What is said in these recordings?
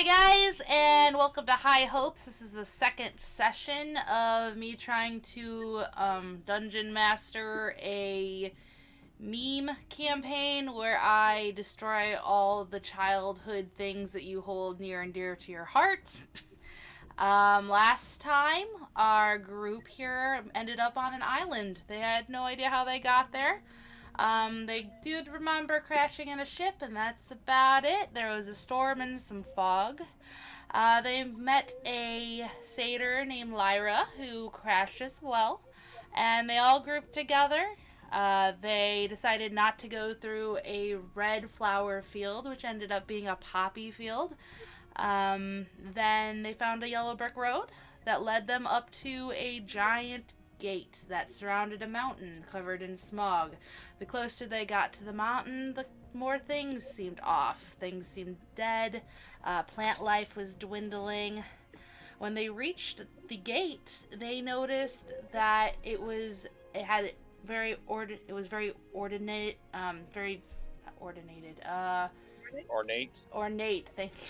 Hi guys, and welcome to High Hopes. This is the second session of me trying to dungeon master a meme campaign where I destroy all the childhood things that you hold near and dear to your heart. Last time, our group here ended up on an island. They had no idea how they got there. They did remember crashing in a ship, and that's about it. There was a storm and some fog. They met a satyr named Lyra, who crashed as well, and they all grouped together. They decided not to go through a red flower field, which ended up being a poppy field. Then they found a yellow brick road that led them up to a giant gate that surrounded a mountain covered in smog. The closer they got to the mountain, the more things seemed off. Things seemed dead. Plant life was dwindling. When they reached the gate, they noticed that it was very ornate. Ornate. Thank you.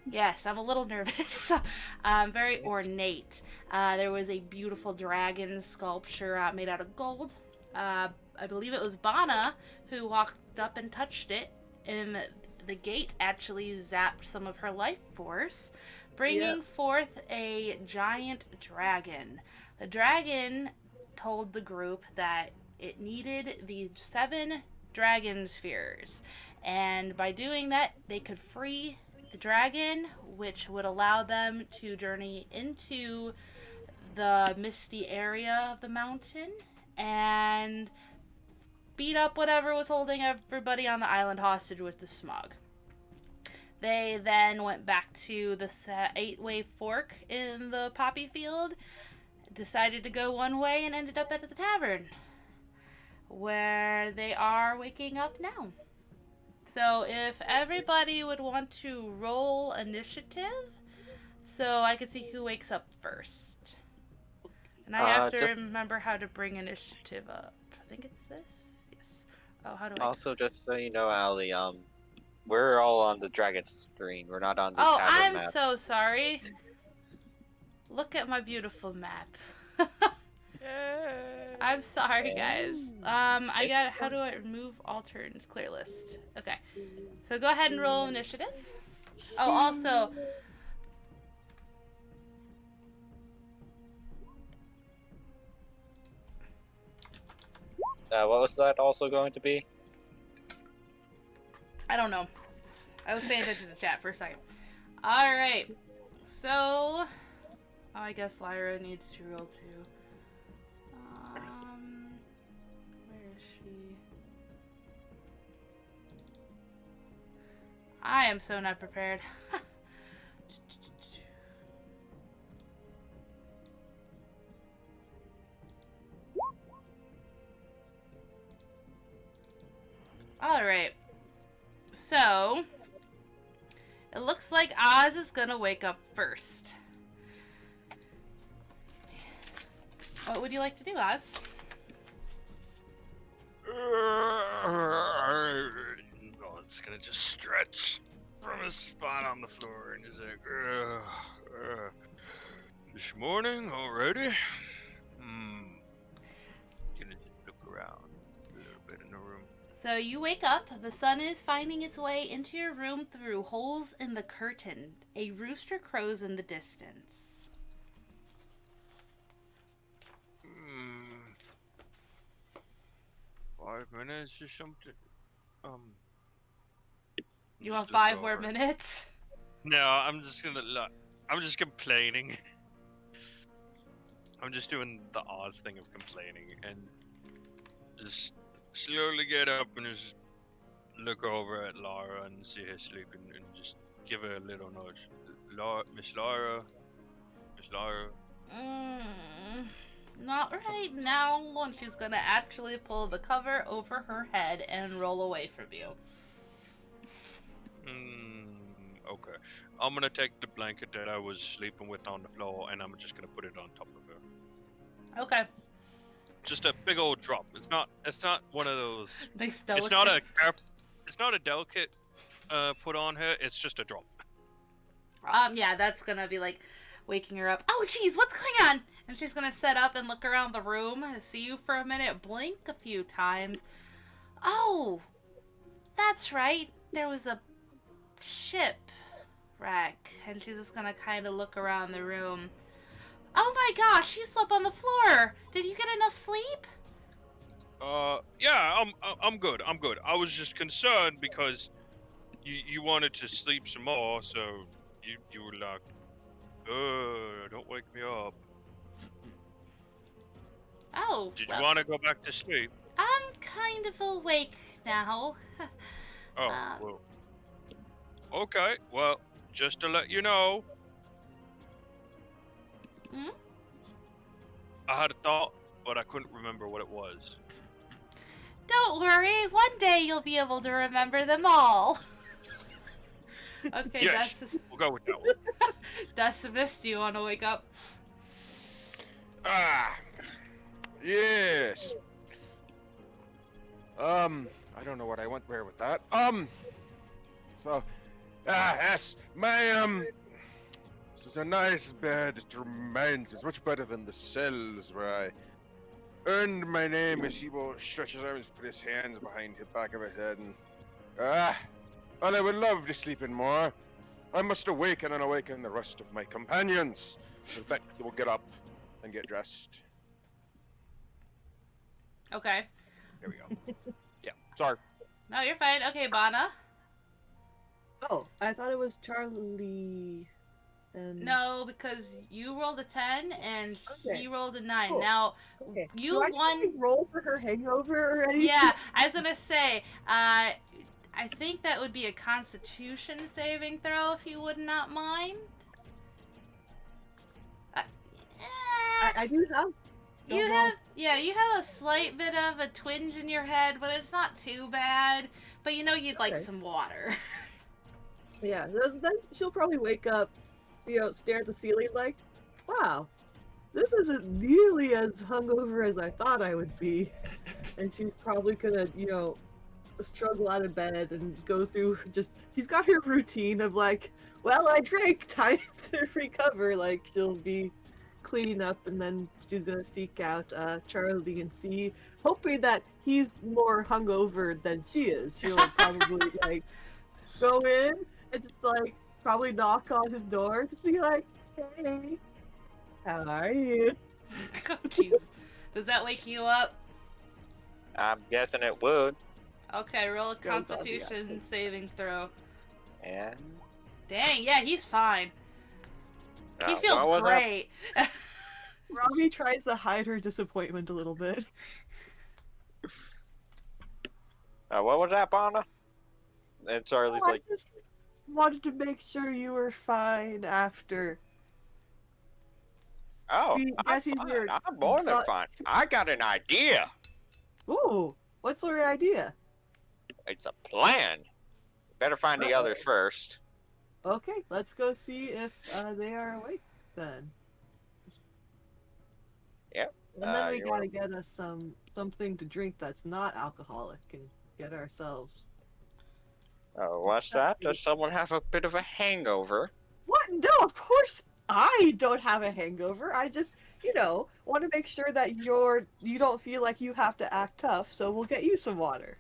Yes, I'm a little nervous. Very ornate. There was a beautiful dragon sculpture made out of gold. I believe it was Bana who walked up and touched it, and the gate actually zapped some of her life force, bringing forth a giant dragon. The dragon told the group that it needed the 7 dragon spheres, and by doing that, they could free the dragon, which would allow them to journey into the misty area of the mountain and beat up whatever was holding everybody on the island hostage with the smog. They then went back to the 8-way fork in the poppy field, decided to go one way, and ended up at the tavern, where they are waking up now. So if everybody would want to roll initiative, so I can see who wakes up first. And I have to remember how to bring initiative up. I think it's this. Yes. Oh, how do I? Also, just so you know, Allie, we're all on the dragon screen. We're not on the tavern map. I'm so sorry. Look at my beautiful map. I'm sorry, guys. How do I remove all turns? Clear list. Okay. So go ahead and roll initiative. Oh, also. What was that also going to be? I don't know. I was paying attention to the chat for a second. Alright. So. I guess Lyra needs to roll too. Where is she? I am so not prepared. Alright. So, it looks like Oz is gonna wake up first. What would you like to do, Oz? It's gonna just stretch from his spot on the floor and he's like, this morning already? Gonna just look around a little bit in the room. So you wake up, the sun is finding its way into your room through holes in the curtain. A rooster crows in the distance. 5 minutes or something. You want 5 more minutes? No, I'm just gonna look. I'm just complaining. I'm just doing the Oz thing of complaining and just slowly get up and just look over at Lara and see her sleeping and just give her a little nudge. Miss Lara. Not right now. And she's gonna actually pull the cover over her head and roll away from you. Okay. I'm gonna take the blanket that I was sleeping with on the floor and I'm just gonna put it on top of her. Okay. Just a big old drop. It's not one of those. It's not a. It's not a delicate put on her. It's just a drop. Yeah, that's gonna be like waking her up. Oh, geez, what's going on? And she's gonna sit up and look around the room, see you for a minute, blink a few times. Oh, that's right. There was a ship wreck. And she's just gonna kind of look around the room. Oh my gosh, you slept on the floor. Did you get enough sleep? Yeah, I'm good. I'm good. I was just concerned because you wanted to sleep some more, so you were like, don't wake me up. Oh, Did you well, want to go back to sleep? I'm kind of awake now. Oh, um, well. Okay, well, just to let you know, hmm? I had a thought, but I couldn't remember what it was. Don't worry, one day you'll be able to remember them all. Okay, Yes, we'll go with that one. Decimus, do you want to wake up? Ah, yes. I don't know what I went where with that. So, yes, this is a nice bed. It reminds me, it's much better than the cells where I earned my name. As he will stretch his arms, put his hands behind the back of his head, and well, I would love to sleep in more. I must awaken and awaken the rest of my companions. With that, he will get up and get dressed. Okay. There we go. Yeah, sorry. No, you're fine. Okay, Bana. Oh, I thought it was Charlie. And No, because you rolled a 10 and Okay, he rolled a 9. cool. Now, okay. you Do I won. need to roll for her hangover or anything? Yeah, I was gonna say, I think that would be a Constitution saving throw if you would not mind. Uh, I do have. you don't know. have, yeah, you have a slight bit of a twinge in your head, but it's not too bad. But you know you'd like Okay. some water. Yeah, then she'll probably wake up, stare at the ceiling like, wow, this isn't nearly as hungover as I thought I would be. And she's probably gonna, struggle out of bed and go through she's got her routine of like, well, I drank, time to recover. Like, she'll be cleaning up and then she's gonna seek out Charlie and see, hoping that he's more hungover than she is. She'll probably like go in and just like probably knock on his door, just be like, hey, how are you? Oh, Jesus. Does that wake you up? I'm guessing it would. Okay, roll a Go, that'd be Constitution awesome. saving throw. And Dang, yeah, he's fine. He what feels was that? great. Robbie tries to hide her disappointment a little bit. What was that, Bonna? And Charlie's I like, just wanted to make sure you were fine after. "Oh, we I'm get fine. your I'm more than gut- fine. I got an idea. Ooh, what's your idea? It's a plan. Better find the Uh-oh. others first." Okay, let's go see if they are awake then. Yep. And then we you gotta wanna- get us something to drink that's not alcoholic and get ourselves. Oh, what's that? Does someone have a bit of a hangover? What? No, of course I don't have a hangover. I just, want to make sure that you don't feel like you have to act tough, so we'll get you some water.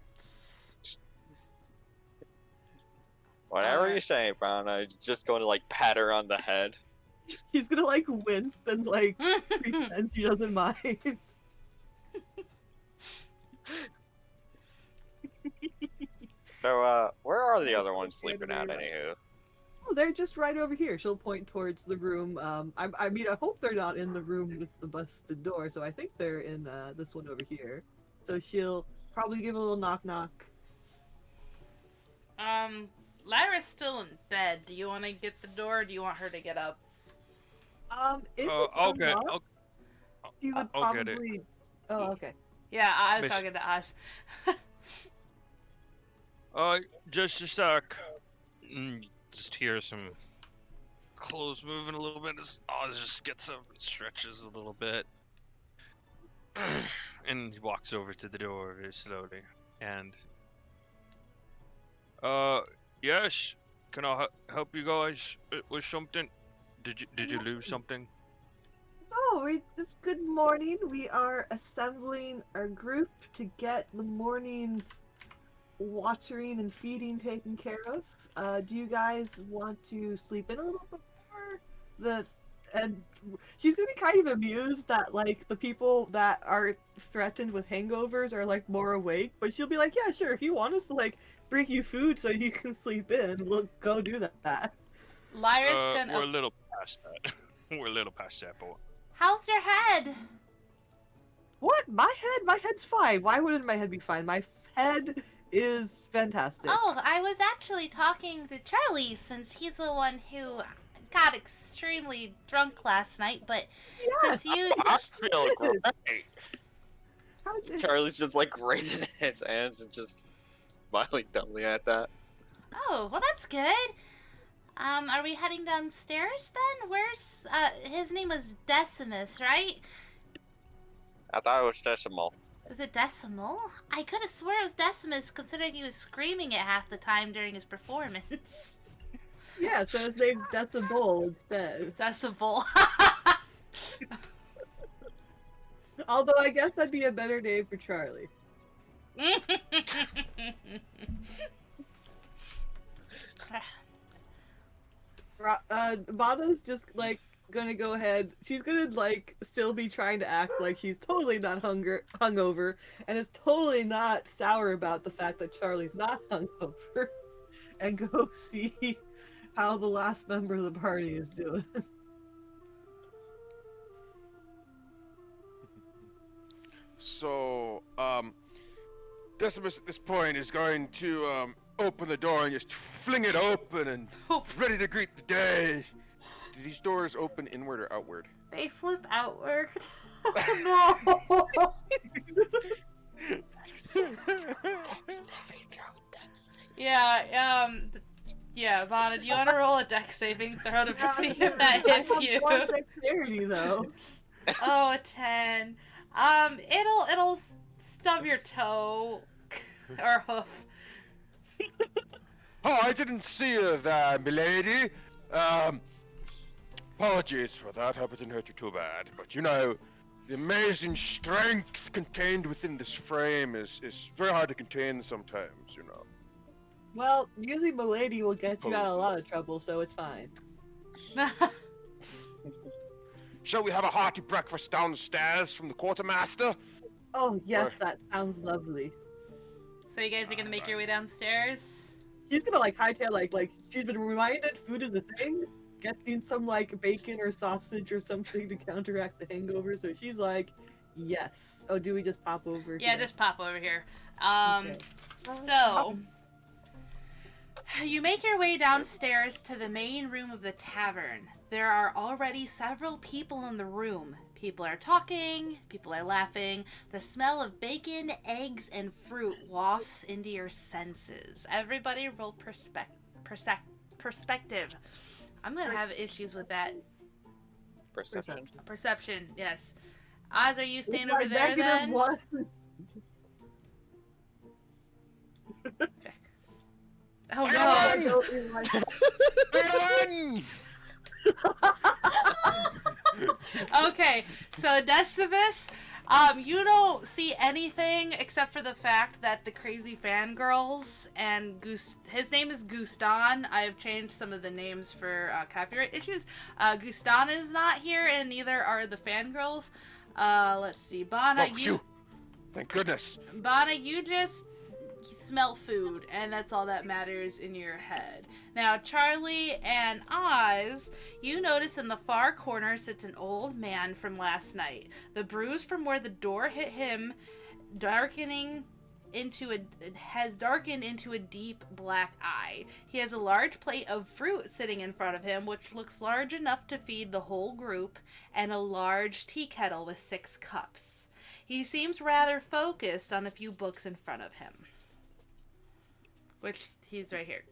Whatever Alright. you say, Bonna. Just going to like pat her on the head. He's gonna like wince and like pretend she doesn't mind. So, where are the other ones sleeping at, anywho? Oh, they're just right over here. She'll point towards the room. I mean, I hope they're not in the room with the busted door. So I think they're in this one over here. So she'll probably give a little knock knock. Lyra's still in bed. Do you want to get the door or do you want her to get up? If it's I'll get. unlocked, she would I'll get it. probably. Oh, okay. Yeah, I was Miss- talking to us. Just a sec. Just hear some clothes moving a little bit. Oz just gets up and stretches a little bit. And he walks over to the door very slowly. And, yes, can I help you guys with something? Did you lose something? Oh, it's good morning. We are assembling our group to get the morning's watering and feeding taken care of. Do you guys want to sleep in a little before the and she's gonna be kind of amused that like the people that are threatened with hangovers are like more awake, but she'll be like, yeah, sure, if you want us to like bring you food so you can sleep in, we'll go do that. Lyra's gonna. We're a little past that. We're a little past that, but How's your head? What? My head's fine. Why wouldn't my head be fine? My head is fantastic. Oh, I was actually talking to Charlie since he's the one who got extremely drunk last night, but Yes. since you. I feel great. How did... Charlie's just like raising his hands and just smiling dumbly at that. Oh, well, that's good. Are we heading downstairs then? Where's, his name was Decimus, right? I thought it was Decimal. Is it Decimal? I could have swore it was Decimus, considering he was screaming it half the time during his performance. Yeah, so his name's Decibel instead. Decibel. Although I guess that'd be a better name for Charlie. Mana's just like gonna go ahead. She's gonna like still be trying to act like she's totally not hungover, and is totally not sour about the fact that Charlie's not hungover, and go see how the last member of the party is doing. So, Decimus at this point is going to open the door and just fling it open and ready to greet the day. Do these doors open inward or outward? They flip outward. Oh no! Yeah, Vana, do you want to roll a dex saving throw to see if that hits you? I have dexterity though. Oh, a 10. It'll stub your toe or hoof. Oh, I didn't see you there, milady. Apologies for that. Hope it didn't hurt you too bad. But you know, the amazing strength contained within this frame is very hard to contain sometimes, you know. Well, usually Milady will get you out of a lot of trouble, so it's fine. Shall we have a hearty breakfast downstairs from the quartermaster? Oh yes, Or- that sounds lovely. So you guys are gonna make your way downstairs? She's gonna like hightail like she's been reminded food is a thing. Getting some like bacon or sausage or something to counteract the hangover. So she's like, yes. Oh, do we just pop over? Yeah, here? just pop over here. Okay. So you make your way downstairs to the main room of the tavern. There are already several people in the room. People are talking, people are laughing. The smell of bacon, eggs, and fruit wafts into your senses. Everybody roll perspective. I'm gonna have issues with that. Perception. Perception, yes. Oz, are you It's staying my over there negative then? one. Oh I no! know. Don't like- Everyone! Okay, so Decimus, you don't see anything except for the fact that the crazy fangirls and his name is Gustan. I have changed some of the names for copyright issues. Gustan is not here, and neither are the fangirls. Let's see, Bana, Oh, phew. Thank goodness. Bana, you just smell food, and that's all that matters in your head. Now, Charlie and Oz, you notice in the far corner sits an old man from last night. The bruise from where the door hit him has darkened into a deep black eye. He has a large plate of fruit sitting in front of him, which looks large enough to feed the whole group, and a large tea kettle with 6 cups. He seems rather focused on a few books in front of him. Which, he's right here.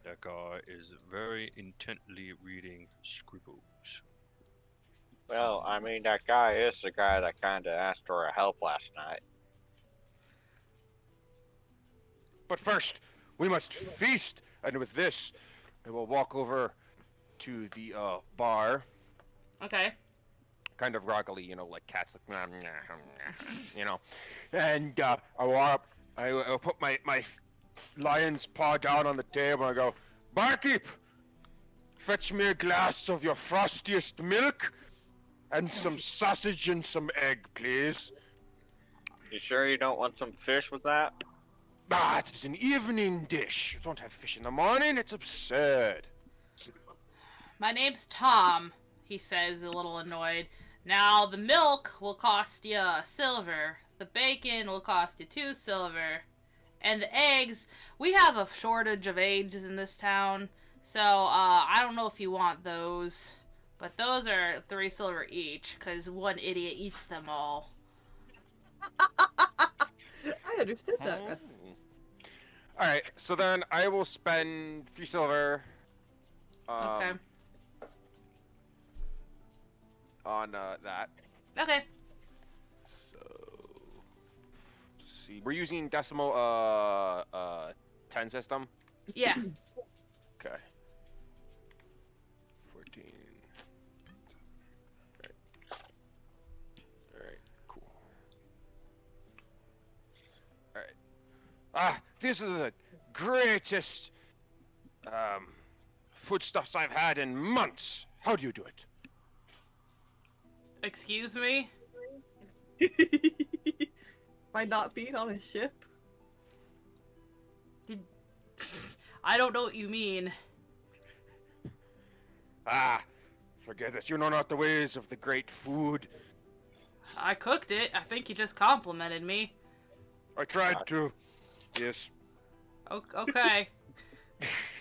That guy is very intently reading scribbles. Well, I mean, that guy is the guy that kind of asked for help last night. But first, we must feast. And with this, I will walk over to the bar, Okay. kind of groggily, like cats, like you know. And I walk up. I'll put my lion's paw down on the table. And I go, barkeep, fetch me a glass of your frostiest milk and some sausage and some egg, please. You sure you don't want some fish with that? Ah, it is an evening dish. You don't have fish in the morning. It's absurd. My name's Tom, he says, a little annoyed. Now, the milk will cost you a silver. The bacon will cost you 2 silver. And the eggs, we have a shortage of eggs in this town. So, I don't know if you want those. But those are 3 silver each, because one idiot eats them all. I understood that. Alright, so then I will spend 3 silver Okay. on that. Okay. So, let's see. We're using decimal 10 system. Yeah. Okay. 14. Alright, cool. Alright. Ah, these are the greatest foodstuffs I've had in months. How do you do it? Excuse me? By not being on a ship? I don't know what you mean. Ah, forget it. You know not the ways of the great food. I cooked it. I think you just complimented me. I tried to. Yes. Okay.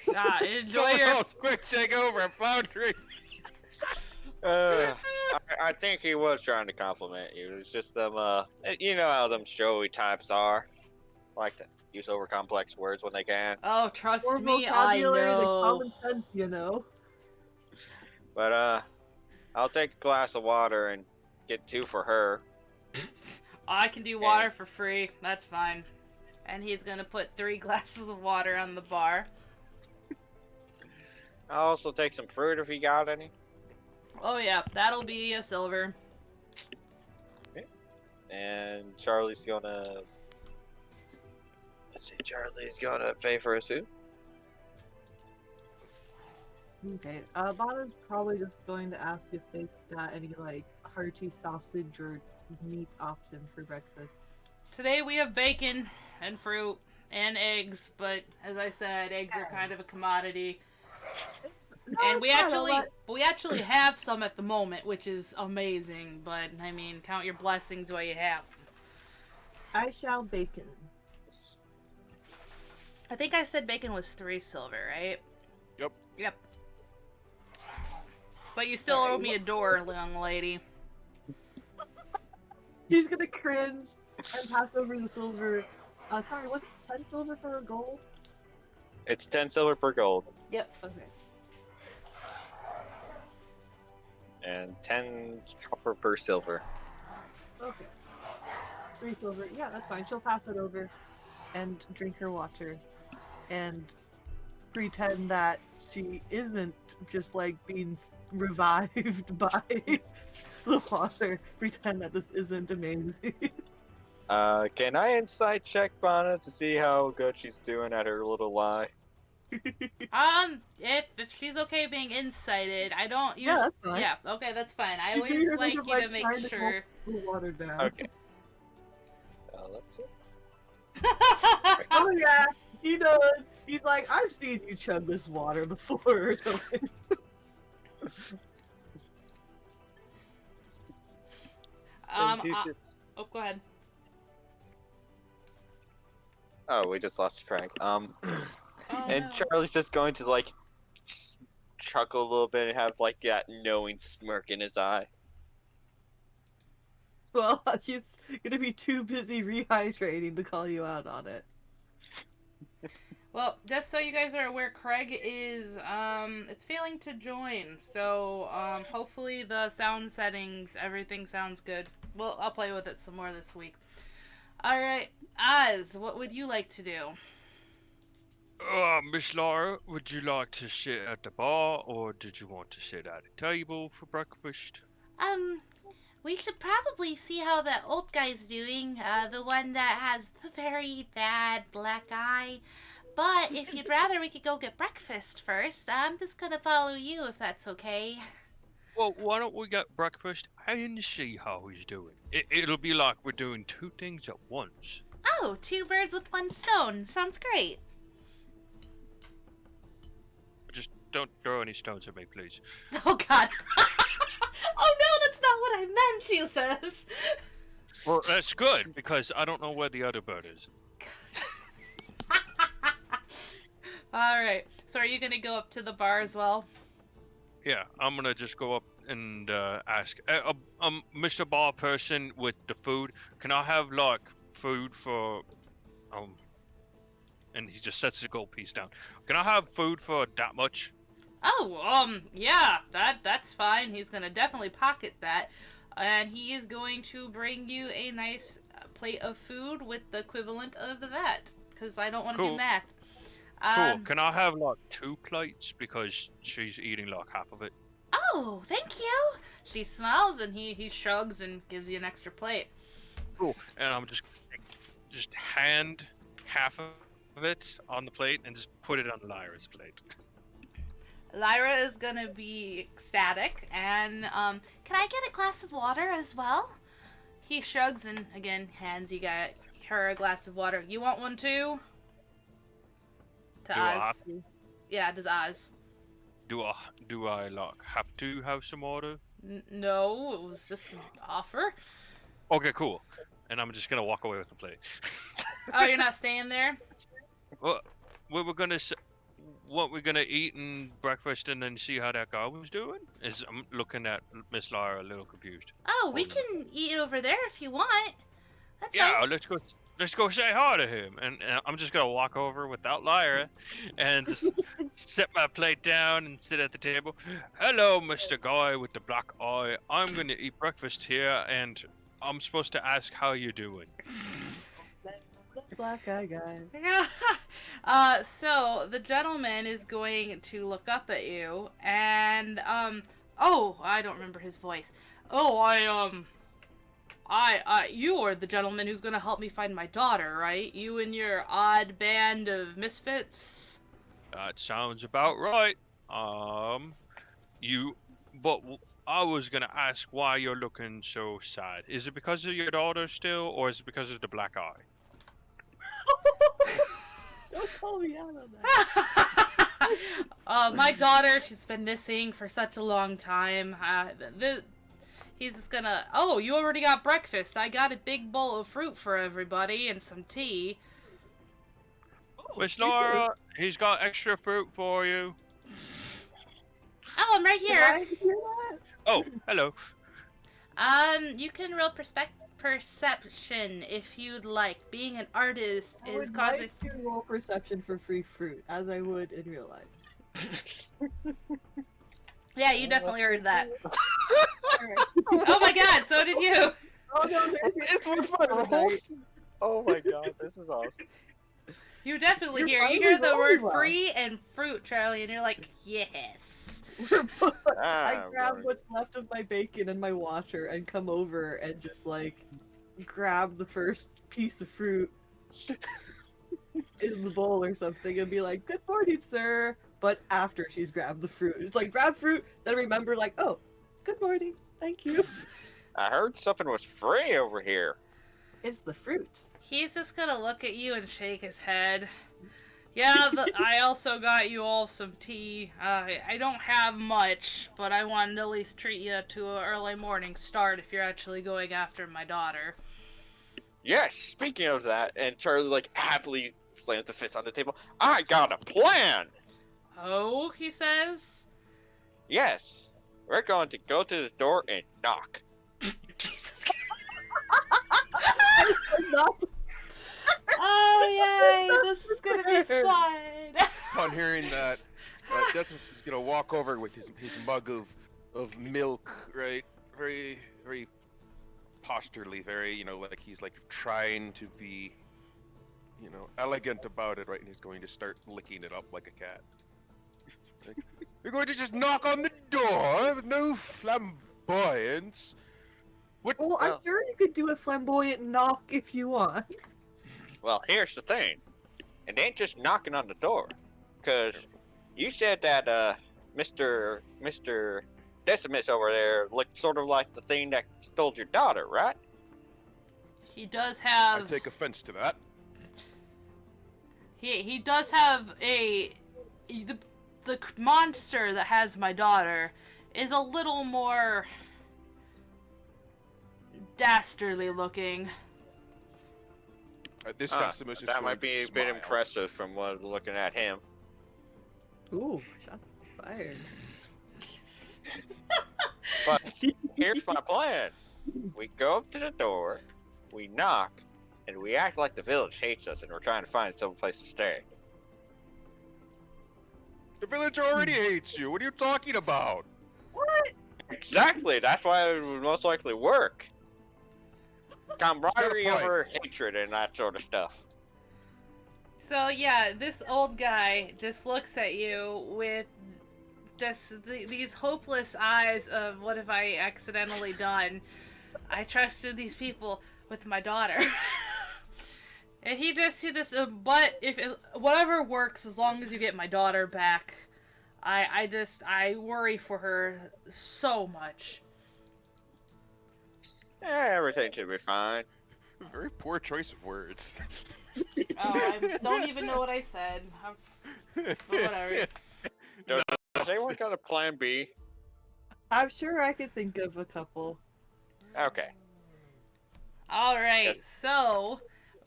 Enjoy Someone your... else, quick, take over, Foundry. I think he was trying to compliment you. It's just them, you know how them showy types are. Like to use over complex words when they can. Oh, trust More me, I vocabulary than know. common sense, you know? But, I'll take a glass of water and get 2 for her. I can do water for free. That's fine. And he's gonna put 3 glasses of water on the bar. I'll also take some fruit if you got any. Oh yeah, that'll be a silver. And Charlie's gonna... Let's see, Charlie's gonna pay for a suit. Okay, Bonna's probably just going to ask if they've got any, like, hearty sausage or meat options for breakfast. Today we have bacon and fruit and eggs, but as I said, eggs are kind of a commodity. No, And it's fine, I'll let- we actually have some at the moment, which is amazing. But I mean, count your blessings while you have them. I shall bacon. I think I said bacon was 3 silver, right? Yep. Yep. But you still owe me a door, young lady. He's gonna cringe and pass over the silver. Sorry, was it 10 silver for a gold? It's 10 silver per gold. Yep. Okay. And 10 copper per silver. Okay. 3 silver. Yeah, that's fine. She'll pass it over and drink her water and pretend that she isn't just like being revived by the water. Pretend that this isn't amazing. Can I insight check Bonna to see how good she's doing at her little lie? If she's okay being incited, I don't. Yeah, that's fine. Yeah, okay, that's fine. I She's doing always her like thing of, you like, to make trying to sure. calm the water down. Okay. Let's see. Oh yeah, he knows. He's like, I've seen you chug this water before or something. Oh, go ahead. Oh, we just lost Craig. Oh, And no. Charlie's just going to like chuckle a little bit and have like that knowing smirk in his eye. Well, she's gonna be too busy rehydrating to call you out on it. Well, just so you guys are aware, Craig is it's failing to join. So hopefully the sound settings, everything sounds good. Well, I'll play with it some more this week. All right, Oz, what would you like to do? Miss Laura, would you like to sit at the bar, or did you want to sit at a table for breakfast? Um, we should probably see how that old guy's doing. The one that has the very bad black eye. But if you'd rather, we could go get breakfast first. I'm just gonna follow you if that's okay. Well, why don't we get breakfast and see how he's doing? It'll be like we're doing two things at once. Oh, two birds with one stone. Sounds great. Just don't throw any stones at me, please. Oh God. Oh no, that's not what I meant, Jesus. Well, that's good, because I don't know where the other bird is. All right. So are you gonna go up to the bar as well? Yeah, I'm gonna just go up and ask, Mr. Bar person with the food, can I have like food for, and he just sets the gold piece down. Can I have food for that much? Oh, yeah, that's fine. He's gonna definitely pocket that, and he is going to bring you a nice plate of food with the equivalent of that, because I don't want to do Cool. math. Cool. Can I have like 2 plates, because she's eating like half of it? Oh, thank you. She smiles and he shrugs and gives you an extra plate. Cool. And I'm just hand half of it on the plate and just put it on Lyra's plate. Lyra is gonna be ecstatic, and can I get a glass of water as well? He shrugs and again hands her a glass of water. You want one too? To Do I Oz. have to? Yeah, does Oz. Do I like have to have some water? No, it was just an offer. Okay, cool. And I'm just gonna walk away with the plate. Oh, you're not staying there? Well, we were gonna what we're gonna eat and breakfast and then see how that guy was doing. I'm looking at Miss Lyra a little confused. Oh, we can eat over there if you want. That's Yeah, fine. let's go say hi to him. And I'm just gonna walk over without Lyra and just set my plate down and sit at the table. Hello, Mr. Guy with the black eye. I'm gonna eat breakfast here, and I'm supposed to ask how you doing. Black eye guy. So the gentleman is going to look up at you, and oh, I don't remember his voice. Oh, you are the gentleman who's gonna help me find my daughter, right? You and your odd band of misfits. That sounds about right. But I was gonna ask why you're looking so sad. Is it because of your daughter still, or is it because of the black eye? Don't call me out on that. My daughter, she's been missing for such a long time. He's just gonna. Oh, you already got breakfast. I got a big bowl of fruit for everybody and some tea. Miss Laura, he's got extra fruit for you. Oh, I'm right Did here. I hear that? Oh, hello. You can roll perception if you'd like. Being an artist I is would causing. like to roll perception for free fruit, as I would in real life. Yeah, you definitely heard that. Alright. Oh my God, so did you. Oh no, there's your It's with my rolls. Oh my god, this is awesome. You definitely You're hear. You finally hear the rolling word well. free and fruit, Charlie, and you're like, yes. I grab right. what's left of my bacon and my water and come over and just like grab the first piece of fruit in the bowl or something and be like, "Good morning, sir." But after she's grabbed the fruit, it's like grab fruit, then remember like, "Oh, good morning, thank you." I heard something was free over here. It's the fruit. He's just gonna look at you and shake his head. Yeah, I also got you all some tea. I don't have much, but I wanted to at least treat you to an early morning start if you're actually going after my daughter. Yes, speaking of that, and Charlie like happily slams the fist on the table. I got a plan. Oh, he says. Yes, we're going to go to the door and knock. Jesus. Not Oh yay! This is gonna be fun. Upon hearing that, Decimus is gonna walk over with his mug of milk, right? Very, very posturely, very, like he's like trying to be elegant about it, right? And he's going to start licking it up like a cat. Like, you're going to just knock on the door with no flamboyance. What? Well, I'm Well- sure you could do a flamboyant knock if you want. Well, here's the thing. It ain't just knocking on the door. Because you said that, Mr. Decimus over there looked sort of like the thing that stole your daughter, right? He does I have. take offense to that. He does have the monster that has my daughter is a little more dastardly looking. This Decimus is that going might be to a bit smile. impressive from what looking at him. Ooh, shots fired. But here's my plan. We go up to the door, we knock, and we act like the village hates us and we're trying to find some place to stay. The village already hates you. What are you talking about? What? Exactly, that's why it would most likely work. Camaraderie point. over hatred and that sort of stuff. So yeah, this old guy just looks at you with just these hopeless eyes of what have I accidentally done? I trusted these people with my daughter. And he just but if whatever works as long as you get my daughter back. I worry for her so much. Everything should be fine. Very poor choice of words. Oh, I don't even know what I said. But whatever. Does anyone got a plan B? I'm sure I could think of a couple. Okay. Alright, so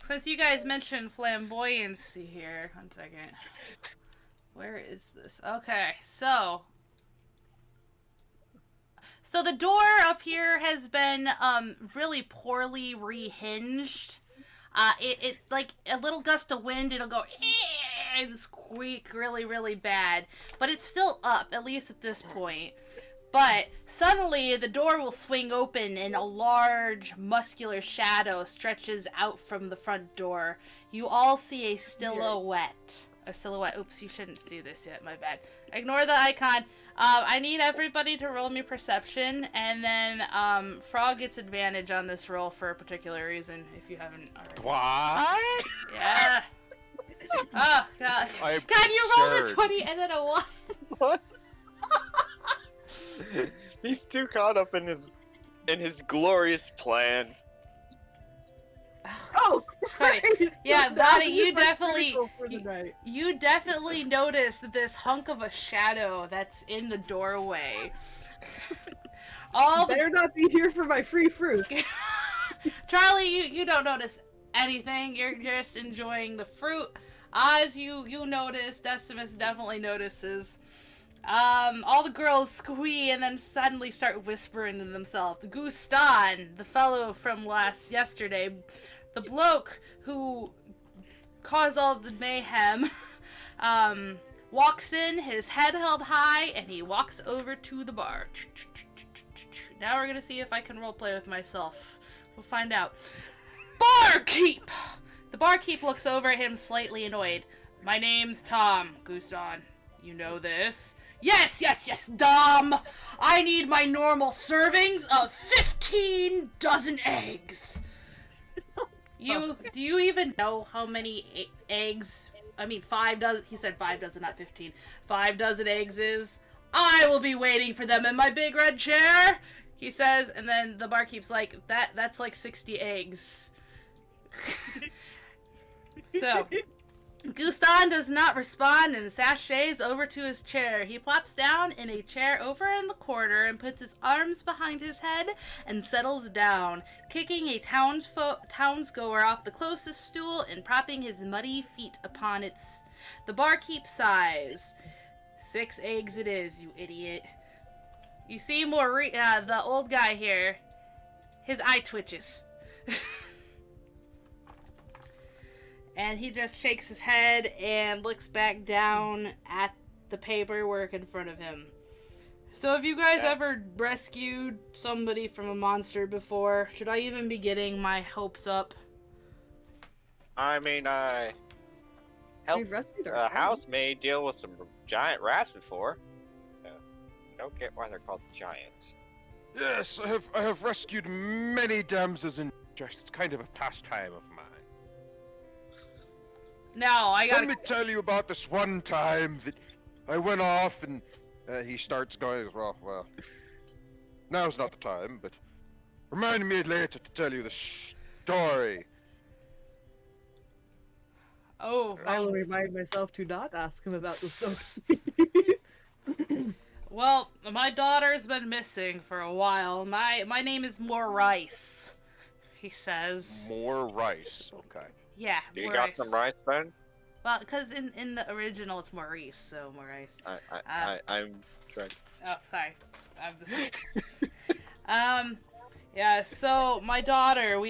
since you guys mentioned flamboyancy here, 1 second. Where is this? Okay, so the door up here has been really poorly rehinged. It like a little gust of wind, it'll go and squeak really, really bad. But it's still up, at least at this point. But suddenly the door will swing open and a large, muscular shadow stretches out from the front door. You all see a silhouette. A silhouette. Oops, you shouldn't see this yet. My bad. Ignore the icon. I need everybody to roll me perception, and then Frog gets advantage on this roll for a particular reason, if you haven't already. What? Yeah. Oh, God. I'm God, you rolled a concerned. 20 and then a 1. What? He's too caught up in his glorious plan. Oh, Funny. great! Yeah, That Bonnie, was you my definitely- critical for the night. You definitely noticed this hunk of a shadow that's in the doorway. All the Better not be here for my free fruit. Charlie, you don't notice anything. You're just enjoying the fruit. Oz, you notice. Decimus definitely notices. All the girls squee and then suddenly start whispering to themselves. Gustan, the fellow from yesterday, the bloke who caused all the mayhem, walks in, his head held high, and he walks over to the bar. Now we're gonna see if I can roleplay with myself. We'll find out. Barkeep! The barkeep looks over at him slightly annoyed. My name's Tom, Gustan. You know this? Yes, Dom! I need my normal servings of 15 dozen eggs! Do you even know how many eggs? I mean, 5 dozen. He said 5 dozen, not 15. 5 dozen eggs is. I will be waiting for them in my big red chair. He says, and then the barkeep's like, that's like 60 eggs. So, Gustan does not respond and sachets over to his chair. He plops down in a chair over in the corner and puts his arms behind his head and settles down, kicking a townsgoer off the closest stool and propping his muddy feet upon it. The barkeep sighs. 6 eggs it is, you idiot. You see the old guy here, his eye twitches. And he just shakes his head and looks back down at the paperwork in front of him. So have you guys ever rescued somebody from a monster before? Should I even be getting my hopes up? I mean, I helped We've rescued our a friend. housemaid deal with some giant rats before. Don't get why they're called giants. Yes, I have rescued many damsels in distress. It's kind of a pastime of mine. Now, I Let gotta. me tell you about this one time that I went off and he starts going as well. Well, now's not the time, but remind me later to tell you the story. Oh, I will remind myself to not ask him about the story. well, my daughter's been missing for a while. My name is Maurice, he says. More rice. Okay. Yeah, Do you Maurice. got some rice, Ben? Well, because in the original it's Maurice, so Maurice. I'm trying. Oh, sorry. I'm just... yeah, so my daughter,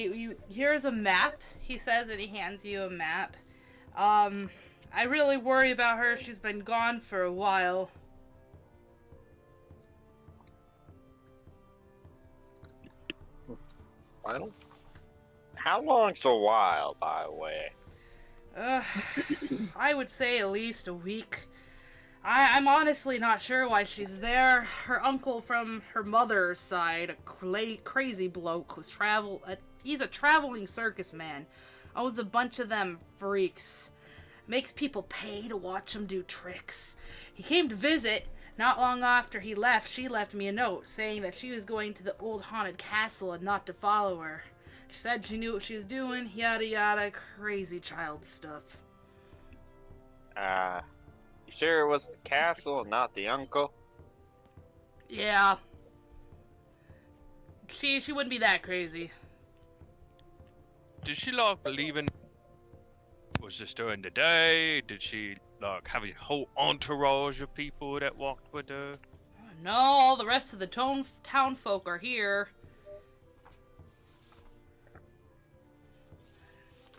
here's a map, he says, and he hands you a map. I really worry about her. She's been gone for a while. Well, how long's a while, by the way? I would say at least a week. I'm honestly not sure why she's there. Her uncle from her mother's side, a crazy bloke, he's a traveling circus man. Owns a bunch of them freaks. Makes people pay to watch him do tricks. He came to visit. Not long after he left, she left me a note saying that she was going to the old haunted castle and not to follow her. She said she knew what she was doing, yada yada, crazy child stuff. You sure it was the castle and not the uncle? Yeah. She wouldn't be that crazy. Did she like leaving? Was this during the day? Did she like have a whole entourage of people that walked with her? No, all the rest of the town folk are here.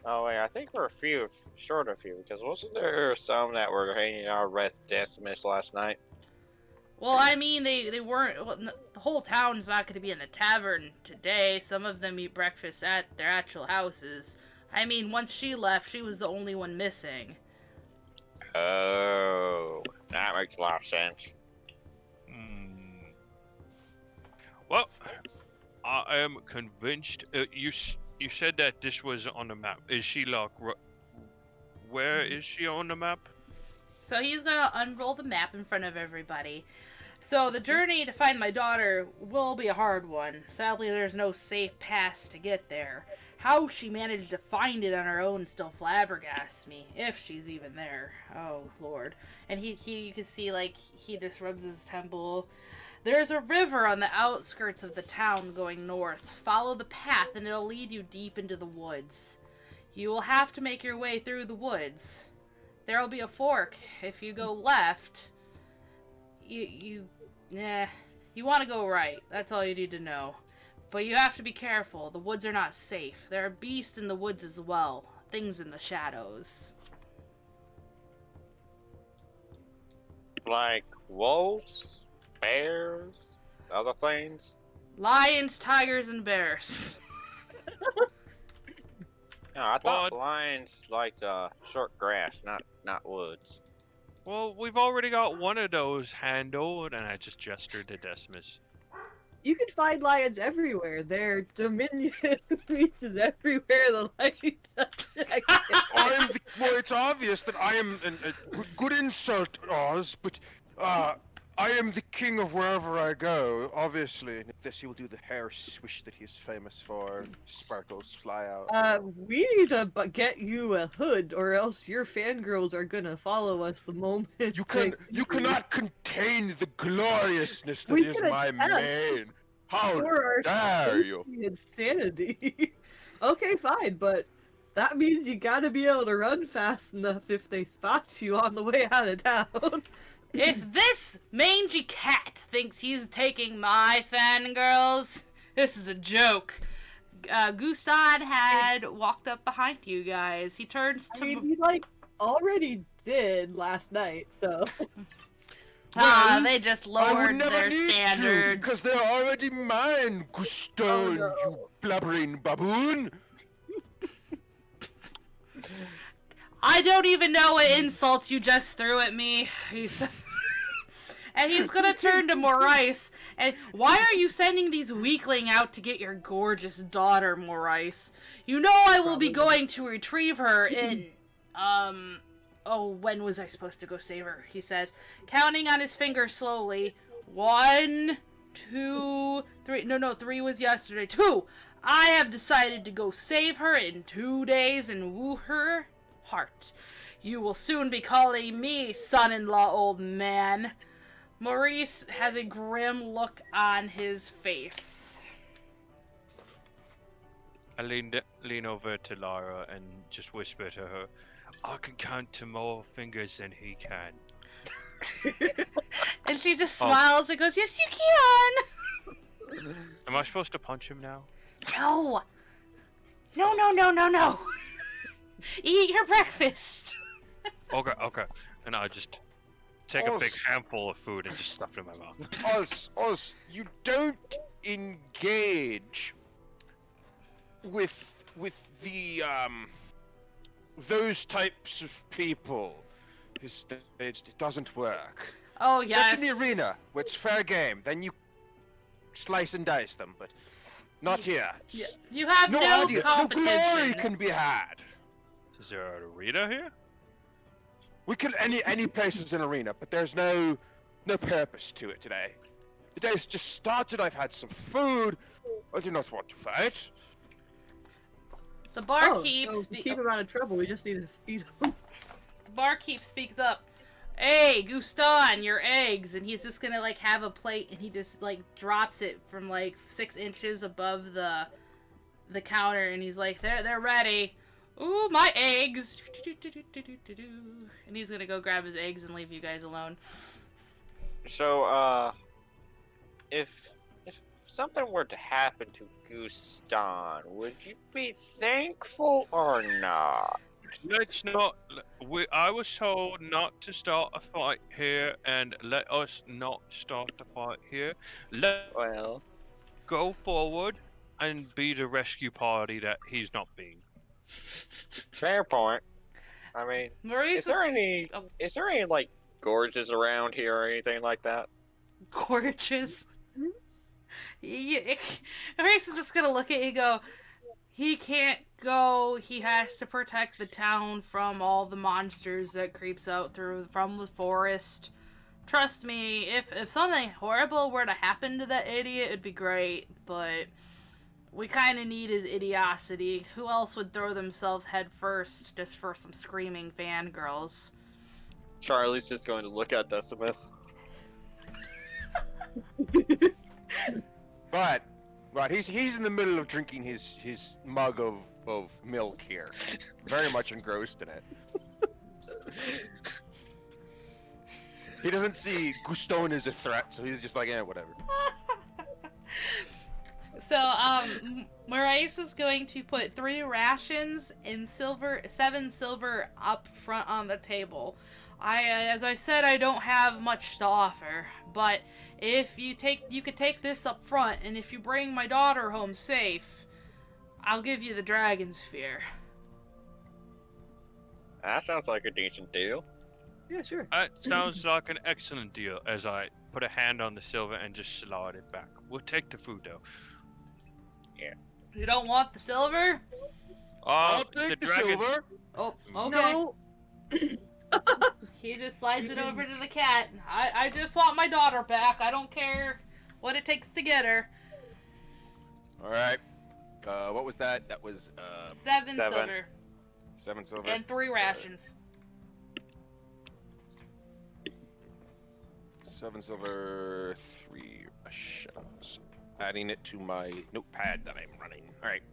Oh wait, I think we're short of a few, because wasn't there some that were hanging out with Decimus last night? Well, I mean, they weren't. Well, the whole town's not going to be in the tavern today. Some of them eat breakfast at their actual houses. I mean, once she left, she was the only one missing. Oh, that makes a lot of sense. Well, I am convinced. You said that this was on the map. Is she like? Where is she on the map? So he's gonna unroll the map in front of everybody. So the journey to find my daughter will be a hard one. Sadly, there's no safe pass to get there. How she managed to find it on her own still flabbergasts me, if she's even there. Oh, Lord. And you can see, like, he just rubs his temple. There's a river on the outskirts of the town going north. Follow the path and it'll lead you deep into the woods. You will have to make your way through the woods. There'll be a fork. If you go left, you want to go right. That's all you need to know. But you have to be careful. The woods are not safe. There are beasts in the woods as well. Things in the shadows. Like wolves, bears, other things? Lions, tigers, and bears. No, I thought What? lions liked short grass, not woods. Well, we've already got one of those handled, and I just gestured to Decimus. You can find lions everywhere. Their dominion reaches everywhere the light touches. Well, it's obvious that I am a good insult, Oz, but I am the king of wherever I go, obviously. And this he will do the hair swish that he's famous for, and sparkles fly out. We need to get you a hood, or else your fangirls are gonna follow us the moment. You cannot contain the gloriousness that We is can my attack mane. How for our dare you? safety and sanity. Okay, fine, but that means you gotta be able to run fast enough if they spot you on the way out of town. If this mangy cat thinks he's taking my fangirls, this is a joke. Gustad had walked up behind you guys. He turns to... I mean, he, already did last night, so... they just I would lowered never their need standards. you, because they're already mine, Gusto, Oh, no. you blabbering baboon. I don't even know what insults you just threw at me. And he's gonna turn to Maurice. And why are you sending these weakling out to get your gorgeous daughter, Maurice? You know I will be going to retrieve her in, oh, when was I supposed to go save her? He says, counting on his fingers slowly. 1, 2, 3. No, 3 was yesterday. 2. I have decided to go save her in 2 days and woo her heart. You will soon be calling me son-in-law, old man. Maurice has a grim look on his face. I lean over to Lara and just whisper to her, I can count to more fingers than he can. And she just smiles and goes, yes, you can! Am I supposed to punch him now? No! No. Eat your breakfast! Okay. And I just take a big handful of food and just stuff it in my mouth. Oz, you don't engage with the those types of people. It doesn't work. Oh, Except yes. in the arena, where it's fair game, then you slice and dice them, but not here. It's You have no audience, no competition. glory can be had. Is there an arena here? We could any place is an arena, but there's no purpose to it today. The day's just started. I've had some food. I do not want to fight. The barkeep so to keep him out of trouble, we just need to feed him. The barkeep speaks up. Hey, Guston, your eggs. And he's just gonna, like, have a plate, and he just, like, drops it from, like, 6 inches above the counter, and he's like, they're ready. Ooh, my eggs. And he's gonna go grab his eggs and leave you guys alone. So, if something were to happen to Guston, would you be thankful or not? Let's not. I was told not to start a fight here, and let us not start a fight here. Well, Go forward and be the rescue party that he's not being. fair point. I mean, Maurice is there any like gorges around here or anything like that? gorgeous. Maurice is just gonna look at you and go, he can't go. He has to protect the town from all the monsters that creeps out from the forest. Trust me, if something horrible were to happen to that idiot, it'd be great, but we kind of need his idiocity. Who else would throw themselves head first just for some screaming fangirls? Charlie's just going to look at Decimus. But he's in the middle of drinking his mug of milk here, very much engrossed in it. He doesn't see Guston as a threat, so he's just like, whatever. So, Maurice is going to put 3 rations in 7 silver up front on the table. As I said, I don't have much to offer, but if you could take this up front, and if you bring my daughter home safe, I'll give you the dragon sphere. That sounds like a decent deal. Yeah, sure. That sounds like an excellent deal. As I put a hand on the silver and just slide it back. We'll take the food though. You don't want the silver? I'll take the silver. Oh, okay. No. He just slides it over to the cat. I just want my daughter back. I don't care what it takes to get her. All right. What was that? That was 7 7. silver 7 silver. and 3 rations. 7 silver, 3 rations. Adding it to my notepad that I'm running. All right.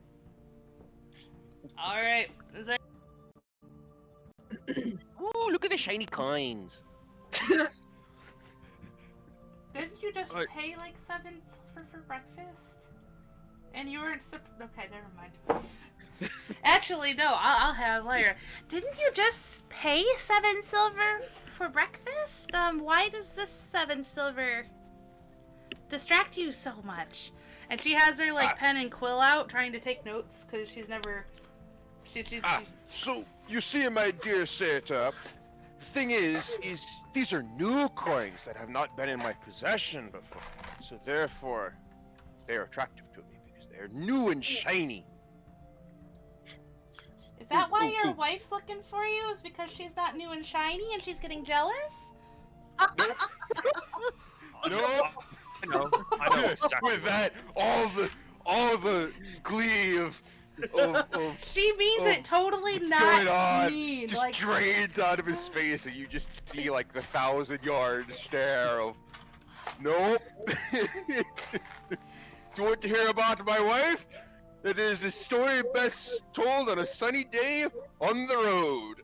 All right. Is there... Ooh, look at the shiny coins. Didn't you just Alright. pay like 7 silver for breakfast? And you weren't okay, never mind. Actually, no, I'll have later. Didn't you just pay 7 silver for breakfast? Why does this 7 silver distract you so much? And she has her like pen and quill out, trying to take notes because she's never She. So, you see, my dear Setup, the thing is these are new coins that have not been in my possession before. So therefore, they are attractive to me because they are new and shiny. Is that why ooh, your ooh. wife's looking for you? Is because she's not new and shiny and she's getting jealous? Nope. Nope. I know exactly. With that, all the glee of She means it totally what's not going on mean. just Like, drains out of his face, and you just see like the 1,000-yard stare of, nope. Do you want to hear about my wife? It is a story best told on a sunny day on the road,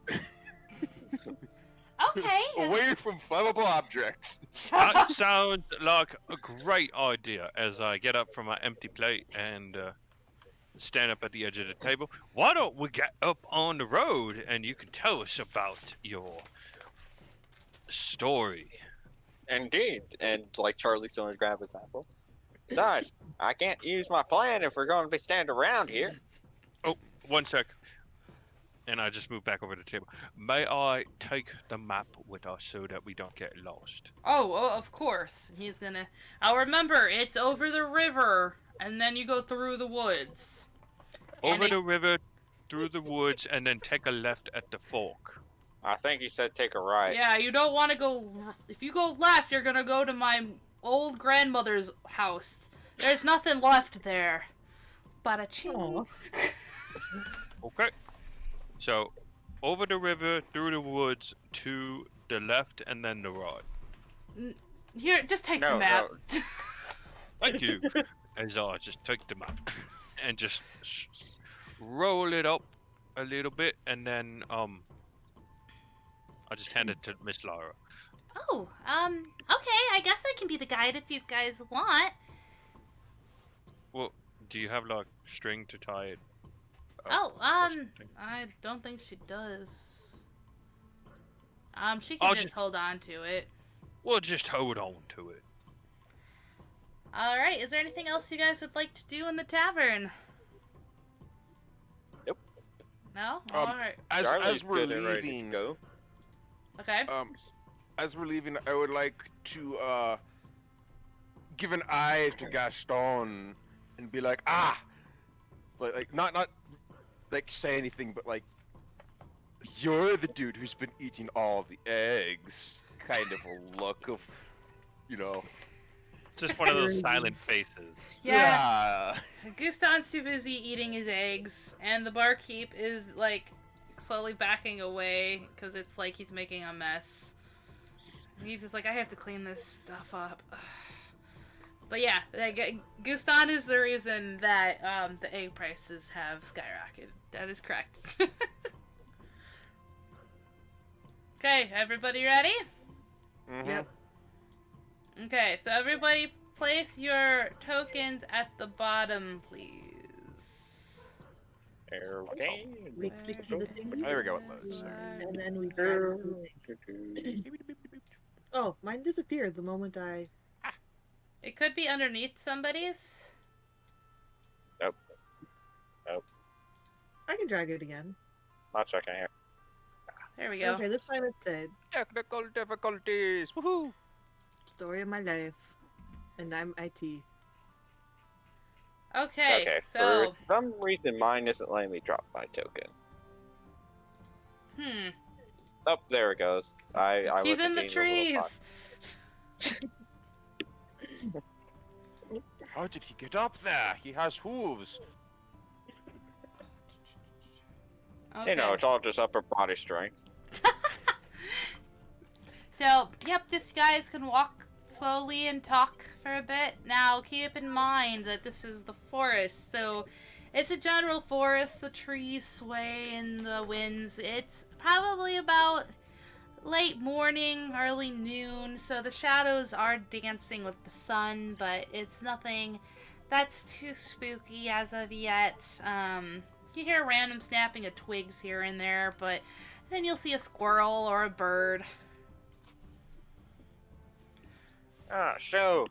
okay. away from flammable objects. That sounds like a great idea. As I get up from my empty plate and stand up at the edge of the table, why don't we get up on the road and you can tell us about your story? Indeed. And like Charlie's going to grab his apple. Besides, I can't use my plan if we're going to be standing around here. Oh, 1 sec. And I just move back over to the table. May I take the map with us so that we don't get lost? Oh, of course. He's gonna. I'll remember, it's over the river, and then you go through the woods. Over the river, through the woods, and then take a left at the fork. I think he said take a right. Yeah, you don't want to go. If you go left, you're gonna go to my old grandmother's house. There's nothing left there. But a ching. Aw. Okay. So, over the river, through the woods, to the left, and then the right. Here, just take the No, map. Thank you. As I just take the map and just roll it up a little bit, and then I just hand it to Miss Lara. Oh, okay. I guess I can be the guide if you guys want. Well, do you have like string to tie it? Oh, or something? I don't think she does. She I'll can just just- hold on to it. We'll just hold on to it. All right. Is there anything else you guys would like to do in the tavern? Nope. No. All right. As Charlie's we're good and ready to leaving, go. Okay. as we're leaving, I would like to give an eye to Gaston and be like, like not like say anything, but like, you're the dude who's been eating all the eggs. Kind of a look of, you know. It's just one of those silent faces. Yeah. Gustan's too busy eating his eggs, and the barkeep is like slowly backing away because it's like he's making a mess. He's just like, I have to clean this stuff up. But yeah, Gustan is the reason that the egg prices have skyrocketed. That is correct. Okay, everybody ready? Mm-hmm. Yep. Okay, so everybody place your tokens at the bottom, please. Okay. We click the thing, There we go. It loads. and then we grab the thing. Oh, mine disappeared the moment I. It could be underneath somebody's. I can drag it again. Not checking here. There we go. Okay, this time it stayed. Technical difficulties. Woohoo! Story of my life, and I'm IT. Okay, Okay, so for some reason mine isn't letting me drop my token. Oh, there it goes. I he's was in the trees. How did he get up there? He has hooves. Okay. You know, it's all just upper body strength. So, yep, these guys can walk slowly and talk for a bit. Now, keep in mind that this is the forest, so it's a general forest. The trees sway in the winds. It's probably about late morning, early noon, so the shadows are dancing with the sun, but it's nothing that's too spooky as of yet. You hear random snapping of twigs here and there, but then you'll see a squirrel or a bird. So,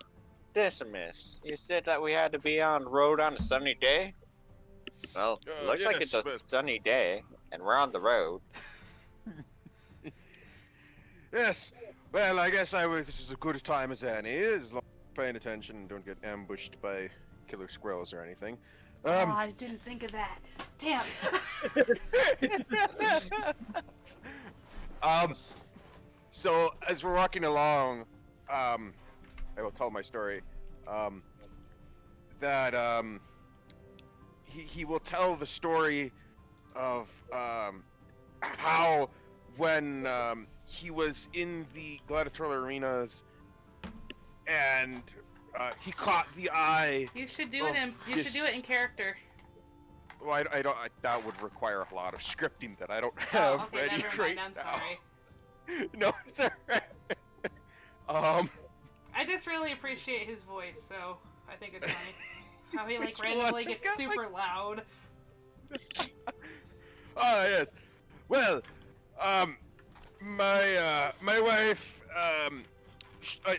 Decimus, you said that we had to be on the road on a sunny day? Well, looks like it's a sunny day, and we're on the road. Yes. Well, I guess this is as good a time as any, as long as you're paying attention and don't get ambushed by killer squirrels or anything. Oh, I didn't think of that. Damn. So as we're walking along, I will tell my story. That he will tell the story of how when he was in the gladiatorial arenas and he caught the eye. You should do it in character. Well, I don't. That would require a lot of scripting that I don't have Okay, ready never right mind. I'm now. sorry. No, sorry. I just really appreciate his voice, so I think it's funny. How he like Which one? randomly gets I got, super loud. Oh yes. Well, my wife,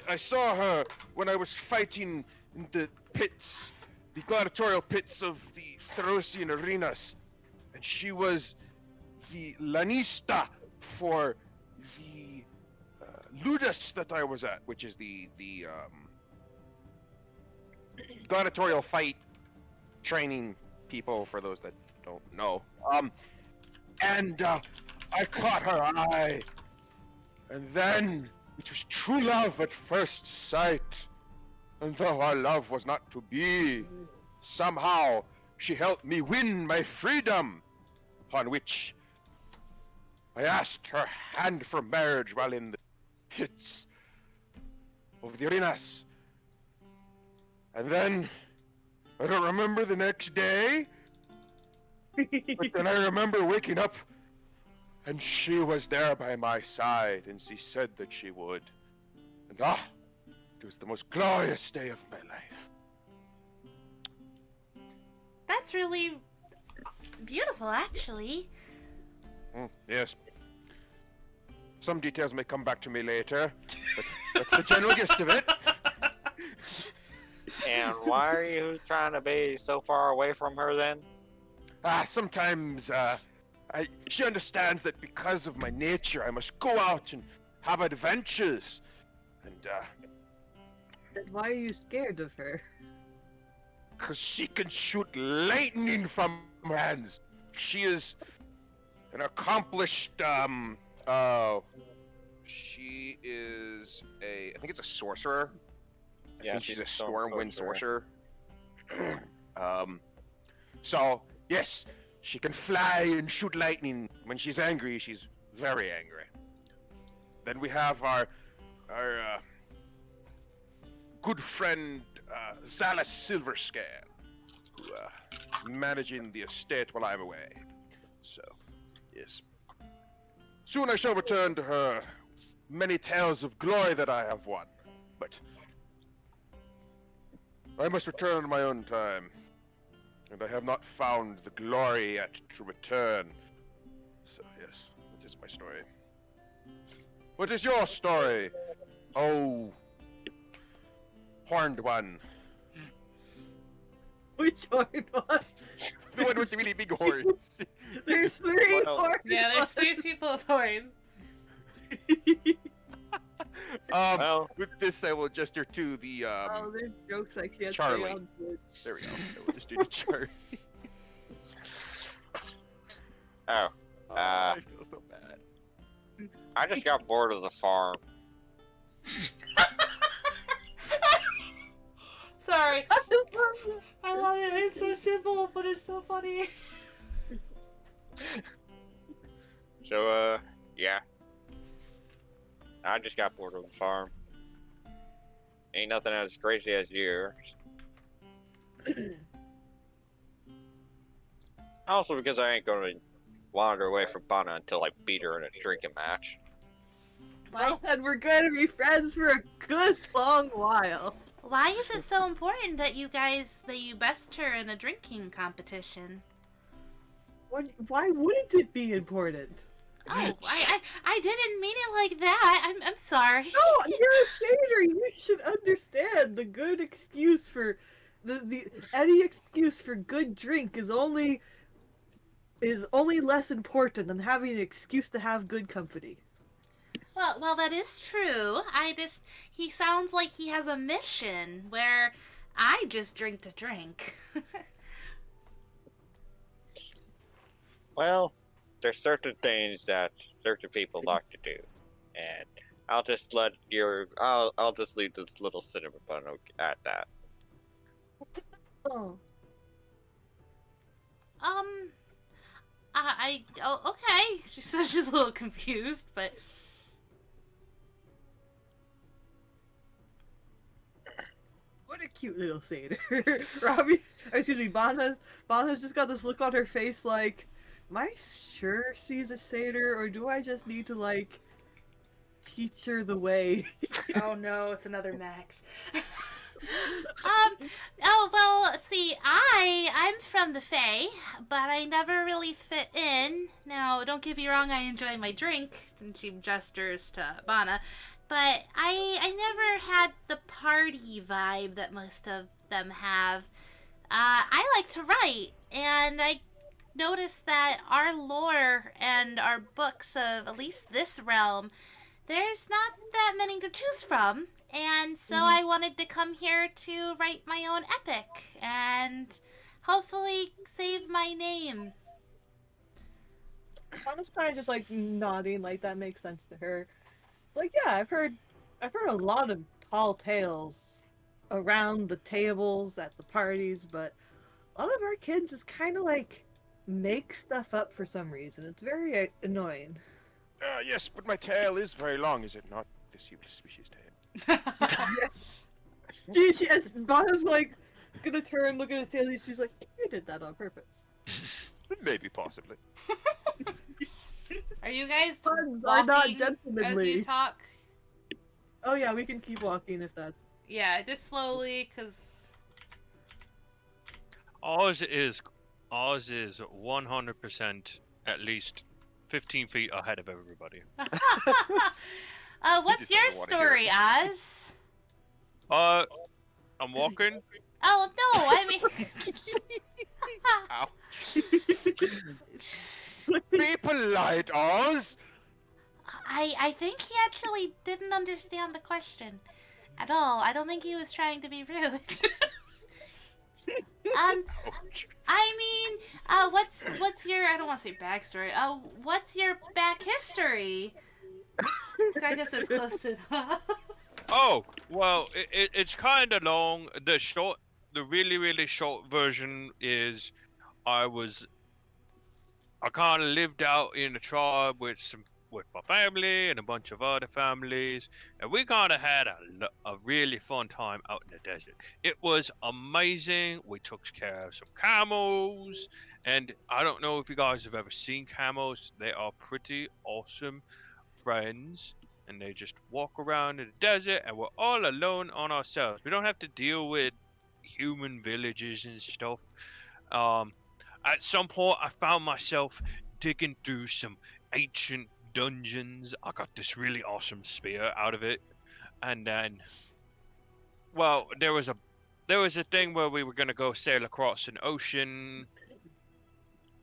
I saw her when I was fighting in the pits, the gladiatorial pits of the Therosian arenas, and she was the lanista for the ludus that I was at, which is the gladiatorial fight training people, for those that don't know. And I caught her eye, and then it was true love at first sight. And though our love was not to be, somehow she helped me win my freedom, on which I asked her hand for marriage while in the pits of the arenas. And then, I don't remember the next day, but then I remember waking up and she was there by my side, and she said that she would. And it was the most glorious day of my life. That's really beautiful, actually. Yes. Some details may come back to me later, but that's the general gist of it. And why are you trying to be so far away from her then? Sometimes, she understands that because of my nature, I must go out and have adventures. And, And why are you scared of her? cause she can shoot lightning from her hands. She is an accomplished, she is I think it's a sorcerer. I think she's a Stormwind sorcerer. So, yes, she can fly and shoot lightning. When she's angry, she's very angry. Then we have our good friend, Zalus Silverscan, who, managing the estate while I'm away. So, yes. Soon I shall return to her many tales of glory that I have won. But I must return in my own time. And I have not found the glory yet to return. So, yes, that is my story. What is your story? Oh, horned one. Which horn one? The one with the really big horns. There's three Well, horns. Yeah, there's 3 people with horns. Well, With this, I will gesture to the, Oh, there's jokes I can't Charlie. say on Twitch. There we go. I will just do the chart. oh, I feel so bad. I just got bored of the farm. Sorry. I love it. It's so simple, but it's so funny. So, yeah. I just got bored of the farm. Ain't nothing as crazy as yours. Also because I ain't gonna wander away from Bana until I beat her in a drinking match. Why, And we're gonna be friends for a good long while. why is it so important that you best her in a drinking competition? Why wouldn't it be important? Oh, I didn't mean it like that. I'm sorry. No, you're a skater. You should understand the good excuse for the any excuse for good drink is only less important than having an excuse to have good company. Well, that is true. He sounds like he has a mission where I just drink to drink. Well, there's certain things that certain people like to do, and I'll just I'll just leave this little cinnamon bun at that. Oh. Oh, okay. She's a little confused, but What a cute little satyr. Robbie, excuse me, Bana's just got this look on her face like, am I sure she's a satyr, or do I just need to, like, teach her the way? oh no, it's another Max. Oh well, see, I'm from the Fae, but I never really fit in. Now, don't get me wrong, I enjoy my drink, and she gestures to Bana, but I never had the party vibe that most of them have. I like to write, and I noticed that our lore and our books of at least this realm, there's not that many to choose from. And so I wanted to come here to write my own epic and hopefully save my name. Bana's kind of just like nodding, like that makes sense to her. Like, yeah, I've heard a lot of tall tales around the tables at the parties, but a lot of our kids just kind of like make stuff up for some reason. It's very annoying. Yes, but my tail is very long, is it not? This species tail. Bana's like gonna turn, look at his tail, and she's like, you did that on purpose. Maybe, possibly. Are you guys Puns are not walking as gentlemanly. you talk? Oh yeah, we can keep walking if that's... Yeah, just slowly, because... Ours is 100% at least 15 feet ahead of everybody. What's just your doesn't wanna hear story, Oz? I'm walking. Oh, no, I mean... Be polite, Oz! I think he actually didn't understand the question at all. I don't think he was trying to be rude. Ouch. I mean, what's your, I don't want to say backstory. What's your back history? I guess it's close enough. Oh, well, it's kind of long. The really, really short version is I kind of lived out in a tribe with my family and a bunch of other families, and we kind of had a really fun time out in the desert. It was amazing. We took care of some camels, and I don't know if you guys have ever seen camels. They are pretty awesome friends, and they just walk around in the desert, and we're all alone on ourselves. We don't have to deal with human villages and stuff. At some point, I found myself digging through some ancient dungeons. I got this really awesome spear out of it, and then, well, there was a thing where we were gonna go sail across an ocean.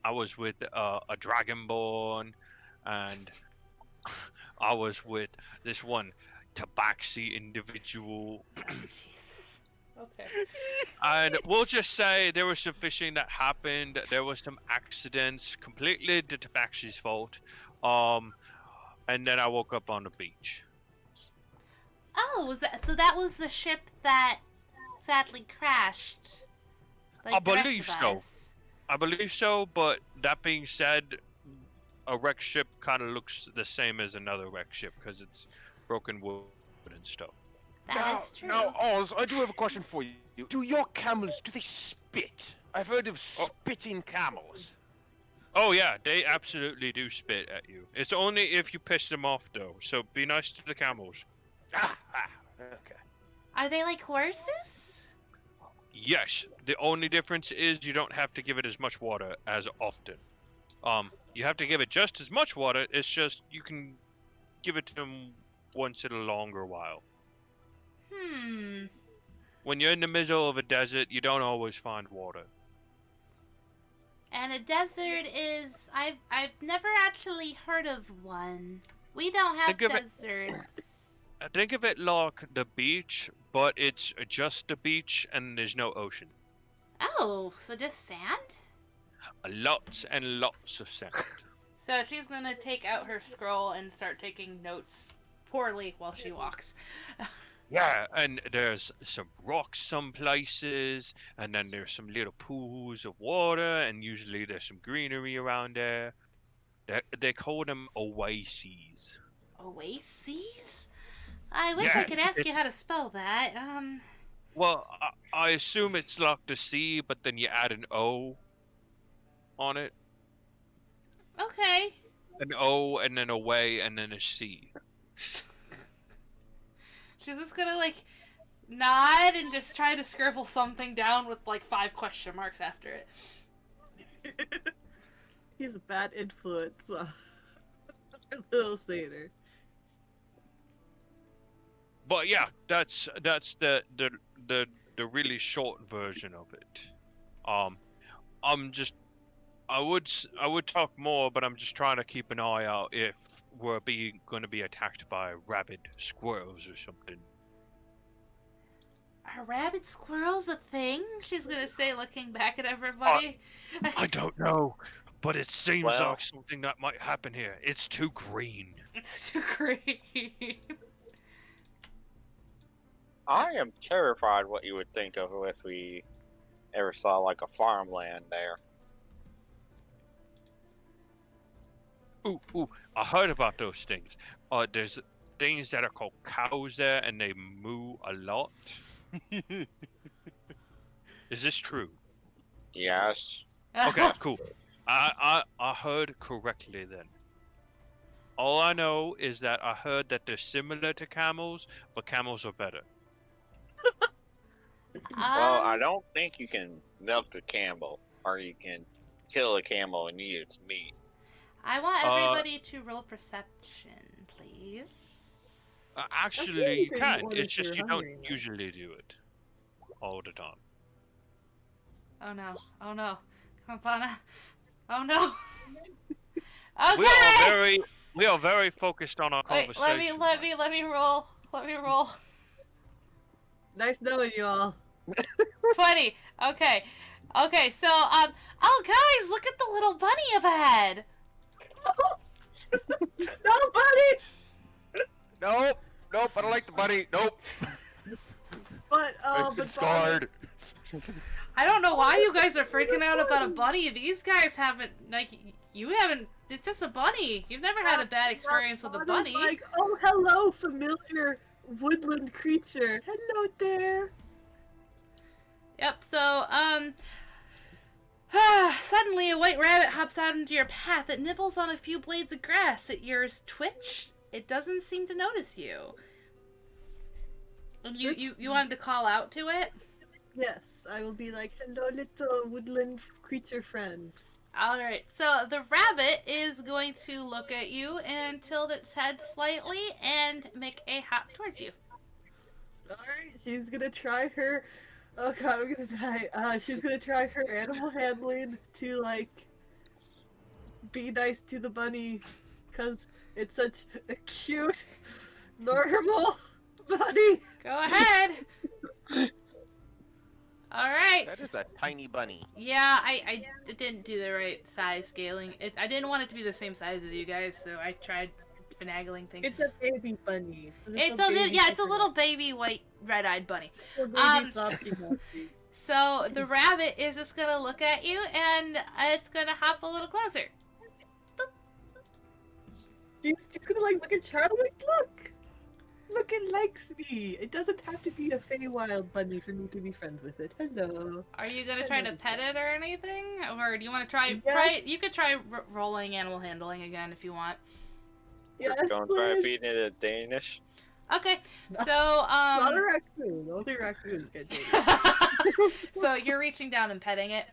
I was with a dragonborn, and I was with this one tabaxi individual. Jesus. Okay. And we'll just say there was some fishing that happened. There was some accidents, completely the tabaxi's fault. And then I woke up on the beach. Oh, so that was the ship that sadly crashed. Like I the rest believe of so. us. I believe so, but that being said, a wrecked ship kind of looks the same as another wrecked ship because it's broken wood and stuff. That is true. Now, Oz, I do have a question for you. Do your camels, do they spit? I've heard of spitting camels. Oh yeah, they absolutely do spit at you. It's only if you piss them off though, so be nice to the camels. Okay. Are they like horses? Yes, the only difference is you don't have to give it as much water as often. You have to give it just as much water, it's just you can give it to them once in a longer while. when you're in the middle of a desert, you don't always find water. And a desert is I've never actually heard of one. We don't have Think of it- deserts. Think of it like the beach, but it's just the beach and there's no ocean. Oh, so just sand? Lots and lots of sand. So she's gonna take out her scroll and start taking notes poorly while she walks. Yeah, and there's some rocks some places, and then there's some little pools of water, and usually there's some greenery around there. They call them oases. Oases? I wish Yeah, I could ask you it's- how to spell that. Well, I assume it's like the sea, but then you add an O on it. Okay. An O, and then a way, and then a C. She's just gonna like nod and just try to scribble something down with like 5 question marks after it. He's a bad influence. Little satyr. But yeah, that's the really short version of it. I would talk more, but I'm just trying to keep an eye out if we're going to be attacked by rabid squirrels or something. Are rabbit squirrels a thing? She's gonna say, looking back at everybody. I don't know, but it seems Well- like something that might happen here. It's too green. It's too great. I am terrified what you would think of if we ever saw like a farmland there. Ooh, I heard about those things. There's things that are called cows there, and they moo a lot. Is this true? Yes. Okay, cool. I heard correctly then. All I know is that I heard that they're similar to camels, but camels are better. Well, I don't think you can milk a camel, or you can kill a camel and eat its meat. I want everybody to roll perception, please. Actually, you you can can. order It's just if you you're don't hungry enough. usually do it all the time. Oh no. Oh no. Come on, Anna. Oh no. We Okay. are very focused on our Wait, conversation. let me roll. Let me roll. Nice knowing you all. 20. Okay. Okay, so oh guys, look at the little bunny up ahead. No, buddy! Nope. Nope. I don't like the bunny. Nope. But It's been scarred. I don't know why you guys are freaking out about a bunny. These guys haven't, like, you haven't, it's just a bunny. You've never had a bad experience with a bunny. Like, oh, hello, familiar woodland creature. Hello there. Yep, so, suddenly a white rabbit hops out into your path. It nibbles on a few blades of grass. Its ears twitch. It doesn't seem to notice you. And you wanted to call out to it? Yes, I will be like, hello, little woodland creature friend. Alright, so the rabbit is going to look at you and tilt its head slightly and make a hop towards you. Alright, she's gonna try her. Oh god, I'm gonna die. She's gonna try her animal handling to, like, be nice to the bunny. Because it's such a cute, normal bunny. Go ahead! Alright. That is a tiny bunny. Yeah, I didn't do the right size scaling. I didn't want it to be the same size as you guys, so I tried finagling things. It's a baby bunny. It's a little baby white red-eyed bunny. Floppy. So the rabbit is just gonna look at you and it's gonna hop a little closer. She's just gonna like look at Charlie like, look, it likes me. It doesn't have to be a Feywild bunny for me to be friends with it. Hello. Are you gonna try to pet it or anything, or do you want to try? Yes. Try. You could try rolling animal handling again if you want. Yes, Don't try please. feeding it a Danish. Okay. So Not a raccoon. Only raccoons get dated. so you're reaching down and petting it.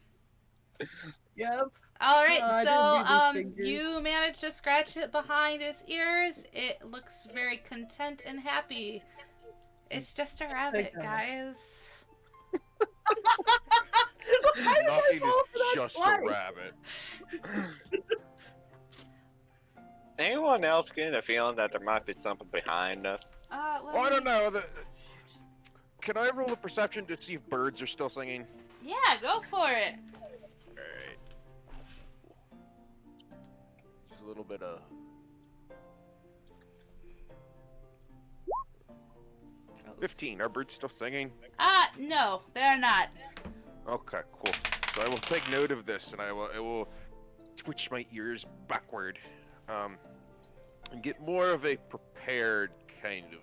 Yep. All right, I didn't need those fingers. you managed to scratch it behind its ears. It looks very content and happy. It's just a rabbit, God. guys. Nothing is fall for that just twice? a rabbit. Anyone else getting a feeling that there might be something behind us? Oh, I don't know. Can I roll a perception to see if birds are still singing? Yeah, go for it. Alright. Just a little bit of. Oh. 15. Are birds still singing? No, they're not. Okay, cool. So I will take note of this, and I will twitch my ears backward, and get more of a prepared kind of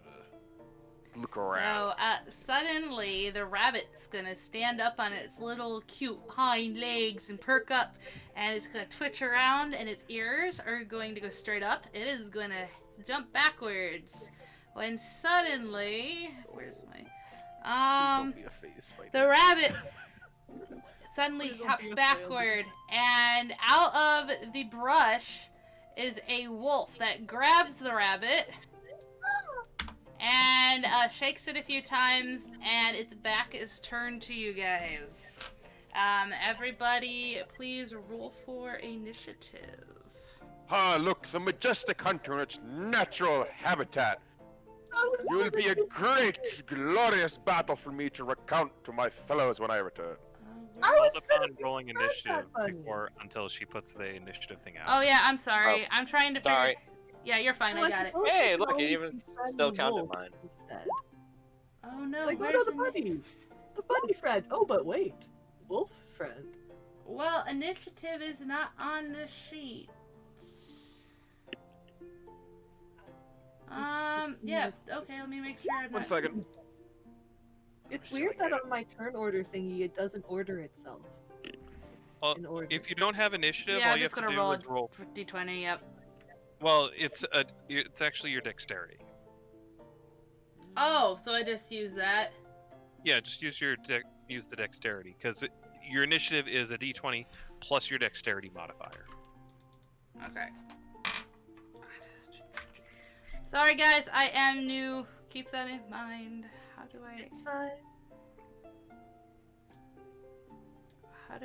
a look around. So, suddenly, the rabbit's gonna stand up on its little cute hind legs and perk up, and it's gonna twitch around, and its ears are going to go straight up. It is gonna jump backwards. When suddenly, where's my, Please don't be a face spider. the rabbit suddenly Please don't hops be a backward, and out of the brush is a wolf that grabs the rabbit and shakes it a few times, and its back is turned to you guys. Everybody, please roll for initiative. Ah, look, the majestic hunter in its natural habitat. It will be a great, glorious battle for me to recount to my fellows when I return. I Hold was up gonna on rolling be that initiative funny. before until she puts the initiative thing out. Oh yeah, I'm sorry. I'm trying to Sorry. Yeah, you're fine. I got it. Hey, look, it even still counted mine. Instead. Oh no, Like, go where's to the bunny. The bunny friend. Oh, but wait. Wolf friend. Well, initiative is not on the sheet. Yeah, okay, let me make sure I'm 1 not... second. It's weird that on my turn order thingy, it doesn't order itself. Oh, In order. If you don't have initiative, Yeah, all I'm you have just to gonna do roll is roll. a d20, yep. Well, it's actually your dexterity. Oh, so I just use that. Yeah, just use the dexterity because your initiative is a d20 plus your dexterity modifier. Okay. Sorry guys, I am new. Keep that in mind. How do fine.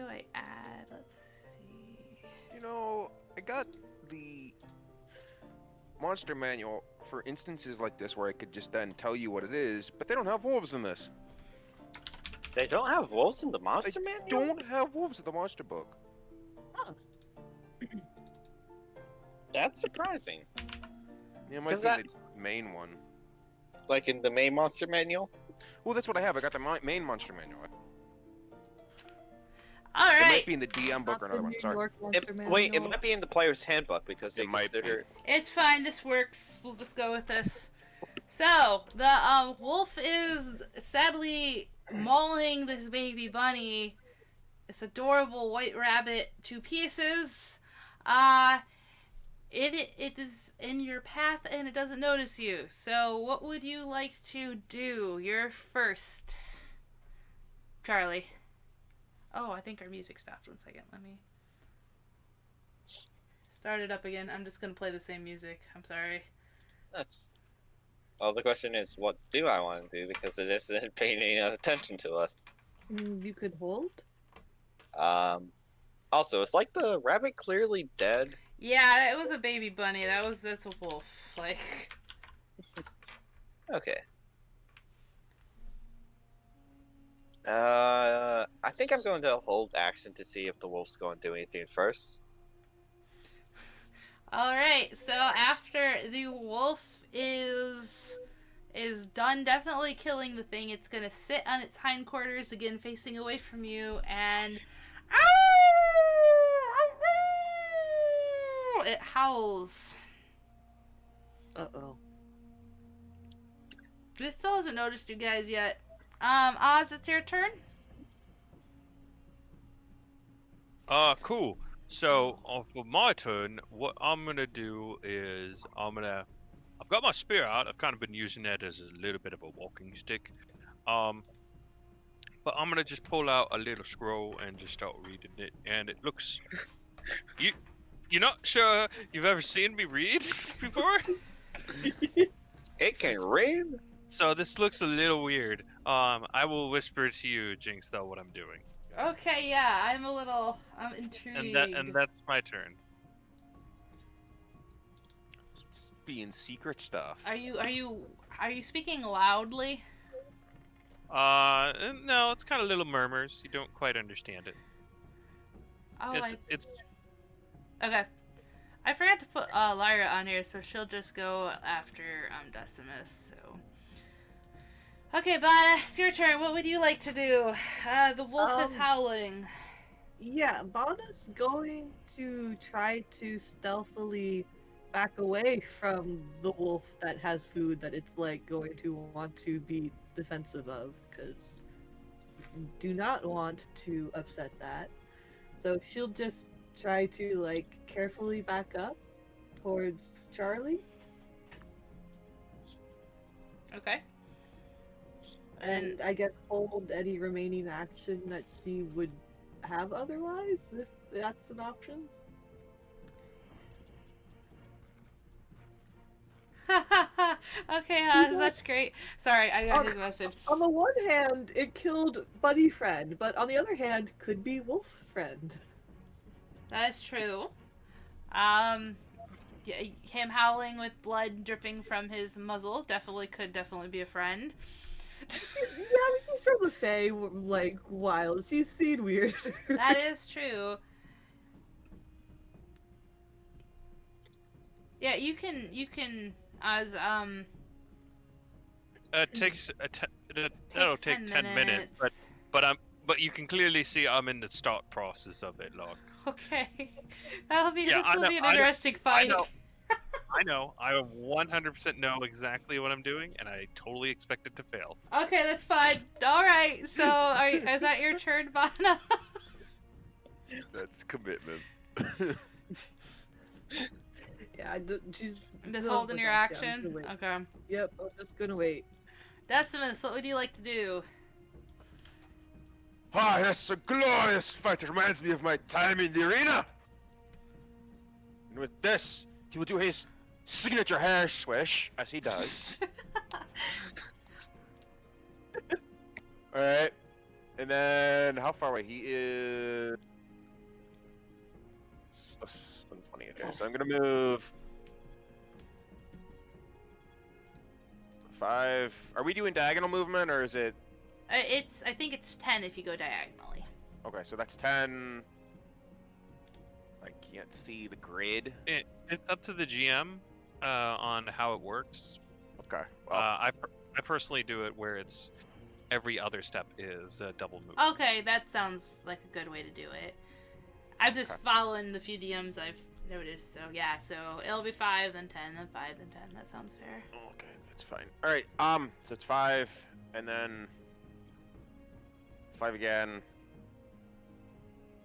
I add? Let's see. You know, I got the monster manual for instances like this where I could just then tell you what it is, but they don't have wolves in this. They don't have wolves in the They monster manual? don't have wolves in the monster book. That's surprising. Yeah, it might 'Cause be that's- the main one. Like in the main monster manual? Well, that's what I have. I got the main monster manual. All It right. might be in the DM book or another one. Sorry. Wait, it might be in the player's handbook because they It might be. consider. It's fine. This works. We'll just go with this. So the wolf is sadly mauling this baby bunny, this adorable white rabbit, to pieces. It is in your path and it doesn't notice you. So what would you like to do? You're first, Charlie. Oh, I think our music stopped. 1 second. Let me start it up again. I'm just gonna play the same music. I'm sorry. That's. Well, the question is, what do I want to do? Because it isn't paying any attention to us. You could hold? Also, it's like the rabbit clearly dead. Yeah, it was a baby bunny. That's a wolf. Like. Okay. I think I'm going to hold action to see if the wolf's going to do anything first. All right. So after the wolf is done definitely killing the thing, it's gonna sit on its hindquarters again, facing away from you, and it howls. Uh-oh. It still hasn't noticed you guys yet. Oz, it's your turn. Cool. So, for my turn, what I'm gonna do is I've got my spear out. I've kind of been using that as a little bit of a walking stick. But I'm gonna just pull out a little scroll and just start reading it. And it looks, you're not sure you've ever seen me read before? It can read? So this looks a little weird. I will whisper to you, Jinx, though, what I'm doing. Okay, yeah, I'm intrigued. And that's my turn. Being secret stuff. Are you speaking loudly? No, it's kind of little murmurs. You don't quite understand it. Oh, It's okay. I forgot to put Lyra on here, so she'll just go after Decimus. So, okay, Bada, it's your turn. What would you like to do? The wolf is howling. Yeah, Bana's going to try to stealthily back away from the wolf that has food that it's like going to want to be defensive of, because do not want to upset that. So she'll just try to like carefully back up towards Charlie Okay. and I guess hold any remaining action that she would have otherwise, if that's an option. Okay, Hans, that's great. Sorry, I got his message. On the one hand, it killed Buddy Friend, but on the other hand, could be Wolf Friend. That is true. Him howling with blood dripping from his muzzle could definitely be a friend. He's from the Fae, like, wild. He's seen weirder. That is true. Yeah, you can as takes that'll takes take 10 minutes, but you can clearly see I'm in the start process of it, Locke. Okay. That'll be Yeah, this will be an interesting fight. I know. I 100% know exactly what I'm doing, and I totally expect it to fail. Okay, that's fine. All right. So, is that your turn, Vana? That's commitment. Yeah, she's Just holding your action. Okay. Yep, I'm just gonna wait. Decimus, what would you like to do? Ah, yes, a glorious fight. It reminds me of my time in the arena. And with this, he will do his signature hair swish, as he does. Alright. And then, how far away? He is... less than 20. Okay, so I'm gonna move... 5... Are we doing diagonal movement, or is it... I think it's 10 if you go diagonally. Okay, so that's 10... I can't see the grid. It's up to the GM on how it works. Okay, well... I personally do it where it's every other step is a double move. Okay, that sounds like a good way to do it. I'm just following the few DMs I've noticed. So yeah, so it'll be 5, then 10, then 5, then 10. That sounds fair. Okay, that's fine. Alright, so it's 5, and then 5 again.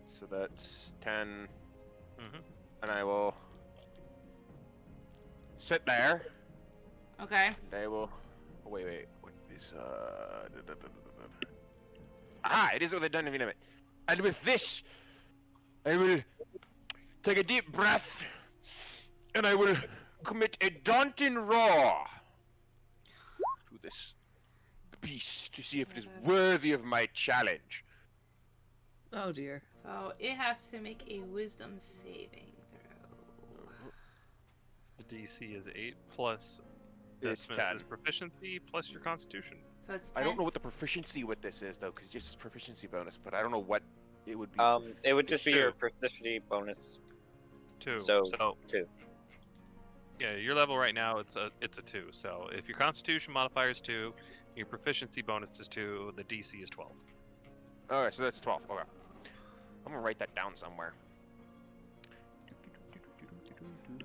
So that's 10. And I will sit there. Okay. And I will... Oh, wait. What is, Aha! It is what I've done, if you know it. And with this, I will take a deep breath, and I will commit a daunting roar to this beast to see if it is worthy of my challenge. Oh dear. So it has to make a wisdom saving throw. The DC is 8 plus It's Decimus' 10. proficiency plus your constitution. So it's 10. I don't know what the proficiency with this is, though, because just proficiency bonus, but I don't know what it would be. It would just be your Sure. proficiency bonus. 2. So 2. Yeah, your level right now it's a 2. So if your constitution modifier is 2, your proficiency bonus is 2, the DC is 12. Alright, so that's 12. Okay. I'm gonna write that down somewhere.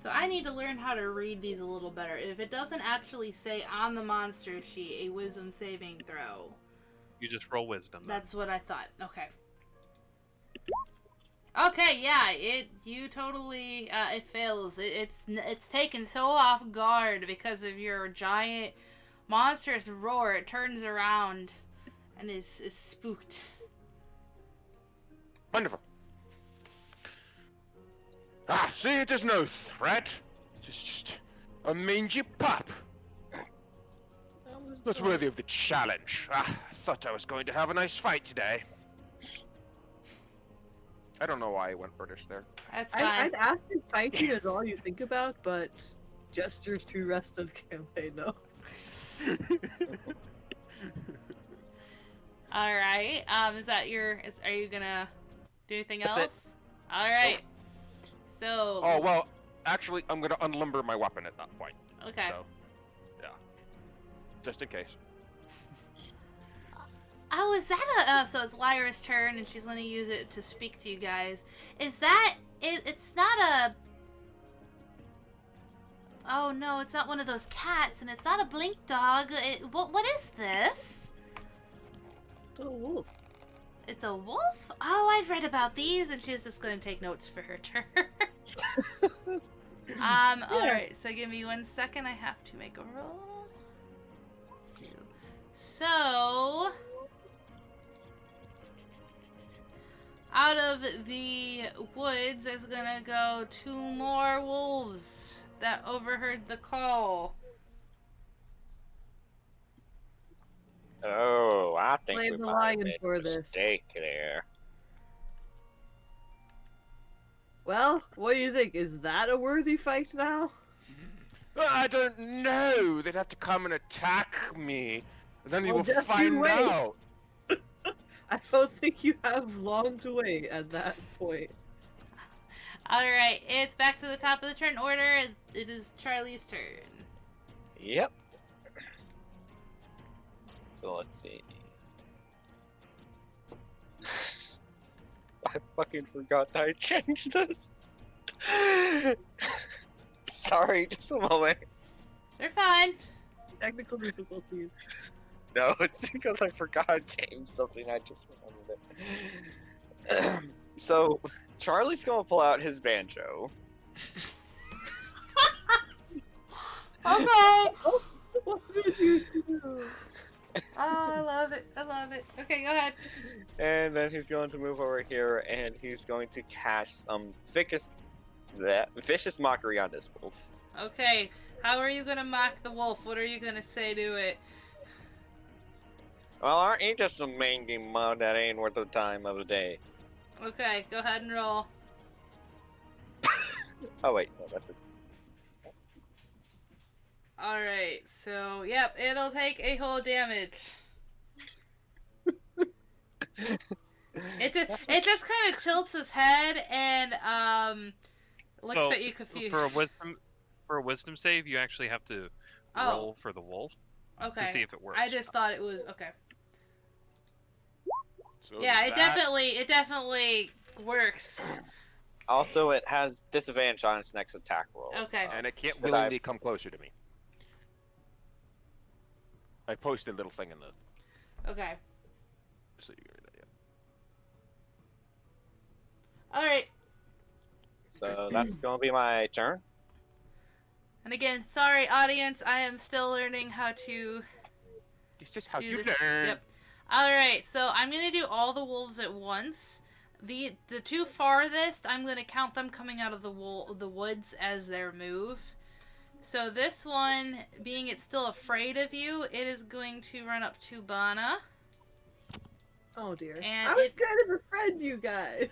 So I need to learn how to read these a little better. If it doesn't actually say on the monster sheet a wisdom saving throw, You just roll wisdom. Then. that's what I thought. Okay. Okay, yeah, you totally it fails. It's taken so off guard because of your giant monstrous roar. It turns around and is spooked. Wonderful. Ah, see, it is no threat. It is just a mangy pup. Not worthy of the challenge. Ah, I thought I was going to have a nice fight today. I don't know why I went British there. That's fine. I'd ask if fighting is all you think about, but gestures to rest of campaign, no. All right. Is that your? Are you gonna do anything That's it. else? All right. So. Oh well, actually, I'm gonna unlimber my weapon at that point. Okay. So, yeah, just in case. Oh, is that a? So it's Lyra's turn, and she's gonna use it to speak to you guys. Is that? It's not a. Oh no, it's not one of those cats, and it's not a blink dog. What is this? Oh, wolf. It's a wolf? Oh, I've read about these, and she's just gonna take notes for her turn. Alright, so give me 1 second. I have to make a roll. So, out of the woods is gonna go 2 more wolves that overheard the call. Oh, I think Blame we the might have lion made for a this. mistake there. Well, what do you think? Is that a worthy fight now? I don't know. They'd have to come and attack me, and then you Well, will just you find wait. out. I don't think you have long to wait at that point. Alright, it's back to the top of the turn order. It is Charlie's turn. Yep. So let's see. I fucking forgot that I changed this. Sorry, just a moment. They're fine. Technical difficulties. No, it's because I forgot I changed something. I just remembered it. So, Charlie's gonna pull out his banjo. Okay. What did you do? Oh, I love it. I love it. Okay, go ahead. And then he's going to move over here and he's going to cast vicious mockery on this wolf. Okay, how are you gonna mock the wolf? What are you gonna say to it? Well, aren't you just a main game mod that ain't worth the time of the day? Okay, go ahead and roll. Oh wait, no, that's it. Alright, so, yep, it'll take a whole damage. It just kind of tilts his head and, looks So, at you confused. For a wisdom save, you actually have to Oh. roll for the wolf Okay. to see if it works. I just thought it was, okay. So Yeah, it that- definitely works. Also, it has disadvantage on its next attack roll. Okay. And it can't But willingly come closer to me. I posted a little thing in the. Okay. So you can read that, yeah. Alright. So that's gonna be my turn. And again, sorry audience, I am still learning how to This is how do you this. learn. Yep. Alright, so I'm gonna do all the wolves at once. The 2 farthest, I'm gonna count them coming out of the woods as their move. So this one, being it's still afraid of you, it is going to run up to Bana. Oh dear. And I was kind of a friend, you guys.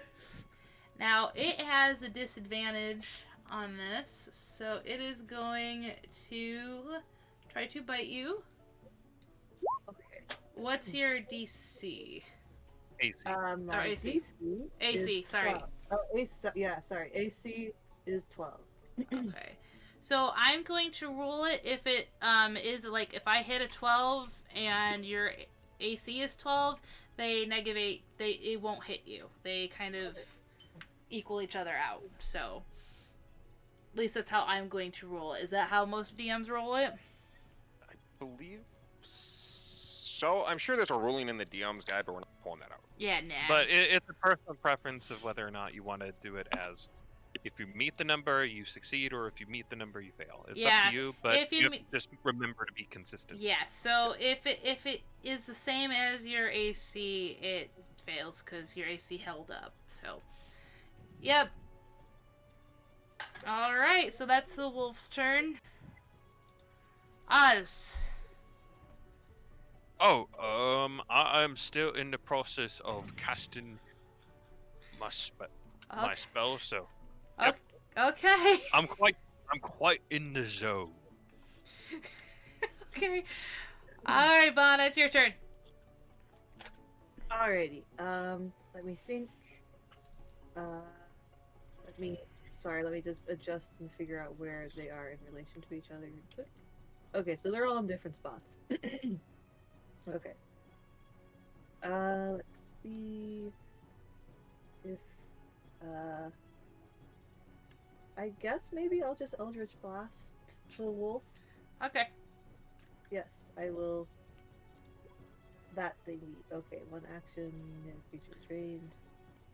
Now, it has a disadvantage on this, so it is going to try to bite you. Okay. What's your DC? AC. My AC. DC. AC, is sorry. 12. Oh, AC. Yeah, sorry. AC is 12. Okay. So I'm going to roll it if it is like if I hit a 12 and your AC is 12, they negate it won't hit you. They kind of equal each other out. So at least that's how I'm going to roll it. Is that how most DMs roll it? I believe so. I'm sure there's a ruling in the DM's guide, but we're not pulling that out. Yeah, nah. But it's a personal preference of whether or not you want to do it as if you meet the number, you succeed, or if you meet the number, you fail. It's Yeah, up to you, but if you you have meet- to just remember to be consistent. Yeah, so if it is the same as your AC, it fails because your AC held up. So, yep. All right, so that's the wolf's turn. Oz. Oh, I'm still in the process of casting my spe- Okay. my spell, so Ok- Okay. I'm quite in the zone. Okay. Alright, Bonna, it's your turn. Alrighty. Let me think. Let me just adjust and figure out where they are in relation to each other. Okay, so they're all in different spots. Okay. Let's see if, I guess maybe I'll just Eldritch Blast the wolf. Okay. Yes, I will. That thingy. Okay, one action and creature's range.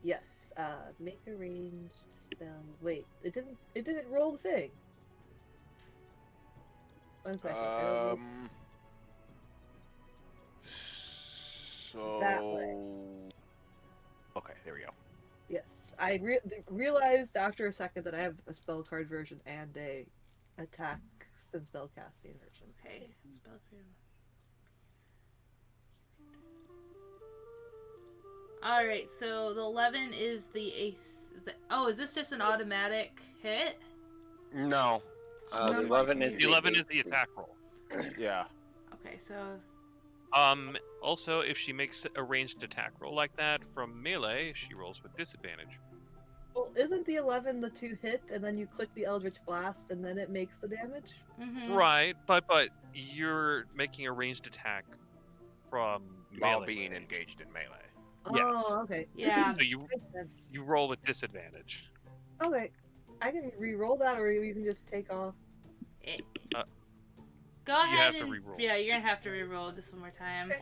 Yes, make a ranged spell. Wait, it didn't roll the thing. 1 second. I will So. That way. Okay, there we go. Yes, I realized after a second that I have a spell card version and a attacks and spell casting version. Okay. Spell cream. Alright, so the 11 is the ace. Oh, is this just an automatic hit? No. The 11 is The 11 is the attack roll. Yeah. Okay, so. Also, if she makes a ranged attack roll like that from melee, she rolls with disadvantage. Well, isn't the 11 the 2 hit, and then you click the Eldritch Blast, and then it makes the damage? Mm-hmm. Right, but you're making a ranged attack from While melee being range. engaged in melee. Yes. Oh, okay. Yeah. So you Makes sense. roll with disadvantage. Okay. I can re-roll that, or you can just take off. Go You ahead have to and re-roll. yeah, you're gonna have to re-roll this one more time. Okay.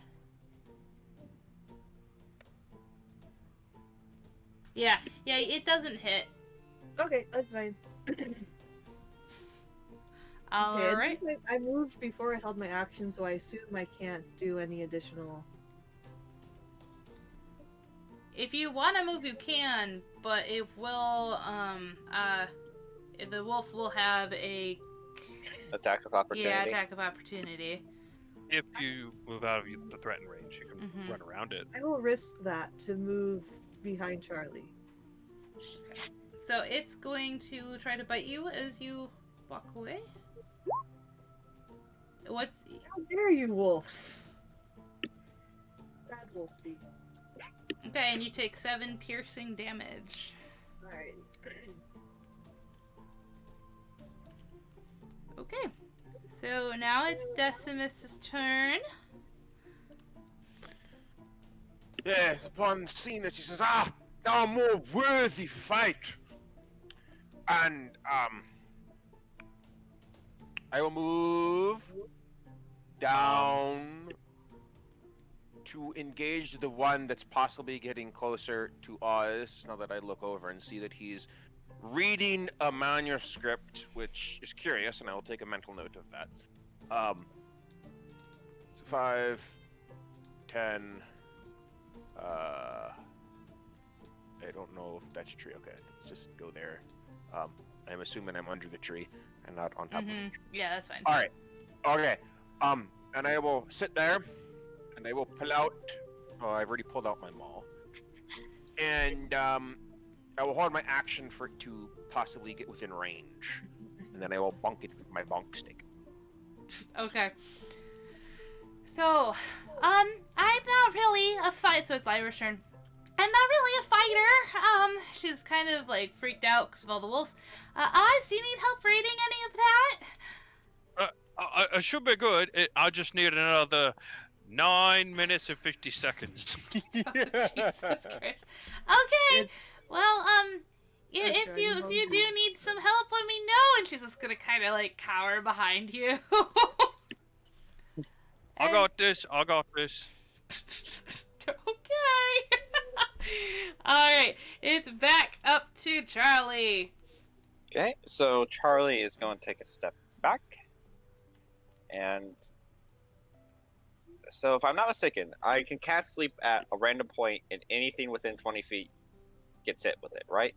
Yeah, it doesn't hit. Okay, that's fine. All Okay, right. I moved before I held my action, so I assume I can't do any additional. If you want to move, you can, but it will the wolf will have a Attack of opportunity. yeah attack of opportunity. If you move out of the threatened range, you can Mhm. run around it. I will risk that to move behind Charlie. So it's going to try to bite you as you walk away. What's How dare you, wolf? Bad wolf thief. okay? And you take 7 piercing damage. Alright. Okay. So now it's Decimus's turn. Yes, upon seeing this, he says, "Ah, now a more worthy fight." And I will move down to engage the one that's possibly getting closer to Oz. Now that I look over and see that he's reading a manuscript, which is curious, and I will take a mental note of that. So 5, 10. I don't know if that's a tree. Okay, let's just go there. I'm assuming I'm under the tree and not on top of it. Yeah, that's fine. All right. Okay. And I will sit there, and I will pull out. Oh, I've already pulled out my maul. And I will hold my action for it to possibly get within range, and then I will bonk it with my bonk stick. Okay. So, I'm not really a fight. So it's Lyra's turn. I'm not really a fighter. She's kind of like freaked out because of all the wolves. Oz, do you need help reading any of that? I should be good. I just need another 9 minutes and 50 seconds. Oh, Jesus Christ. Okay. It- Well, if Okay, you do need some help, let me know. And she's just gonna kind of like cower behind you. I got this. Okay. All right, it's back up to Charlie. Okay, so Charlie is going to take a step back. And so, if I'm not mistaken, I can cast sleep at a random point, and anything within 20 feet gets hit with it, right?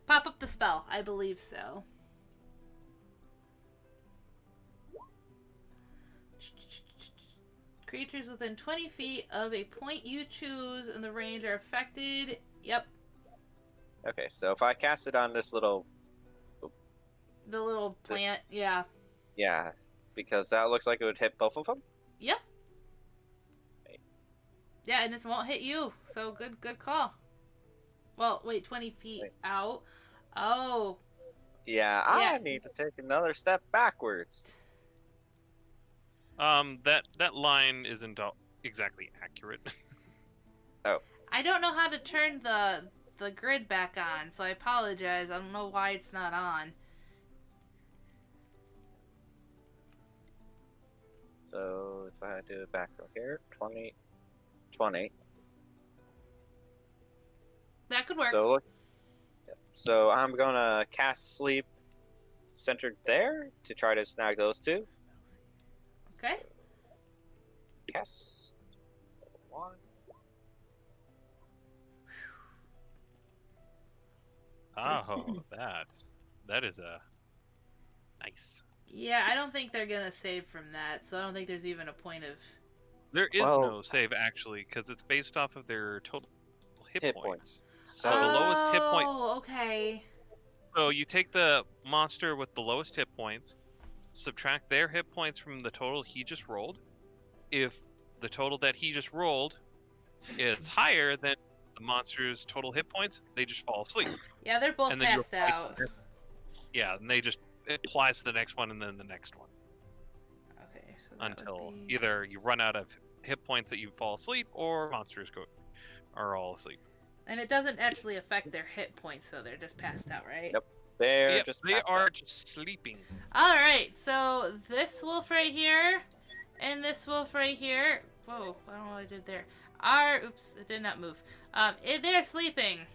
Pop up the spell. I believe so. Creatures within 20 feet of a point you choose in the range are affected. Yep. Okay, so if I cast it on this little, The little plant, yeah. yeah, because that looks like it would hit both of them. Yep. Yeah, and this won't hit you. So good call. Well, wait, 20 feet Wait. out. Oh, Yeah, Yeah. I need to take another step backwards. That line isn't exactly accurate. I don't know how to turn the grid back on, so I apologize. I don't know why it's not on. So if I do it back from here, 20, 20. That could work. So look, yep. So I'm gonna cast sleep centered there to try to snag those two. Okay. Cast one. Oh, that is a nice. Yeah, I don't think they're gonna save from that, so I don't think there's even a point of. There is Well- no save actually, because it's based off of their total hit points. So the lowest hit point- Oh, okay. So you take the monster with the lowest hit points, subtract their hit points from the total he just rolled. If the total that he just rolled is higher than the monster's total hit points, they just fall asleep. Yeah, they're both And then you passed out. Yeah, and it applies to the next one and then the next one Okay, so that would until be- either you run out of hit points that you fall asleep or monsters are all asleep. And it doesn't actually affect their hit points, so they're just passed out, right? Yep. they're Yep, just they passed are out. just sleeping. Alright, so this wolf right here, and this wolf right here. Whoa, I don't know what I did there. Oops, it did not move. They're sleeping.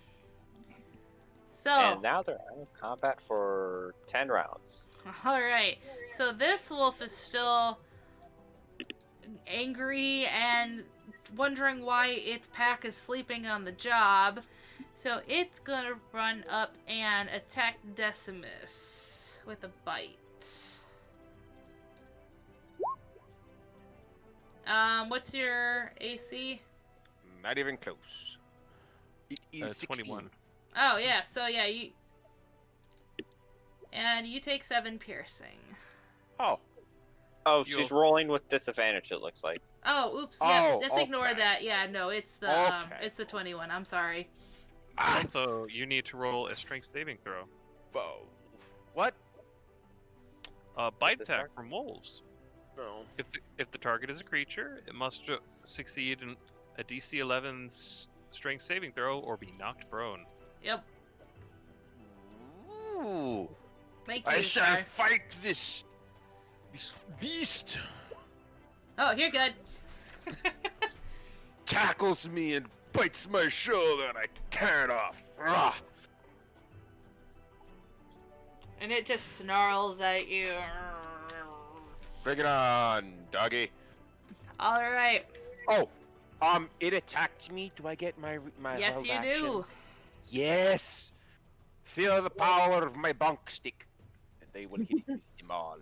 So, And now they're out of combat for 10 rounds. alright. So this wolf is still angry and wondering why its pack is sleeping on the job. So it's gonna run up and attack Decimus with a bite. What's your AC? Not even close. It is 16. 21. Oh yeah, so yeah, you take 7 piercing. Oh, Oh, You'll- she's rolling with disadvantage, it looks like. Oh, oops, yeah, Oh, just ignore okay. that. Yeah, no, it's the Okay. it's the 21. I'm sorry. ah, Also, you need to roll a strength saving throw. whoa. What? Bite The attack target? from wolves. No. If the target is a creature, it must succeed in a DC 11 strength saving throw or be knocked prone. Yep. Ooh. Thank you. I shall Star. fight this beast. Oh, you're good. Tackles me and bites my shoulder, and I tear it off. Rah. And it just snarls at you. Bring it on, doggy. All right. Oh, it attacked me. Do I get my Yes, held you action? do. Yes. Feel the power of my bonk stick, and they will hit with them all.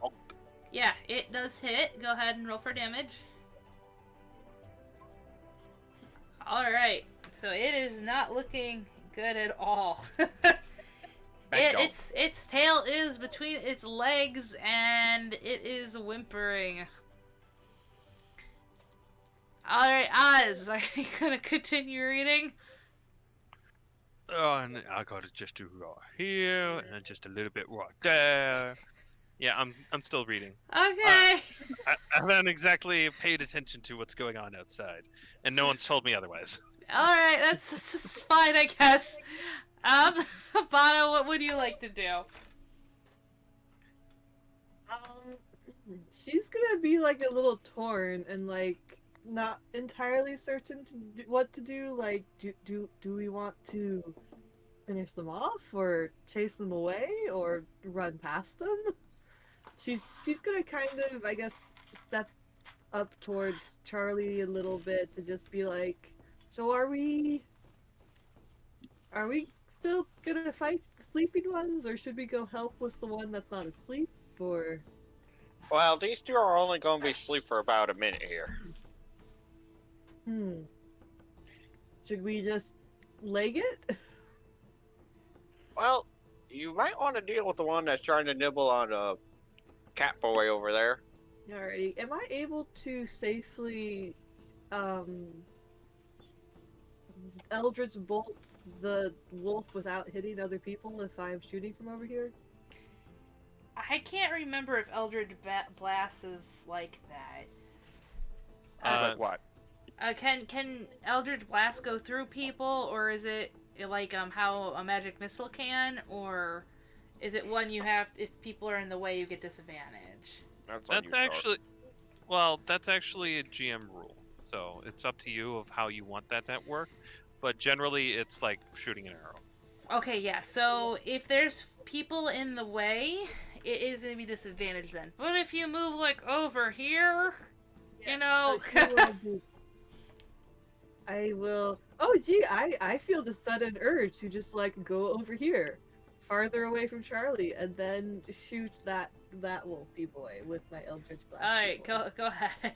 Bonk. Yeah, it does hit. Go ahead and roll for damage. All right. So it is not looking good at all. Thank God. Its tail is between its legs and it is whimpering. All right, Oz, are you gonna continue reading? Oh, and I got it just to right here and just a little bit right there. Yeah, I'm still reading. Okay. I haven't exactly paid attention to what's going on outside, and no one's told me otherwise. All right, that's fine, I guess. Bono, what would you like to do? She's gonna be like a little torn and like not entirely certain what to do. Like, do we want to finish them off, or chase them away, or run past them? She's gonna kind of, I guess, step up towards Charlie a little bit to just be like, so are we still gonna fight the sleeping ones, or should we go help with the one that's not asleep, or? Well, these two are only going to be asleep for about a minute here. Should we just leg it? Well, you might want to deal with the one that's trying to nibble on a cat boy over there. Alrighty. Am I able to safely Eldritch Bolt the wolf without hitting other people if I'm shooting from over here? I can't remember if Eldritch Blast is like that. Like what? Can Eldritch Blast go through people, or is it like how a magic missile can, or is it one you have if people are in the way you get disadvantage? That's actually, well, that's actually a GM rule. So it's up to you of how you want that to work. But generally, it's like shooting an arrow. Okay, yeah. So if there's people in the way, it is gonna be disadvantaged then. But if you move like over here, you know. I will. Oh, gee, I feel the sudden urge to just like go over here, farther away from Charlie, and then shoot that wolfy boy with my Eldritch Blast. All right, go ahead.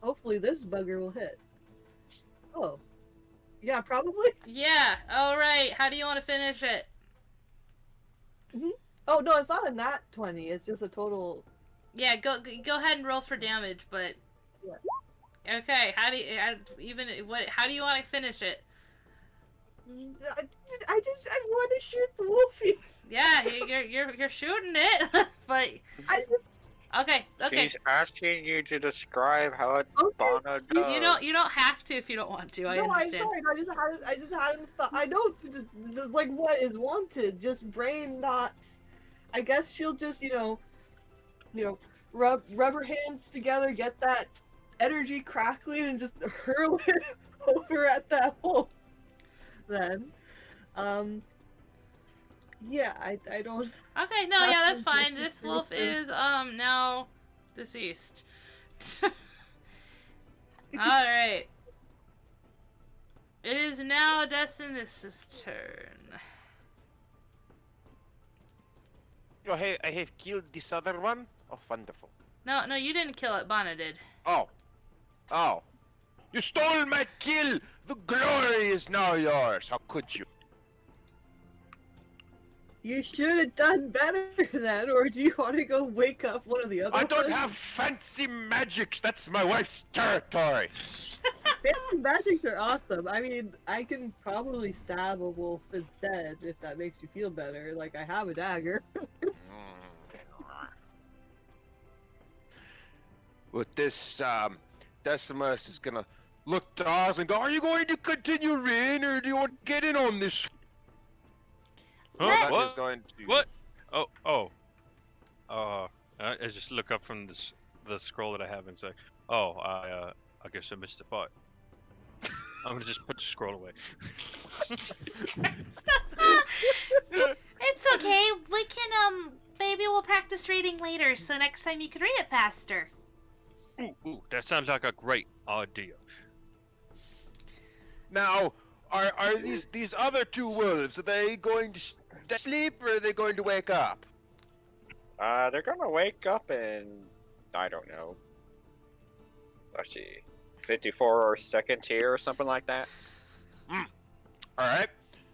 Hopefully, this bugger will hit. Oh, yeah, probably. Yeah. All right. How do you want to finish it? Oh no, it's not a nat 20. It's just a total. Yeah. Go ahead and roll for damage, but. Yeah. Okay. How do you How do you want to finish it? I want to shoot the wolfie. Yeah, you're shooting it, but okay. She's asking you to describe how a Bana does. You don't have to if you don't want to. I understand. I'm sorry. I just hadn't thought. I know it's just like what is wanted. Just brain knots. I guess she'll just rub her hands together, get that energy crackling, and just hurl it over at that wolf. Then, yeah, I don't. Okay, no, yeah, that's fine. This wolf is now deceased. All right. It is now Decimus's turn. Oh, hey, I have killed this other one. Oh, wonderful. No, you didn't kill it. Bana did. Oh. You stole my kill! The glory is now yours! How could you? You should have done better then, or do you want to go wake up one of the other I don't ones? have fancy magics! That's my wife's territory! Fancy magics are awesome. I mean, I can probably stab a wolf instead, if that makes you feel better. Like, I have a dagger. With this, Decimus is gonna look to Oz and go, are you going to continue in, or do you want to get in on this? Huh? That What? is going to... What? I just look up from the scroll that I have and say, I guess I missed the part. I'm gonna just put the scroll away. It's okay. We can maybe we'll practice reading later, so next time you can read it faster. Ooh, that sounds like a great idea. Now, are these other two wolves, are they going to sleep, or are they going to wake up? They're gonna wake up in, I don't know. Let's see, 54 seconds here or something like that. Alright.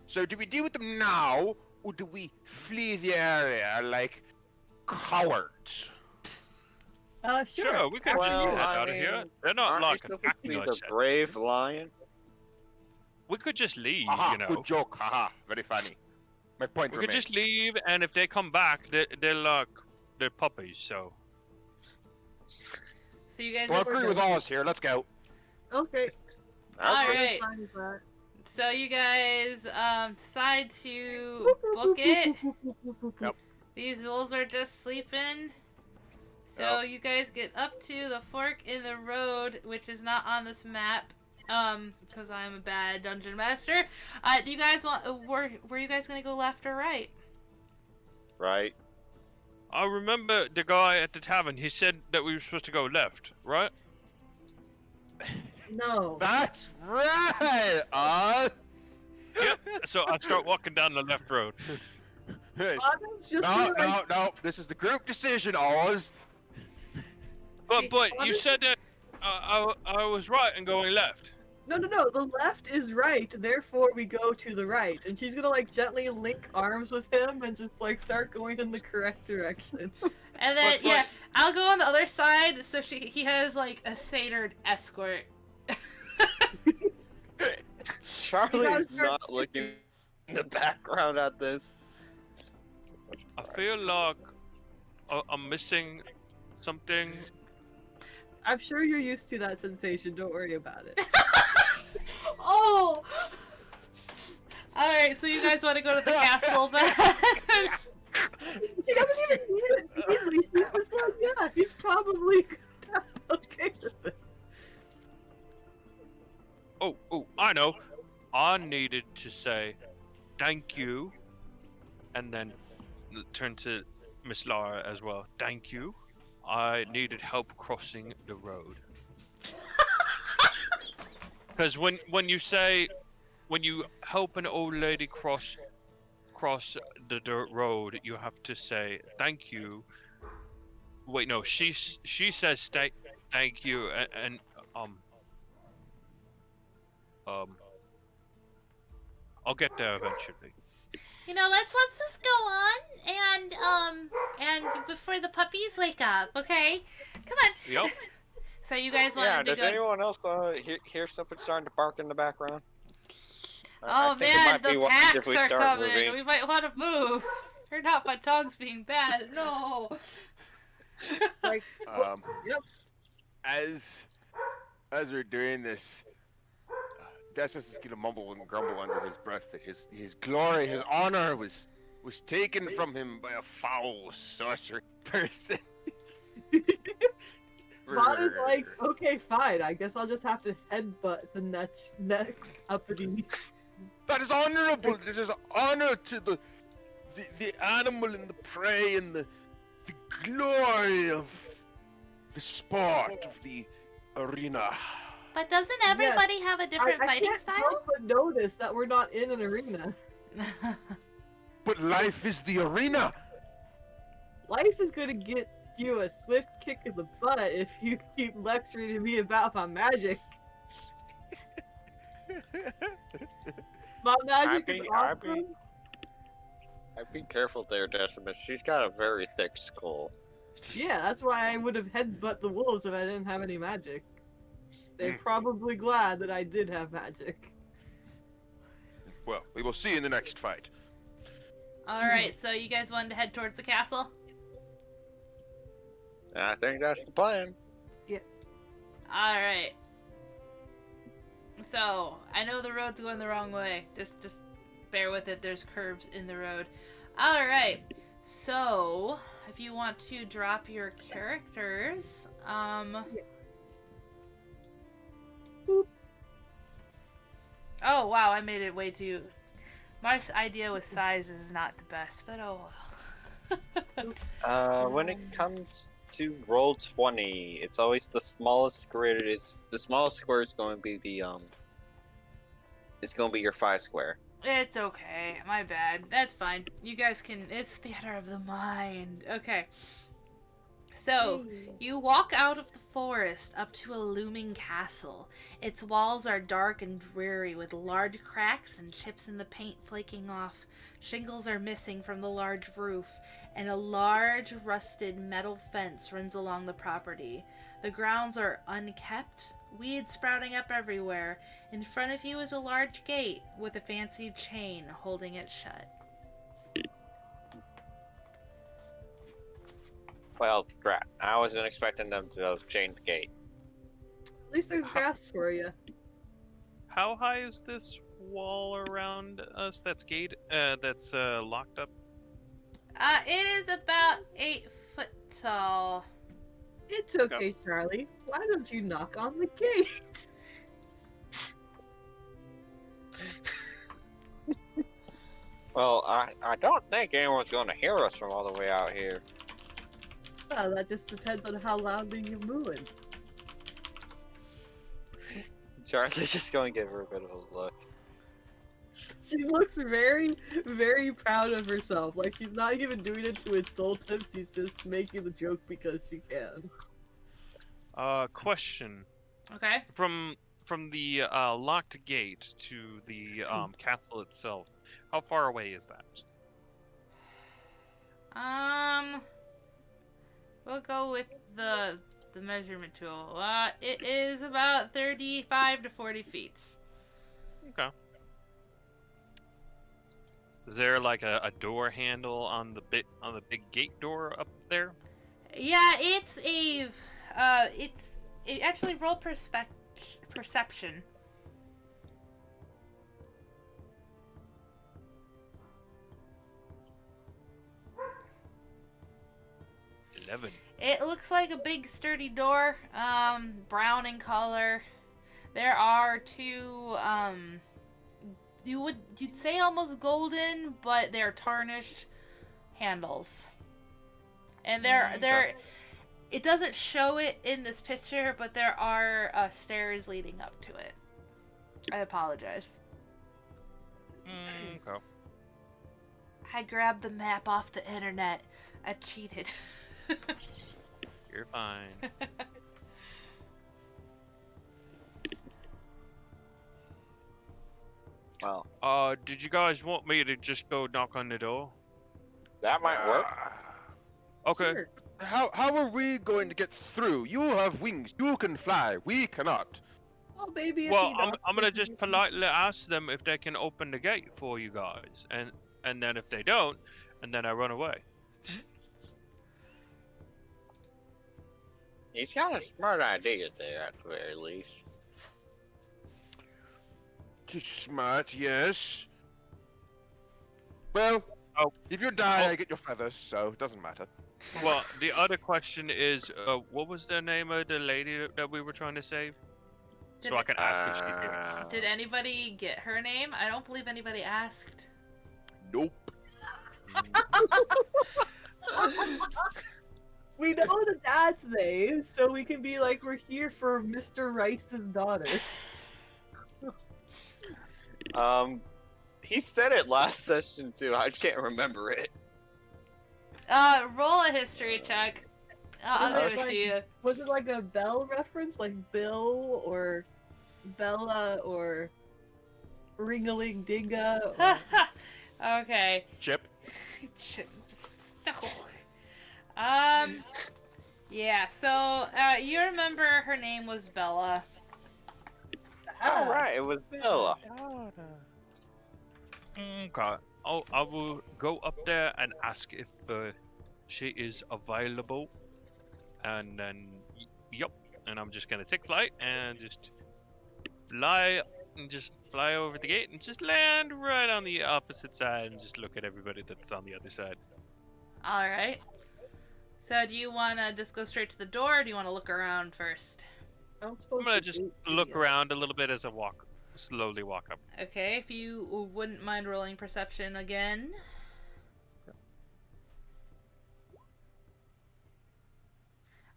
So do we deal with them now, or do we flee the area like cowards? Sure, we can just Well, get I out of here. mean, They're not Aren't like you supposed to be attacking the us. brave lion? We could just leave, Haha, you know. good joke, haha, very funny. My point We could remains. just leave, and if they come back, they're puppies. So So you guys. Well, I just- agree with Oz here, let's go. Okay. All Okay. right. Fine with that. So you guys decide to book it. Yep. These wolves are just sleeping. So Yep. you guys get up to the fork in the road, which is not on this map. Because I'm a bad dungeon master. Do you guys want? Were you guys gonna go left or right? Right. I remember the guy at the tavern. He said that we were supposed to go left, right? No. That's right, Oz! Yep. So I start walking down the left road. Hey, That's just no, what I- no, this is the group decision, Oz. But you said that I was right in going left. No, the left is right, therefore we go to the right. And she's gonna like gently link arms with him and just like start going in the correct direction. And then Looks yeah, like- I'll go on the other side. So he has like a satyred escort. Charlie's not looking in the background at this. I feel like I'm missing something. I'm sure you're used to that sensation, don't worry about it. Oh. All right, so you guys want to go to the castle then? She doesn't even need it immediately. She's just like, yeah, he's probably okay with it. Oh, I know. I needed to say thank you, and then turn to Miss Lara as well. Thank you. I needed help crossing the road. Because when you help an old lady cross the dirt road, you have to say thank you. Wait, no, she says thank you, and I'll get there eventually. You know, let's just go on and before the puppies wake up, okay? Come on. Yep. So you guys Yeah, wanted to does go? anyone else hear something starting to bark in the background? Oh I think it man, might be the wise packs if we are start coming. moving. We might want to move. Heard out my dog's being bad. No. Like, yep. As we're doing this, Decimus is gonna mumble and grumble under his breath that his glory, his honor was taken from him by a foul sorcerer person. Vaughn is like, okay, fine. I guess I'll just have to headbutt the next uppity. That is honorable. This is honor to the animal and the prey and the glory of the sport of the arena. But doesn't everybody have a different I fighting can't style? help but notice that we're not in an arena. But life is the arena. Life is gonna get you a swift kick in the butt if you keep lecturing me about my magic. My magic is awesome. I'd be careful there, Decimus. She's got a very thick skull. Yeah, that's why I would have headbutt the wolves if I didn't have any magic. They're Hmm. probably glad that I did have magic. Well, we will see in the next fight. All right, so you guys wanted to head towards the castle? And I think that's the plan. All right. So I know the road's going the wrong way. Just bear with it. There's curves in the road. All right. So if you want to drop your characters, Boop. Oh wow, I made it way too. My idea with size is not the best, but oh well. When it comes to roll 20, it's always the smallest square. The smallest square is going to be the It's going to be your 5 square. It's okay. My bad. That's fine. You guys can. It's theater of the mind. Okay. So, you walk out of the forest up to a looming castle. Its walls are dark and dreary with large cracks and chips in the paint flaking off. Shingles are missing from the large roof, and a large rusted metal fence runs along the property. The grounds are unkept, weeds sprouting up everywhere. In front of you is a large gate with a fancy chain holding it shut. Well, drat. I wasn't expecting them to chain the gate. At least there's grass for you. How high is this wall around us? That's locked up. It is about 8 foot tall. It's okay, Charlie. Why don't you knock on the gate? Well, I don't think anyone's going to hear us from all the way out here. Well, that just depends on how loudly you're moving. Charlie's just going to give her a bit of a look. She looks very, very proud of herself. Like she's not even doing it to insult him. She's just making the joke because she can. Question. Okay. From the locked gate to the castle itself, how far away is that? We'll go with the measurement tool. It is about 35 to 40 feet. Okay. Is there like a door handle on the big gate door up there? Yeah, it actually roll perception. 11. It looks like a big sturdy door, brown in color. There are two, you'd say almost golden, but they're tarnished handles. And it doesn't show it in this picture, but there are stairs leading up to it. I apologize. Okay. I grabbed the map off the internet. I cheated. You're fine. Well, Did you guys want me to just go knock on the door? that might work. Okay. Sure. How are we going to get through? You have wings. You can fly. We cannot. Well, maybe if Well, he I'm knocks, gonna we can just get politely ask them if they can open the gate for you guys, and then if they don't, and then I run away. He's got a smart idea there, at the very least. Smart, yes. Well, Oh. if you die, Oh. I get your feathers, so it doesn't matter. Well, the other question is, what was the name of the lady that we were trying to save? Did So I can ask if she's here. Did anybody get her name? I don't believe anybody asked. Nope. We know the dad's name, so we can be like, we're here for Mr. Rice's daughter. He said it last session too. I can't remember it. Roll a history check. I'll Was give it it to you. Was it like a Bell reference, like Bill or Bella or Ringaling Dinga? Or... Okay. Chip. No. Yeah, so, you remember her name was Bella. Ah, All right, it was Bella. Okay. I will go up there and ask if she is available, and then yep. And I'm just gonna take flight and just fly over the gate and just land right on the opposite side and just look at everybody that's on the other side. Alright. So, do you want to just go straight to the door, or do you want to look around first? I'm I'm supposed gonna to just do- look around a little bit as I slowly walk up. Okay, if you wouldn't mind rolling perception again.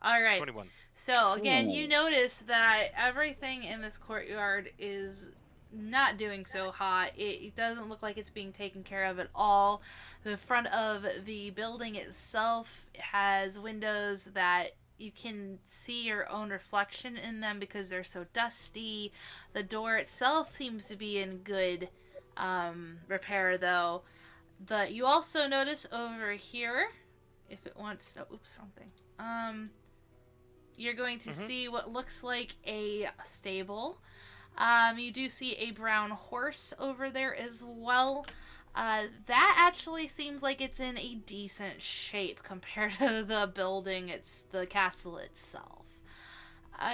Alright, 21. so again, Ooh. you notice that everything in this courtyard is not doing so hot. It doesn't look like it's being taken care of at all. The front of the building itself has windows that you can see your own reflection in them because they're so dusty. The door itself seems to be in good repair, though. You also notice over here, if it wants, oh, oops, wrong thing. You're going to see what looks like a stable. You do see a brown horse over there as well. That actually seems like it's in a decent shape compared to the building, the castle itself.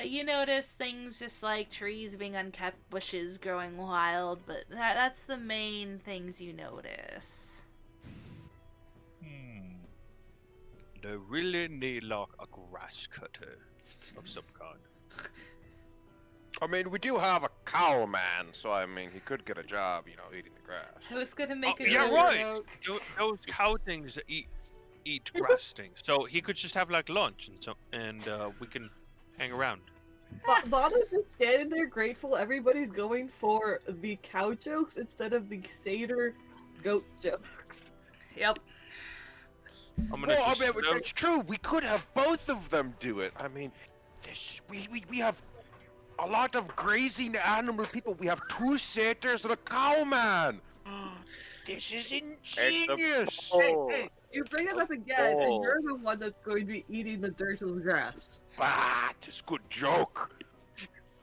You notice things just like trees being unkept, bushes growing wild, but that's the main things you notice. They really need like a grass cutter of some kind. I mean, we do have a cow man, so I mean, he could get a job, eating the grass. I was gonna make a yeah, good right. joke. Those cow things eat grass things, so he could just have like lunch and we can hang around. Bana's just standing there grateful everybody's going for the cow jokes instead of the satyr goat jokes. Yep. I'm gonna Well, I just mean, it's true. We could have both of them do it. I mean, We have a lot of grazing animal people. We have 2 satyrs and a cow man. This is ingenious. Hey, you bring it up again, and you're the one that's going to be eating the dirt of the grass. But it's a good joke.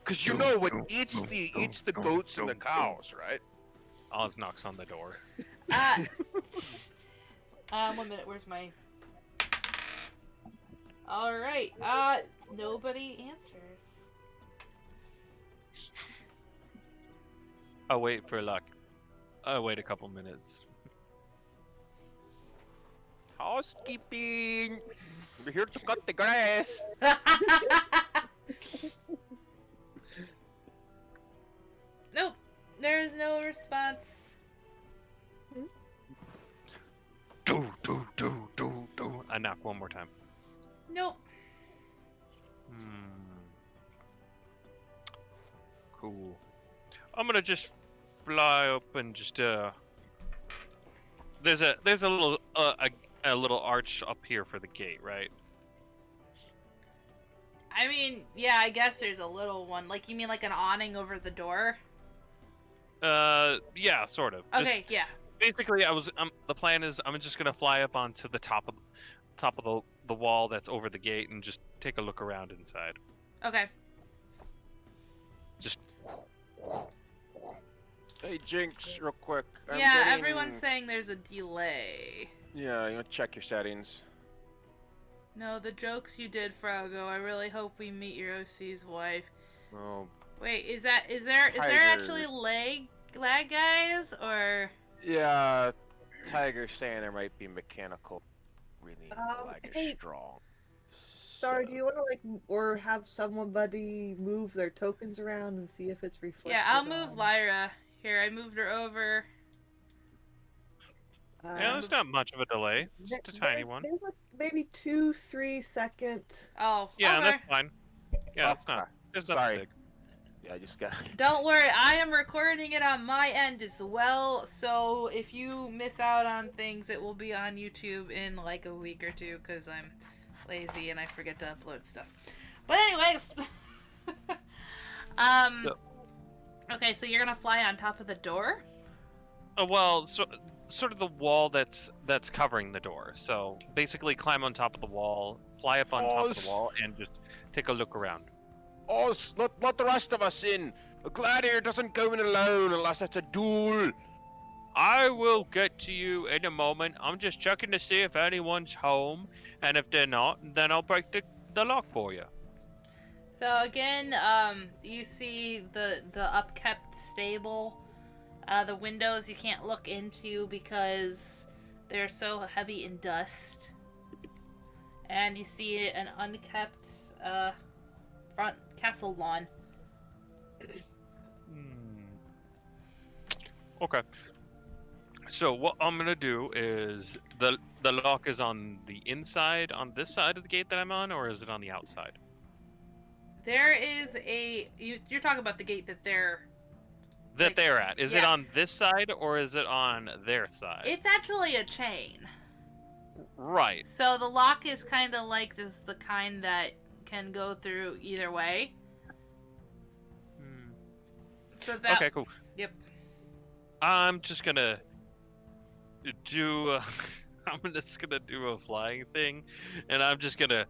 Cause you know what eats the goats and the cows, right? Oz knocks on the door. 1 minute, where's my... Alright, nobody answers. I'll wait for luck. I'll wait a couple minutes. Housekeeping. We're here to cut the grass. Nope, there's no response. Do. I knock one more time. Nope. Cool. I'm gonna just fly up and just There's a little a little arch up here for the gate, right? I mean, yeah, I guess there's a little one. Like, you mean like an awning over the door? Yeah, sort of. Okay, yeah. Basically, the plan is I'm just gonna fly up onto the top of the wall that's over the gate and just take a look around inside. Okay. Just. Hey Jinx, real quick. Everyone's saying there's a delay. Yeah, you wanna check your settings. No, the jokes you did, Frogo. I really hope we meet your OC's wife. Oh. Wait, is there actually lag guys, or? Yeah, Tiger's saying there might be mechanical. Really, lag is hey, strong. Star, do you want to or have somebody move their tokens around and see if it's reflected? Yeah, I'll move Lyra. Here, I moved her over. Yeah, there's not much of a delay. It's just a tiny one. There's maybe 2-3 second. Oh, Yeah, okay. that's fine. Yeah, it's not. There's nothing Sorry. big. Yeah, I just got. Don't worry, I am recording it on my end as well, so if you miss out on things, it will be on YouTube in like a week or two, because I'm lazy and I forget to upload stuff. But anyways, okay, so you're gonna fly on top of the door? Well, sort of the wall that's covering the door. So basically, climb on top of the wall, fly up on top of the wall, and just take a look around. Oh, let the rest of us in. A gladiator doesn't go in alone unless it's a duel. I will get to you in a moment. I'm just checking to see if anyone's home, and if they're not, then I'll break the lock for you. So again, you see the upkept stable. The windows you can't look into because they're so heavy in dust. And you see an unkept front castle lawn. Okay. So what I'm gonna do is the lock is on the inside, on this side of the gate that I'm on, or is it on the outside? There is you're talking about the gate that they're at. Is it on this side or is it on their side? It's actually a chain. Right. So the lock is kind of like just the kind that can go through either way. So that. Okay, cool. Yep. I'm just gonna do. I'm just gonna do a flying thing, and I'm just gonna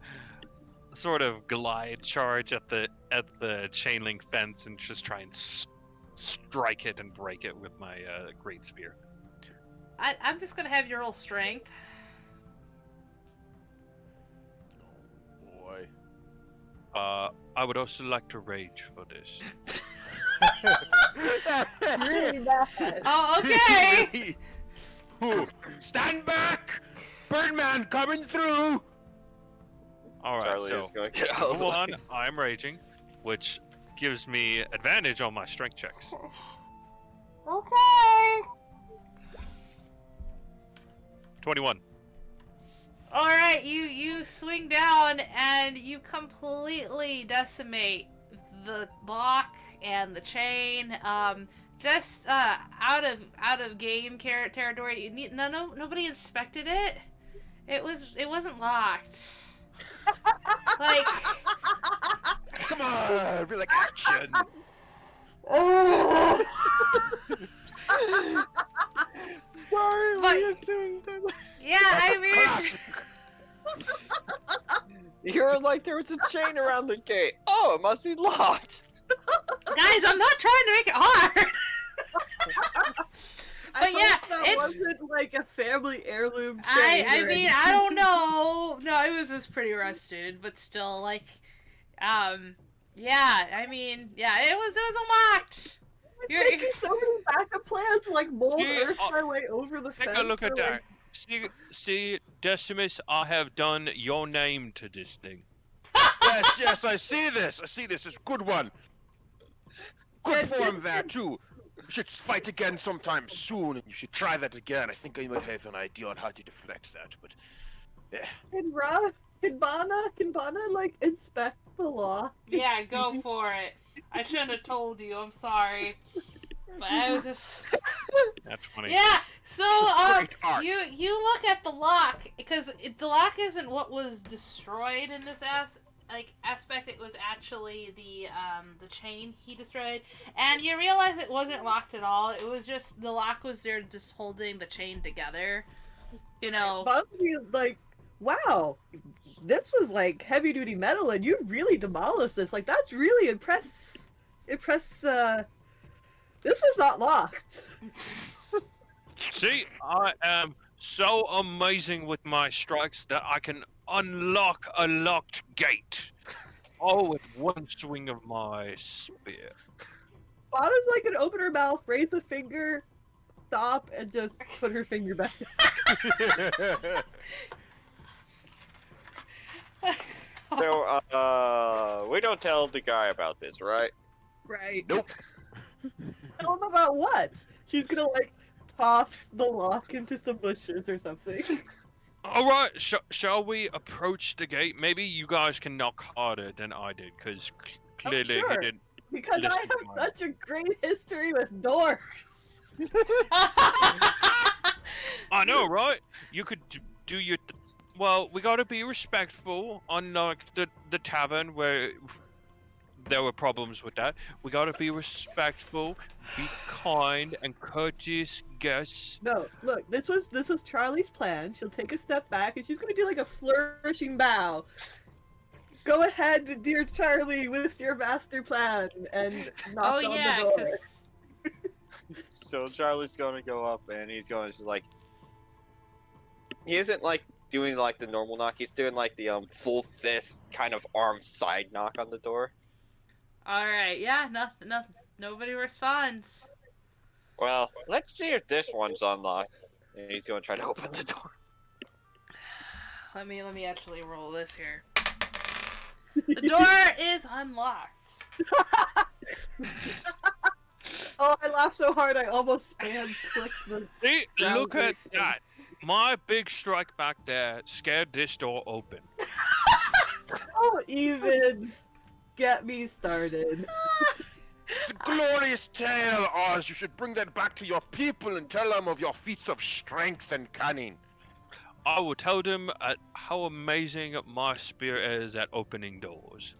sort of glide charge at the chain link fence and just try and strike it and break it with my great spear. I'm just gonna have your roll strength. Oh boy. I would also like to rage for this. Really bad. Oh, okay. Ooh, stand back! Birdman coming through! All right, Charlie so is going to get all the one, way. I'm raging, which gives me advantage on my strength checks. Okay. 21. All right, you swing down and you completely decimate the lock and the chain. Just out of game territory. Nobody inspected it. It wasn't locked. Like like action. Sorry, But- we assumed that. Yeah, I mean, Classic. You're like there was a chain around the gate. Oh, it must be locked. guys, I'm not trying to make it hard. I But yeah, hope that it- wasn't like a family heirloom chain. I or mean, I don't know. No, it was just pretty rusted, but still, like, yeah. I mean, yeah, it was unlocked. You're- taking so many backup plans to like mold Yeah, earth my way over the fence. Take a look at or, that. like, See, Decimus, I have done your name to this thing. Yes, I see this. It's a good one. Good form there too. We should fight again sometime soon, and you should try that again. I think I might have an idea on how to deflect that, but yeah. Can Bana like inspect the law? Yeah, go for it. I shouldn't have told you. I'm sorry. But I was just. That's funny. Yeah. So Great art. you look at the lock because the lock isn't what was destroyed in this aspect. It was actually the chain he destroyed, and you realize it wasn't locked at all. It was just the lock was there just holding the chain together. You know. Bana would be like, wow, this was like heavy duty metal, and you really demolished this. Like that's really impress. This was not locked. See, I am so amazing with my strikes that I can unlock a locked gate. All with one swing of my spear. Bana's like an open her mouth, raise a finger, stop, and just put her finger back. So, we don't tell the guy about this, right? Right. Nope. Tell them about what? She's gonna like toss the lock into some bushes or something. All right, shall we approach the gate? Maybe you guys can knock harder than I did, because clearly sure. he didn't. Because I Listen, have Bana. such a great history with doors. I know, right? You could do your. Well, we gotta be respectful, unlike the tavern where there were problems with that. We gotta be respectful, be kind and courteous guests. No, look, this was Charlie's plan. She'll take a step back and she's gonna do like a flourishing bow. Go ahead, dear Charlie, with your master plan and knock Oh on yeah, the door. because So Charlie's going to go up and he's going to like. He isn't like doing like the normal knock. He's doing like the full fist kind of arm side knock on the door. all right, yeah, nobody responds. Well, let's see if this one's unlocked. And he's going to try to open the door. Let me actually roll this here. The door is unlocked. Oh, I laughed so hard I almost spam clicked the. See, That look was at that. My big strike back there scared this door open. Don't even get me started. It's a glorious tale, Oz. You should bring that back to your people and tell them of your feats of strength and cunning. I will tell them how amazing my spear is at opening doors.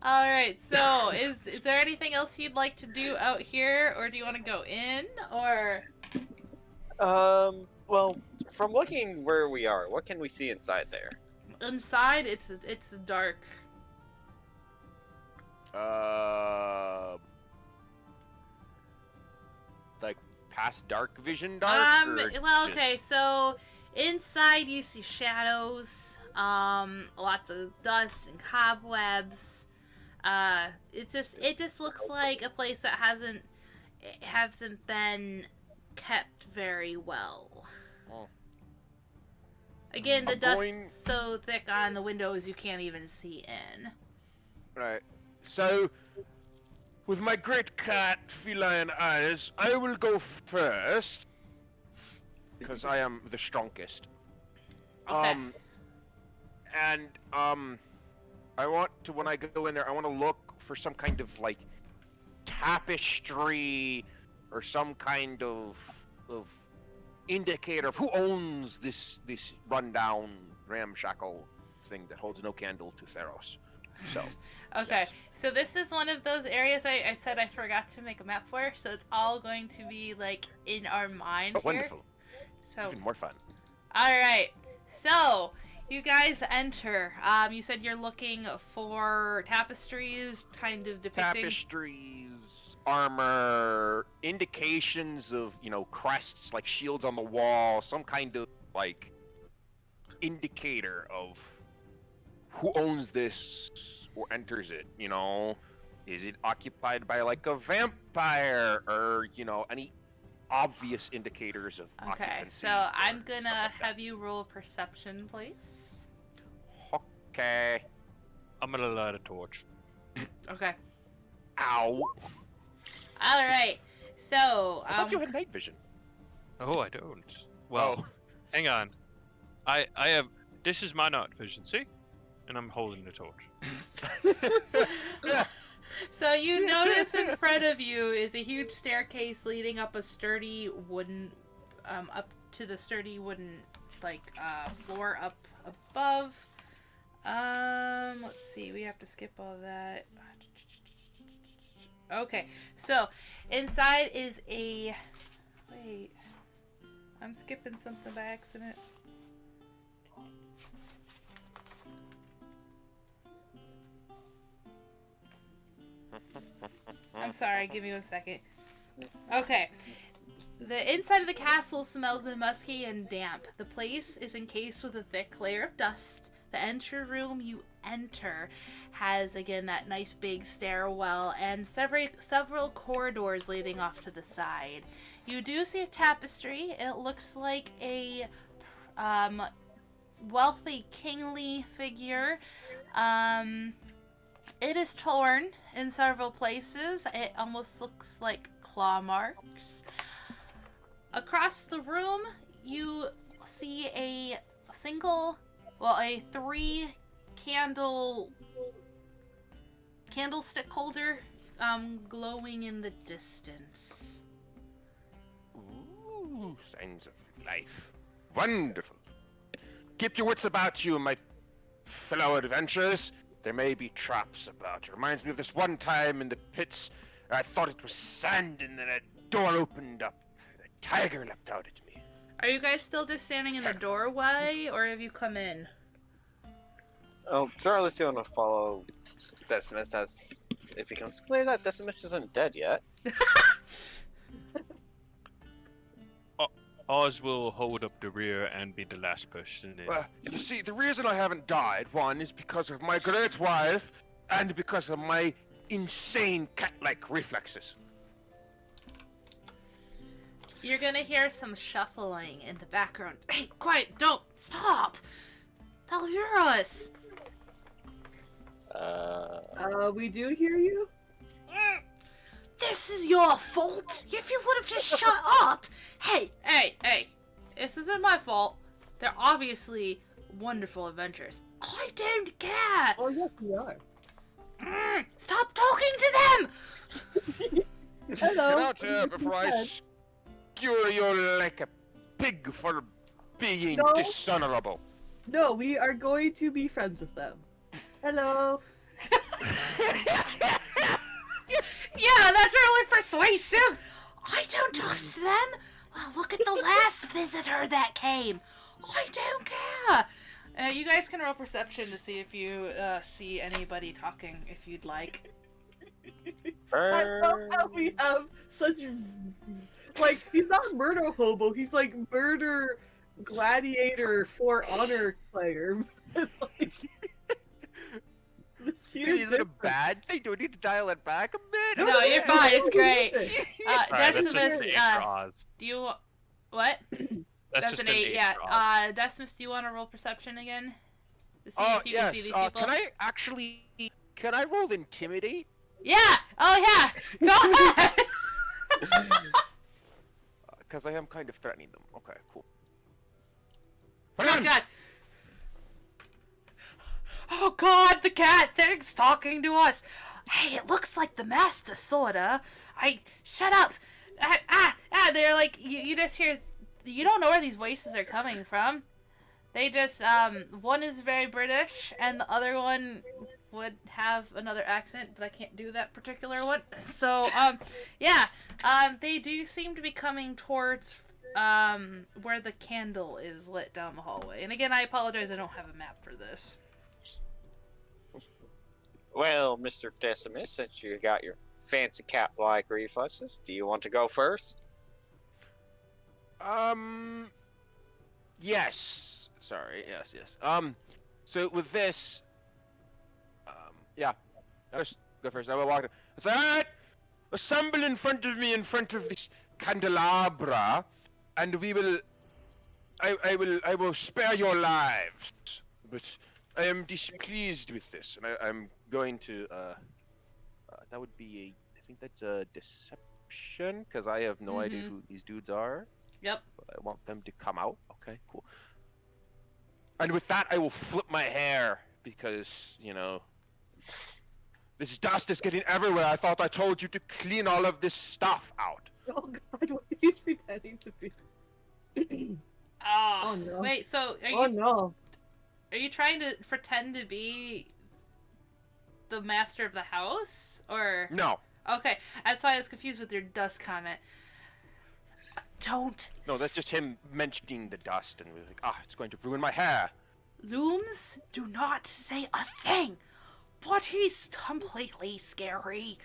All right. So, is there anything else you'd like to do out here, or do you want to go in, or? Well, from looking where we are, what can we see inside there? Inside, it's dark. Like past dark vision dark? or Well, just- okay. So inside, you see shadows. Lots of dust and cobwebs. It just looks like a place that hasn't been kept very well. Oh. Again, the I'm dust's going- so thick on the windows you can't even see in. Right. So, with my great cat feline eyes, I will go first. Because I am the strongest. Okay. I want to, when I go in there, I want to look for some kind of like tapestry or some kind of indicator of who owns this rundown ramshackle thing that holds no candle to Theros. So, Okay, yes. so this is one of those areas I said I forgot to make a map for, so it's all going to be like in our mind Oh, here. wonderful. So, Even more fun. all right. So you guys enter. You said you're looking for tapestries, kind of depicting. Tapestries, armor, indications of, crests, like shields on the wall, some kind of, like, indicator of who owns this or enters it, Is it occupied by, like, a vampire or, any obvious indicators of Okay, occupancy? so or I'm stuff gonna like that? have you roll perception, please. Okay. I'm gonna light a torch. Okay. Ow. All right. So I thought you had night vision. Oh, I don't. Well, Oh. hang on. I have. This is my night vision. See, and I'm holding the torch. So you notice in front of you is a huge staircase leading up a sturdy wooden, up to the sturdy wooden, floor up above. Let's see, we have to skip all that. Okay, so inside is a, wait, I'm skipping something by accident. I'm sorry, give me 1 second. Okay. The inside of the castle smells musky and damp. The place is encased with a thick layer of dust. The entry room you enter has, again, that nice big stairwell and several corridors leading off to the side. You do see a tapestry. It looks like a wealthy, kingly figure. It is torn in several places. It almost looks like claw marks. Across the room, you see a 3 candlestick holder glowing in the distance. Ooh, signs of life. Wonderful. Keep your wits about you, my fellow adventurers. There may be traps about. It reminds me of this one time in the pits. I thought it was sand, and then a door opened up. A tiger leapt out at me. Are you guys still just standing in the doorway, or have you come in? Oh, Charlie's going to follow Decimus as it becomes clear that Decimus isn't dead yet. Oz will hold up the rear and be the last person in. You see, the reason I haven't died, one, is because of my great wife, and because of my insane cat-like reflexes. You're gonna hear some shuffling in the background. Hey, quiet! Don't stop! They'll hear us. We do hear you? This is your fault. If you would have just shut up. Hey. This isn't my fault. They're obviously wonderful adventures. I don't care. Oh, yes, we are. Stop talking to them. Hello. Get out here before I skewer you like a pig for being No. dishonorable. No, we are going to be friends with them. Hello. Yeah, that's really persuasive. I don't trust them. Well, look at the last visitor that came. I don't care. You guys can roll perception to see if you see anybody talking, if you'd like. I love how we have such, like, he's not a murder hobo, he's like murder gladiator for honor player. Like, the sheer Is it a difference. bad thing? Do we need to dial it back a bit? No, you're fine. It's great. Alright, that's just Decimus, an 8 for Oz. do you what? That's just an an 8. 8 Yeah. for Oz. Decimus, do you want to roll perception again to see Oh, if you yes. can see these people? Can I roll intimidate? Yeah. Oh yeah. Go ahead. Because I am kind of threatening them. Okay, cool. Oh god. Oh god, the cat thing's talking to us. Hey, it looks like the master, sorta. Shut up. They're like, you just hear, you don't know where these voices are coming from. They just, one is very British, and the other one would have another accent, but I can't do that particular one. So, yeah, they do seem to be coming towards where the candle is lit down the hallway. And again, I apologize, I don't have a map for this. Well, Mr. Decimus, since you got your fancy cat-like reflexes, do you want to go first? Yes. Sorry. Yes. So with this, yeah. I'll just go first. I will walk. It's all right. Assemble in front of me, in front of this candelabra, and we will. I will spare your lives, but I am displeased with this, and I'm going to. That would be I think that's a deception, because I have no idea who these dudes are. Yep. But I want them to come out. Okay, cool. And with that, I will flip my hair, because, you know, this dust is getting everywhere. I thought I told you to clean all of this stuff out. Oh god, what are you pretending to be? Oh, no. Wait, so Oh no. are you trying to pretend to be the master of the house? Or No. okay, that's why I was confused with your dust comment. Don't. No, that's just him mentioning the dust, and we're like, it's going to ruin my hair. Looms, do not say a thing. But he's completely scary.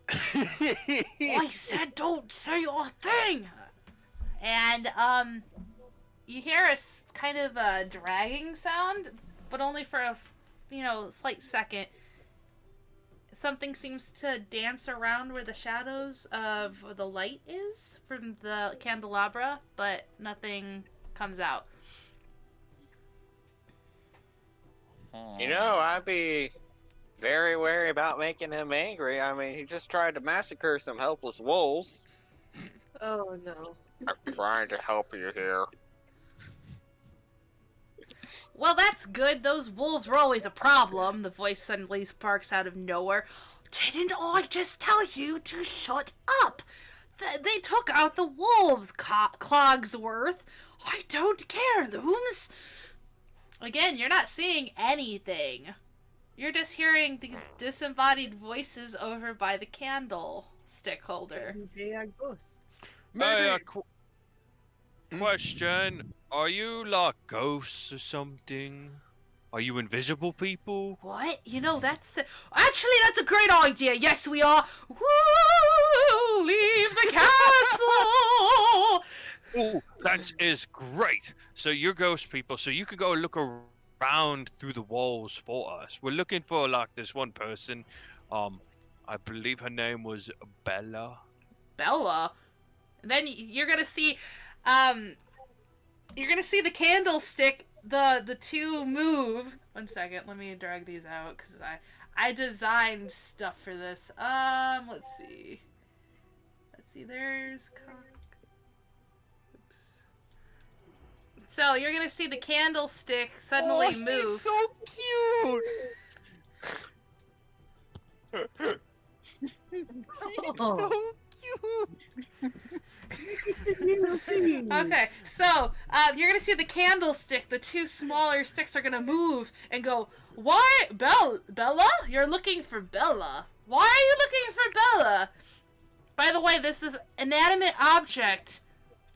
I said don't say a thing. And you hear a kind of a dragging sound, but only for a slight second. Something seems to dance around where the shadows of the light is from the candelabra, but nothing comes out. You know, I'd be very wary about making him angry. I mean, he just tried to massacre some helpless wolves. Oh no. I'm trying to help you here. Well, that's good. Those wolves were always a problem. The voice suddenly sparks out of nowhere. Didn't I just tell you to shut up? They took out the wolves, Clogsworth. I don't care, Looms. Again, you're not seeing anything. You're just hearing these disembodied voices over by the candlestick holder. They are ghosts. Maybe. Question: are you like ghosts or something? Are you invisible people? What? That's a great idea. Yes, we are. Woo! Leave the castle. Oh, that is great. So you're ghost people, so you can go look around through the walls for us. We're looking for like this one person. I believe her name was Bella. Bella. And then you're gonna see, the candlestick. The two move. 1 second, let me drag these out because I designed stuff for this. Let's see. There's. Oops. So you're gonna see the candlestick suddenly move. He's so cute. Oh. So cute. Okay, so you're gonna see the candlestick. The two smaller sticks are gonna move and go. Why, Bella? You're looking for Bella. Why are you looking for Bella? By the way, this is inanimate object.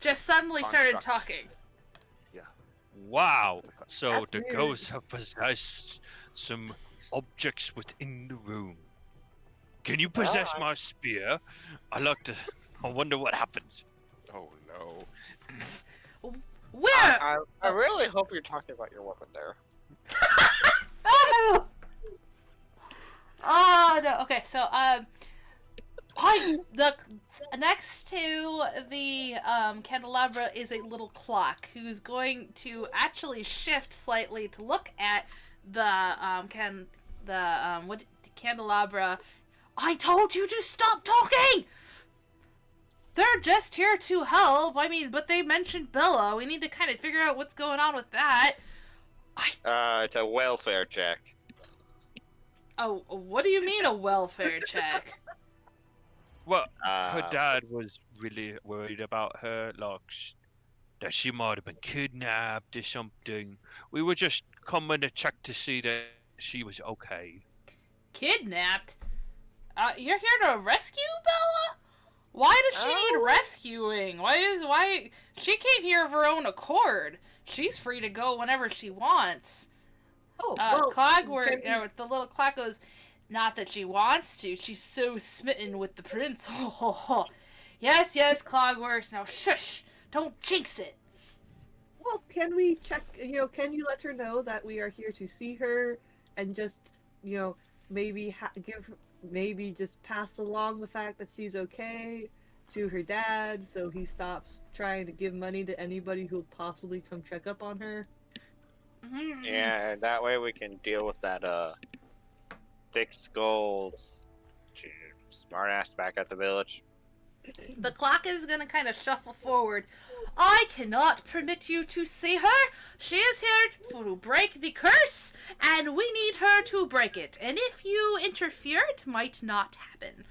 Just suddenly started Construct. talking. Wow. So That's the weird. ghosts have possessed some objects within the room. Can you possess my spear? I wonder what happens. Oh no. Where? I really hope you're talking about your weapon there. Oh! Oh no. Okay, so the next to the candelabra is a little clock who's going to actually shift slightly to look at the candelabra. I told you to stop talking. They're just here to help. I mean, but they mentioned Bella. We need to kind of figure out what's going on with that. It's a welfare check. Oh, what do you mean a welfare check? Well, her Uh, dad was really worried about her, like that she might have been kidnapped or something. We were just coming to check to see that she was okay. Kidnapped? You're here to rescue Bella? Why does she need rescuing? Why? She came here of her own accord. She's free to go whenever she wants. Clogworth, the little clock goes, not that she wants to. She's so smitten with the prince. Yes, Clogworth. Now shush. Don't jinx it. Well, can we check, can you let her know that we are here to see her and just, maybe maybe just pass along the fact that she's okay to her dad so he stops trying to give money to anybody who'll possibly come check up on her? Yeah, that way we can deal with that thick-skulled smartass back at the village. The clock is gonna kind of shuffle forward. I cannot permit you to see her. She is here to break the curse, and we need her to break it. And if you interfere, it might not happen.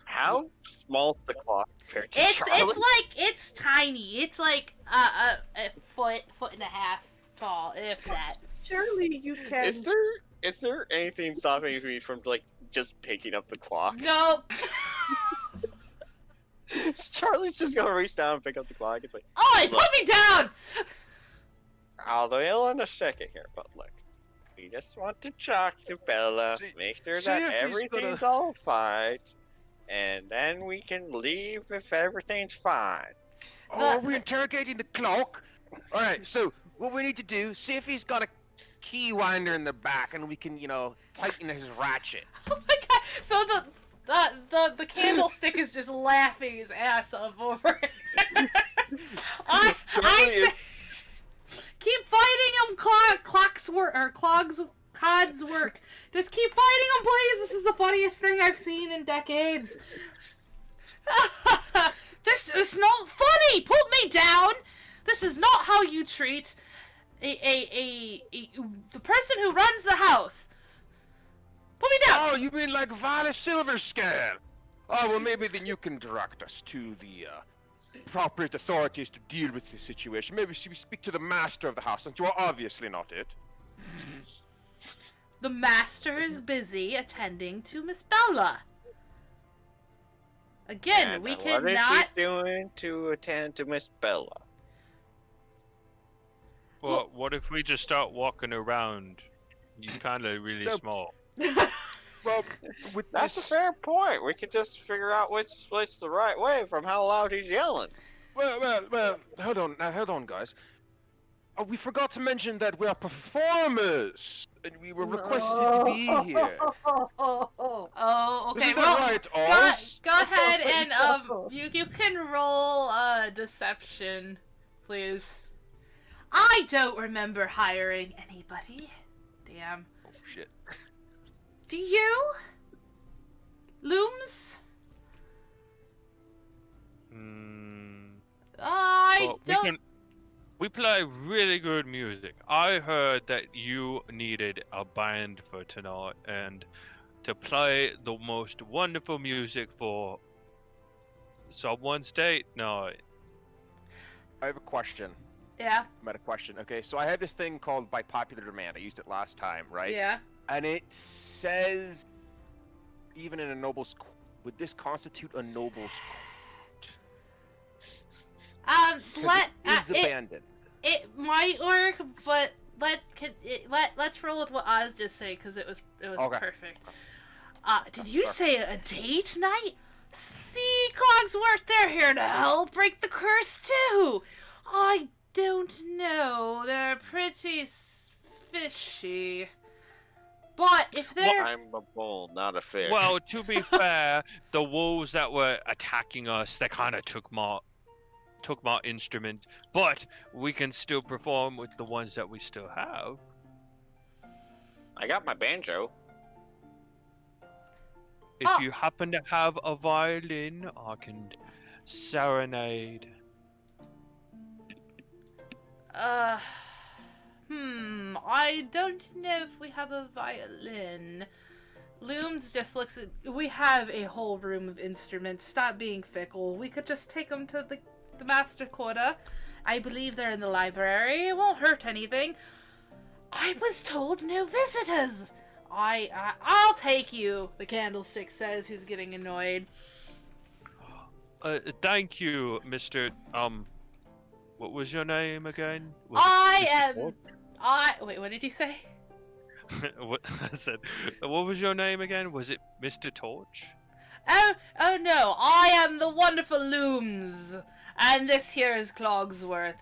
How small's the clock compared to Charlie? It's tiny. It's like a foot and a half tall, if that. Surely you can. Is there anything stopping me from just picking up the clock? No. Charlie's just gonna reach down and pick up the clock. It's like, Oi, put me down! I'll deal in a second here, but look, we just want to talk to Bella, make sure that everything's all fine, and then we can leave if everything's fine. Oh, are we interrogating the clock? Alright, so what we need to do, see if he's got a key winder in the back and we can, tighten his ratchet. Oh my god, so the candlestick is just laughing his ass off over it. I say, keep fighting him, Codsworth. Just keep fighting him, please. This is the funniest thing I've seen in decades. This is not funny. Put me down. This is not how you treat the person who runs the house. Put me down! Oh, you mean like Violet Silverscale? Oh, well, maybe then you can direct us to the appropriate authorities to deal with this situation. Maybe we speak to the master of the house, since you are obviously not it. The master is busy attending to Miss Bella. Again, And we what cannot. is he doing to attend to Miss Bella? Well, what if we just start walking around? You're kind of really small. Well, with That's this... a fair point. We could just figure out which the right way from how loud he's yelling. Well, hold on, guys. Oh, we forgot to mention that we are performers, and we were requested to be here. Oh, okay. Isn't that Well, right, Oz? go ahead and you can roll deception, please. I don't remember hiring anybody. Damn. Oh, shit. Do you? Looms? I don't. We play really good music. I heard that you needed a band for tonight and to play the most wonderful music for someone's date night. I have a question. Yeah. I had a question. Okay, so I had this thing called by popular demand. I used it last time, right? Yeah. And it says, even in a noble's court, would this constitute a noble's court? It abandoned. It might work, but let's roll with what Oz just said because it was Okay. perfect. Did you say a date night? See, Cogsworth, they're here to help break the curse too. I don't know. They're pretty fishy. But if they're... I'm a bull, not a fish. Well, to be fair, the wolves that were attacking us, they kind of took my instrument, but we can still perform with the ones that we still have. I got my banjo. If you happen to have a violin, I can serenade. I don't know if we have a violin. Looms just looks at... We have a whole room of instruments. Stop being fickle. We could just take them to the master quarter. I believe they're in the library. It won't hurt anything. I was told no visitors. I'll take you, the candlestick says, who's getting annoyed. Thank you, Mr. What was your name again? Wait, what did you say? What I said? What was your name again? Was it Mr. Torch? Oh no, I am the wonderful Looms, and this here is Clogsworth.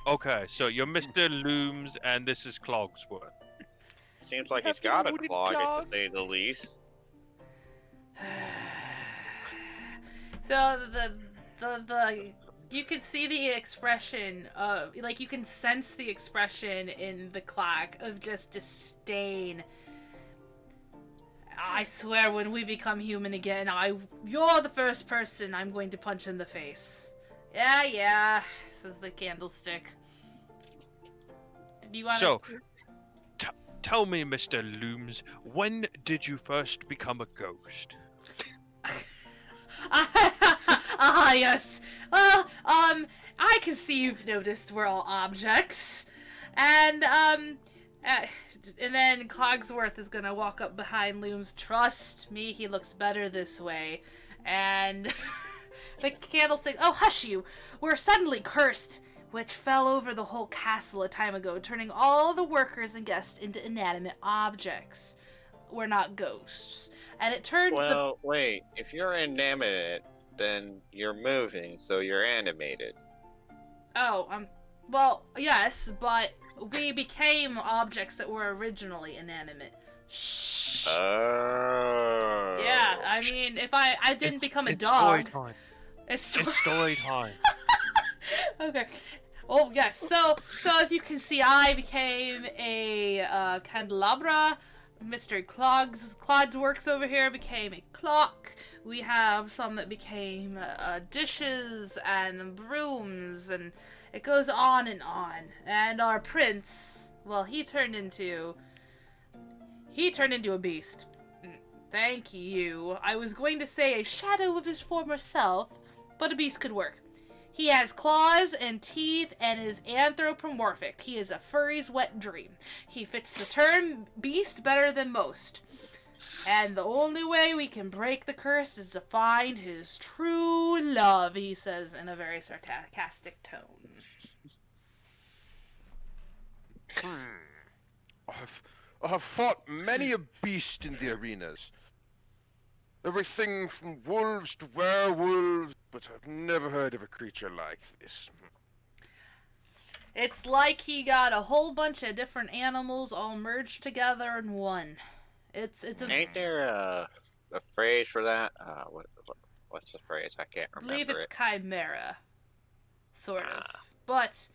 Okay, so you're Mr. Looms, and this is Clogsworth. Seems like Have he's got a the wooden clog, clogs. to say the least. So the you can see the expression of, like, you can sense the expression in the clock of just disdain. I swear, when we become human again, you're the first person I'm going to punch in the face. Yeah, says the candlestick. Do you want So, tell me, Mr. Looms, when did you first become a ghost? Yes. Well, I can see you've noticed we're all objects. And then Clogsworth is gonna walk up behind Looms. Trust me, he looks better this way. And the candlestick, oh, hush you! We're suddenly cursed, which fell over the whole castle a time ago, turning all the workers and guests into inanimate objects. We're not ghosts. And it turned Well, wait. If you're inanimate, then you're moving, so you're animated. Well, yes, but we became objects that were originally inanimate. Shh. Oh. Yeah, I mean, if I didn't become a it's dog. Story time. It's It's story time. Okay. Oh, yes. So as you can see, I became a candelabra. Mr. Clogsworks over here became a clock. We have some that became dishes and brooms, and it goes on and on. And our prince, well, he turned into a beast. Thank you. I was going to say a shadow of his former self, but a beast could work. He has claws and teeth and is anthropomorphic. He is a furry's wet dream. He fits the term beast better than most. And the only way we can break the curse is to find his true love, he says in a very sarcastic tone. I have fought many a beast in the arenas. Everything from wolves to werewolves, but I've never heard of a creature like this. It's like he got a whole bunch of different animals all merged together in one. It's a Ain't there a phrase for that? What's the phrase? I can't I believe remember it's it. chimera, sort of. But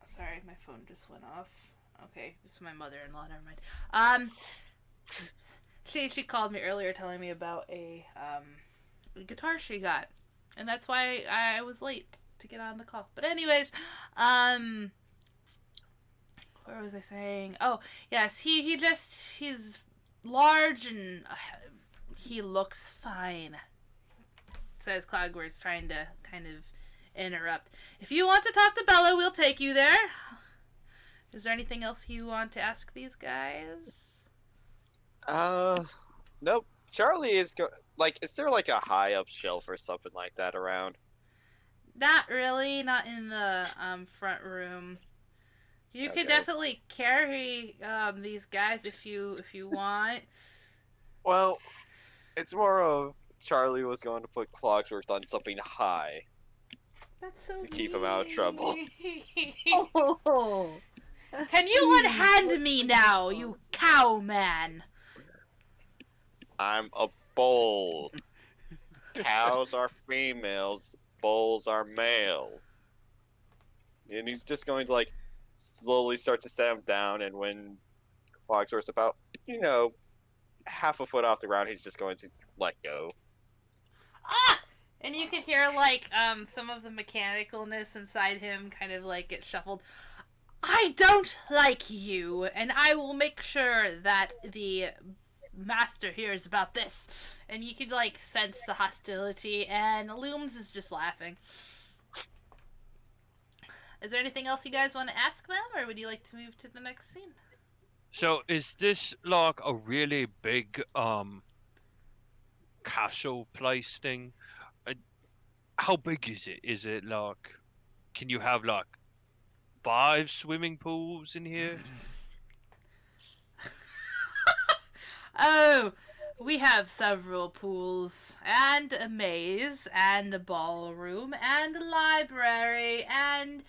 sorry, my phone just went off. Okay, this is my mother-in-law. Never mind. She called me earlier, telling me about a guitar she got, and that's why I was late to get on the call. But anyways, where was I saying? Oh, yes, he's large and he looks fine, says Cloudworth's, trying to kind of interrupt. If you want to talk to Bella, we'll take you there. Is there anything else you want to ask these guys? Nope. Charlie is is there like a high up shelf or something like that around? Not really, not in the front room. You could Okay. definitely carry these guys if you want. Well, it's more of Charlie was going to put Clogsworth on something high. That's so To keep him out of trouble. Oh, Can you unhand me now, you cow man? I'm a bull. Cows are females, bulls are male. And he's just going to slowly start to set him down, and when Clogsworth's about, half a foot off the ground, he's just going to let go. Ah! And you could hear some of the mechanicalness inside him kind of get shuffled. I don't like you, and I will make sure that the master hears about this. And you could sense the hostility, and Looms is just laughing. Is there anything else you guys want to ask them, or would you like to move to the next scene? So is this like a really big castle place thing? Uh, How big is it? Is it like, can you have like 5 swimming pools in here? Oh, we have several pools, and a maze, and a ballroom, and a library, and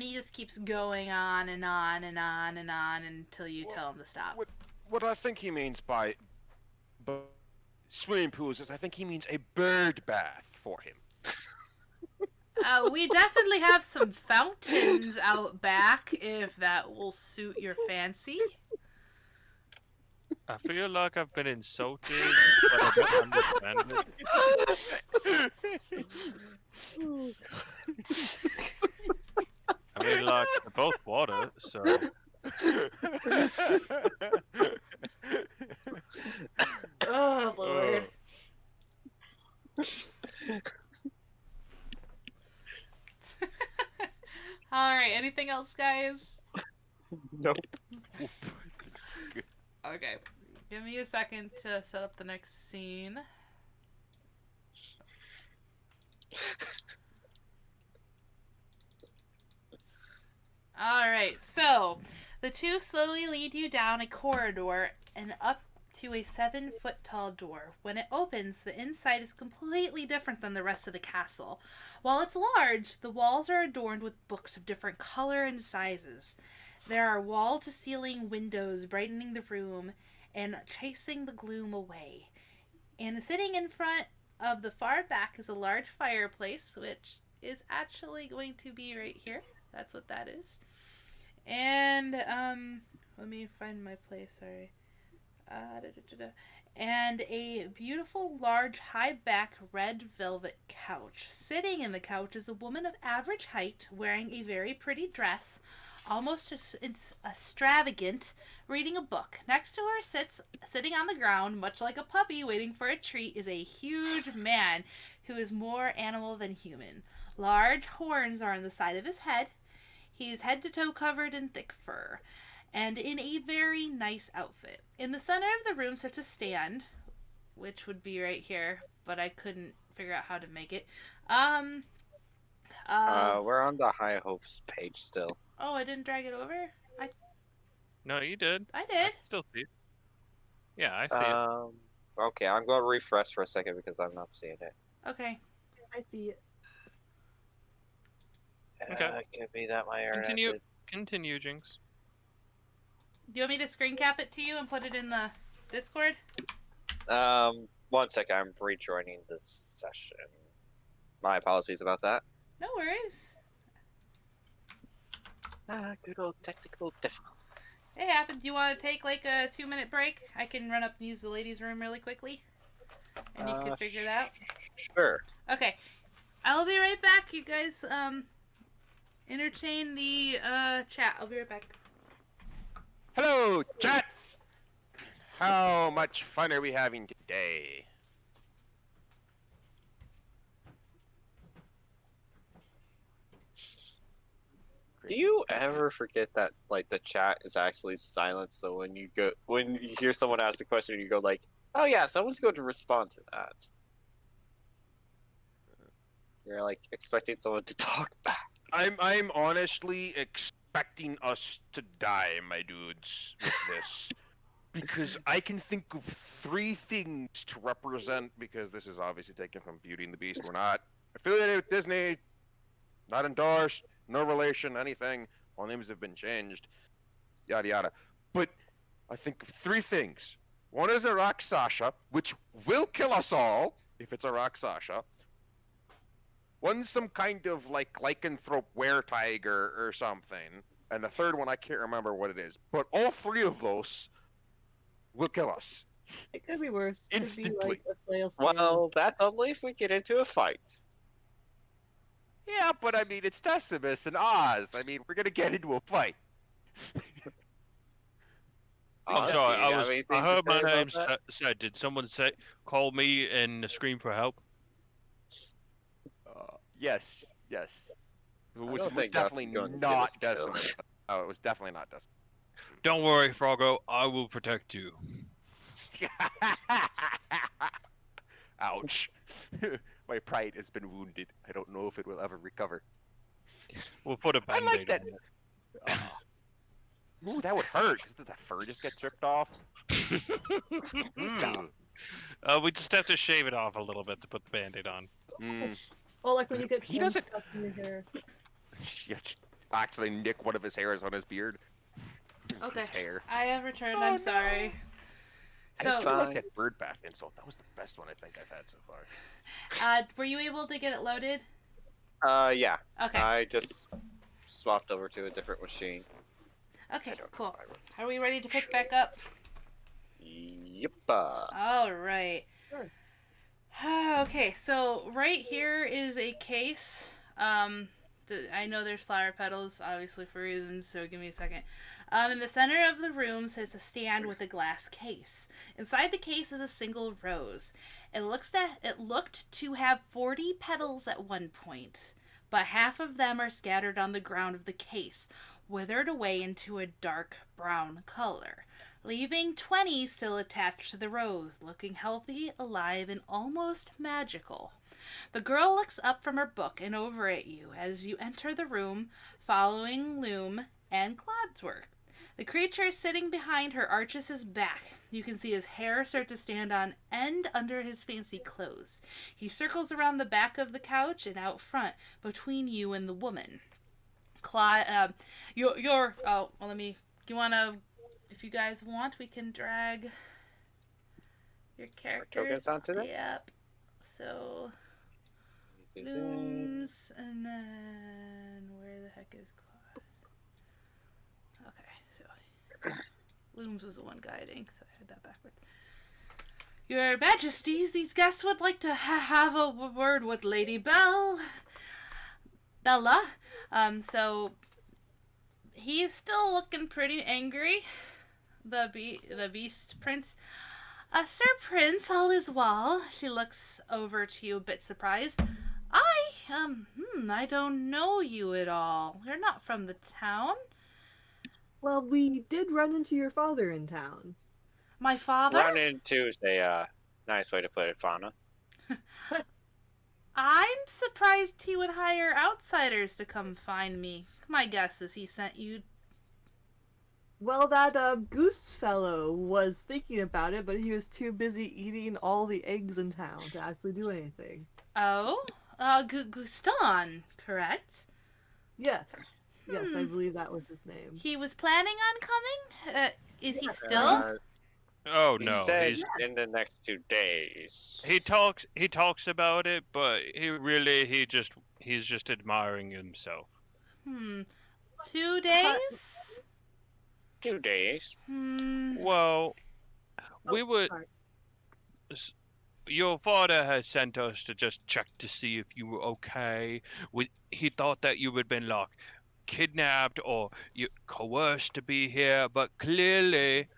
he just keeps going on and on and on and on until you tell him to stop. What I think he means by swimming pools is I think he means a bird bath for him. We definitely have some fountains out back, if that will suit your fancy. I feel like I've been insulted, but I don't understand it. I mean, like, they're both water, so. Oh, Lord. Alright, anything else, guys? Nope. Okay. Give me a second to set up the next scene. Alright, so the two slowly lead you down a corridor and up to a 7-foot tall door. When it opens, the inside is completely different than the rest of the castle. While it's large, the walls are adorned with books of different color and sizes. There are wall-to-ceiling windows brightening the room and chasing the gloom away. And sitting in front of the far back is a large fireplace, which is actually going to be right here. That's what that is. And, let me find my place, sorry. And a beautiful, large, high-back, red velvet couch. Sitting in the couch is a woman of average height, wearing a very pretty dress, almost extravagant, reading a book. Next to her, sitting on the ground, much like a puppy waiting for a treat, is a huge man who is more animal than human. Large horns are on the side of his head. He is head to toe covered in thick fur, and in a very nice outfit. In the center of the room sits a stand, which would be right here, but I couldn't figure out how to make it. We're on the High Hopes page still. Oh, I didn't drag it over? No, you did. I I did. can still see it. Yeah, I see it. Okay, I'm going to refresh for a second because I'm not seeing it. Okay. I see it. Okay. It could be that my internet Continue. did- Continue, Jinx. Do you want me to screen cap it to you and put it in the Discord? 1 second, I'm rejoining the session. My apologies about that. No worries. Good old technical difficulties. It happened. Do you want to take like a 2-minute break? I can run up and use the ladies' room really quickly. And you can figure it out. Sure. Okay. I'll be right back. You guys, entertain the, chat. I'll be right back. Hello, chat! How much fun are we having today? Do you ever forget that like the chat is actually silent? So when you hear someone ask a question, you go like, "Oh yeah, someone's going to respond to that." You're like expecting someone to talk back. I'm honestly expecting us to die, my dudes, with this. Because I can think of 3 things to represent, because this is obviously taken from Beauty and the Beast. We're not affiliated with Disney, not endorsed, no relation, anything. All names have been changed, yada yada. But I think of 3 things. One is a Raksasha, which will kill us all if it's a Raksasha. One's some kind of like lycanthrope were-tiger or something. And the third one, I can't remember what it is. But all 3 of those will kill us. It could be worse. It could be Instantly. like a flail stand. Well, that's only if we get into a fight. Yeah, but I mean, it's Decimus and Oz. I mean, we're gonna get into a fight. I'm Honestly, sorry. you have anything I to heard say my about name that? said. Did someone say call me and scream for help? Yes, yes. It was don't think definitely Dustin's going to get not us killed. Decimus. Oh, it was definitely not Decimus. Don't worry, Froggo. I will protect you. Ouch. My pride has been wounded. I don't know if it will ever recover. We'll put a I like band-aid that. on it. Ah. Ooh, that would hurt. Doesn't the fur just get stripped off? Mm. We just have to shave it off a little bit to put the band-aid on. Mm. Well, like when you get He doesn't- stuff in your hair. You actually nick one of his hairs on his beard. Okay. His hair. I have returned. Oh, I'm no. sorry. I So, feel like Fine. that bird bath insult. That was the best one I think I've had so far. were you able to get it loaded? Yeah. Okay. I just swapped over to a different machine. Okay, cool. Are we ready to pick back up? Yep. All right. Sure. Okay, so right here is a case. I know there's flower petals, obviously for reasons, so give me a second. In the center of the room sits a stand with a glass case. Inside the case is a single rose. It looked to have 40 petals at one point, but half of them are scattered on the ground of the case, withered away into a dark brown color, leaving 20 still attached to the rose, looking healthy, alive, and almost magical. The girl looks up from her book and over at you as you enter the room, following Loom and Clodsworth. The creature sitting behind her arches his back. You can see his hair start to stand on end under his fancy clothes. He circles around the back of the couch and out front between you and the woman. If you guys want, we can drag your characters. Tokens onto them? Yep. So, Looms, and then where the heck is Claude? Okay, so Looms was the one guiding, so I had that backwards. Your Majesties, these guests would like to have a word with Lady Bella. So he is still looking pretty angry. The Beast Prince. Sir Prince, all is well. She looks over to you a bit surprised. I don't know you at all. You're not from the town. Well, we did run into your father in town. My father? Run into is a nice way to put it, Fauna. I'm surprised he would hire outsiders to come find me. My guess is he sent you. Well, that goose fellow was thinking about it, but he was too busy eating all the eggs in town to actually do anything. Oh? Guston, correct? Yes. Yes, I believe that was his name. He was planning on coming? Is he still? Oh He no, said in the next 2 days. he talks about it, but he's just admiring himself. 2 days? 2 days. Well, we would. sorry. Your father has sent us to just check to see if you were okay. He thought that you had been like kidnapped or coerced to be here, but clearly,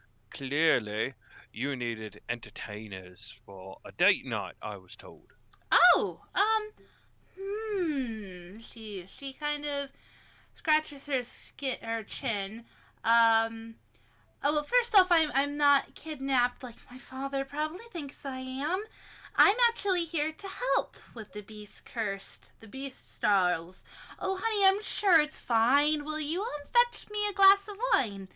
you needed entertainers for a date night. I was told. Oh, She kind of scratches her chin. Oh, well, first off, I'm not kidnapped like my father probably thinks I am. I'm actually here to help with the beast cursed. The beast snarls. Oh, honey, I'm sure it's fine. Will you fetch me a glass of wine?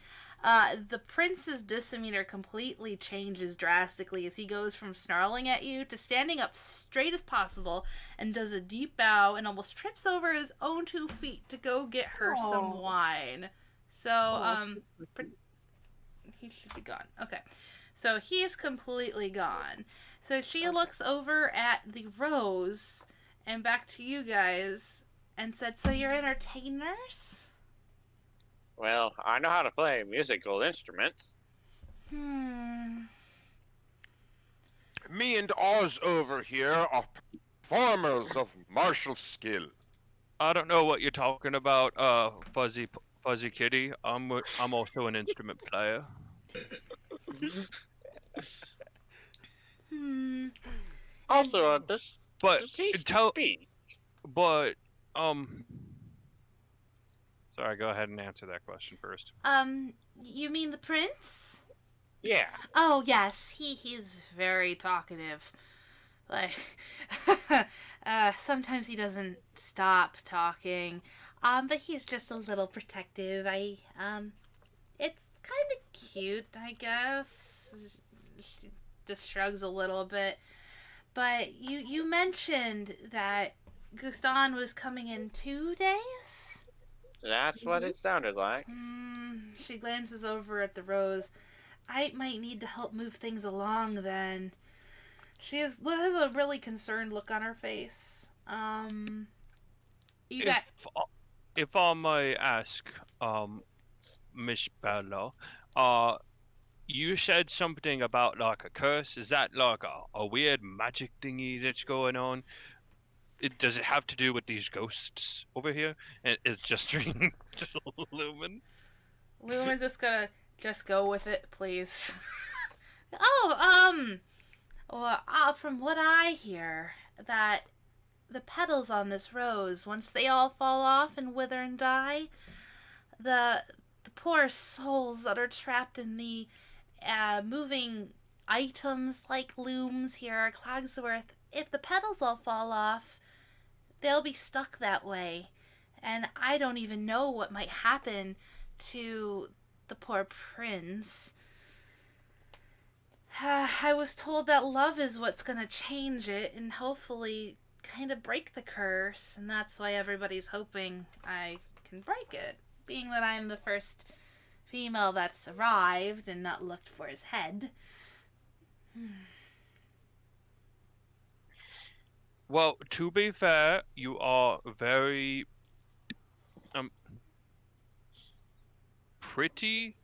The prince's demeanor completely changes drastically as he goes from snarling at you to standing up straight as possible and does a deep bow and almost trips over his own 2 feet to go get her some Aw. wine. So, he should be gone. Okay. So he's completely gone. So she looks over at the rose and back to you guys and said, so you're entertainers? Well, I know how to play musical instruments. Me and Oz over here are performers of martial skill. I don't know what you're talking about, Fuzzy Kitty. I'm also an instrument player. Also, does But he tell, speak? but Sorry, go ahead and answer that question first. You mean the prince? Yeah. Oh yes, he's very talkative. Like, sometimes he doesn't stop talking. But he's just a little protective. It's kind of cute, I guess. She just shrugs a little bit. But you mentioned that Guston was coming in 2 days? That's what it sounded like. She glances over at the rose. I might need to help move things along then. She has a really concerned look on her face. You got. If I may ask, Miss Bella, you said something about like a curse. Is that like a weird magic thingy that's going on? Does it have to do with these ghosts over here? And is gesturing to Lumen? Lumen's just gonna go with it, please. Well, from what I hear, that the petals on this rose, once they all fall off and wither and die, the poor souls that are trapped in the moving items like looms here at Clagsworth, if the petals all fall off, they'll be stuck that way. And I don't even know what might happen to the poor prince. I was told that love is what's gonna change it and hopefully kind of break the curse, and that's why everybody's hoping I can break it, being that I'm the first female that's arrived and not looked for his head. Well, to be fair, you are very pretty.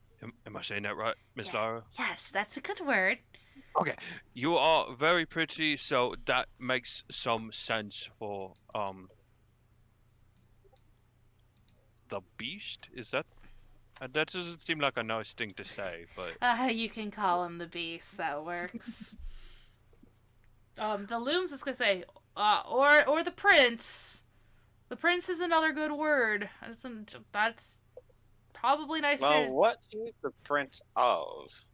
Am I saying that right, Miss Lara? Yes, that's a good word. Okay, you are very pretty, so that makes some sense for the beast. Is that that doesn't seem like a nice thing to say, but You can call him the beast. That works. The looms is gonna say, or the prince. The prince is another good word. That's probably nicer. Well, what is the prince of?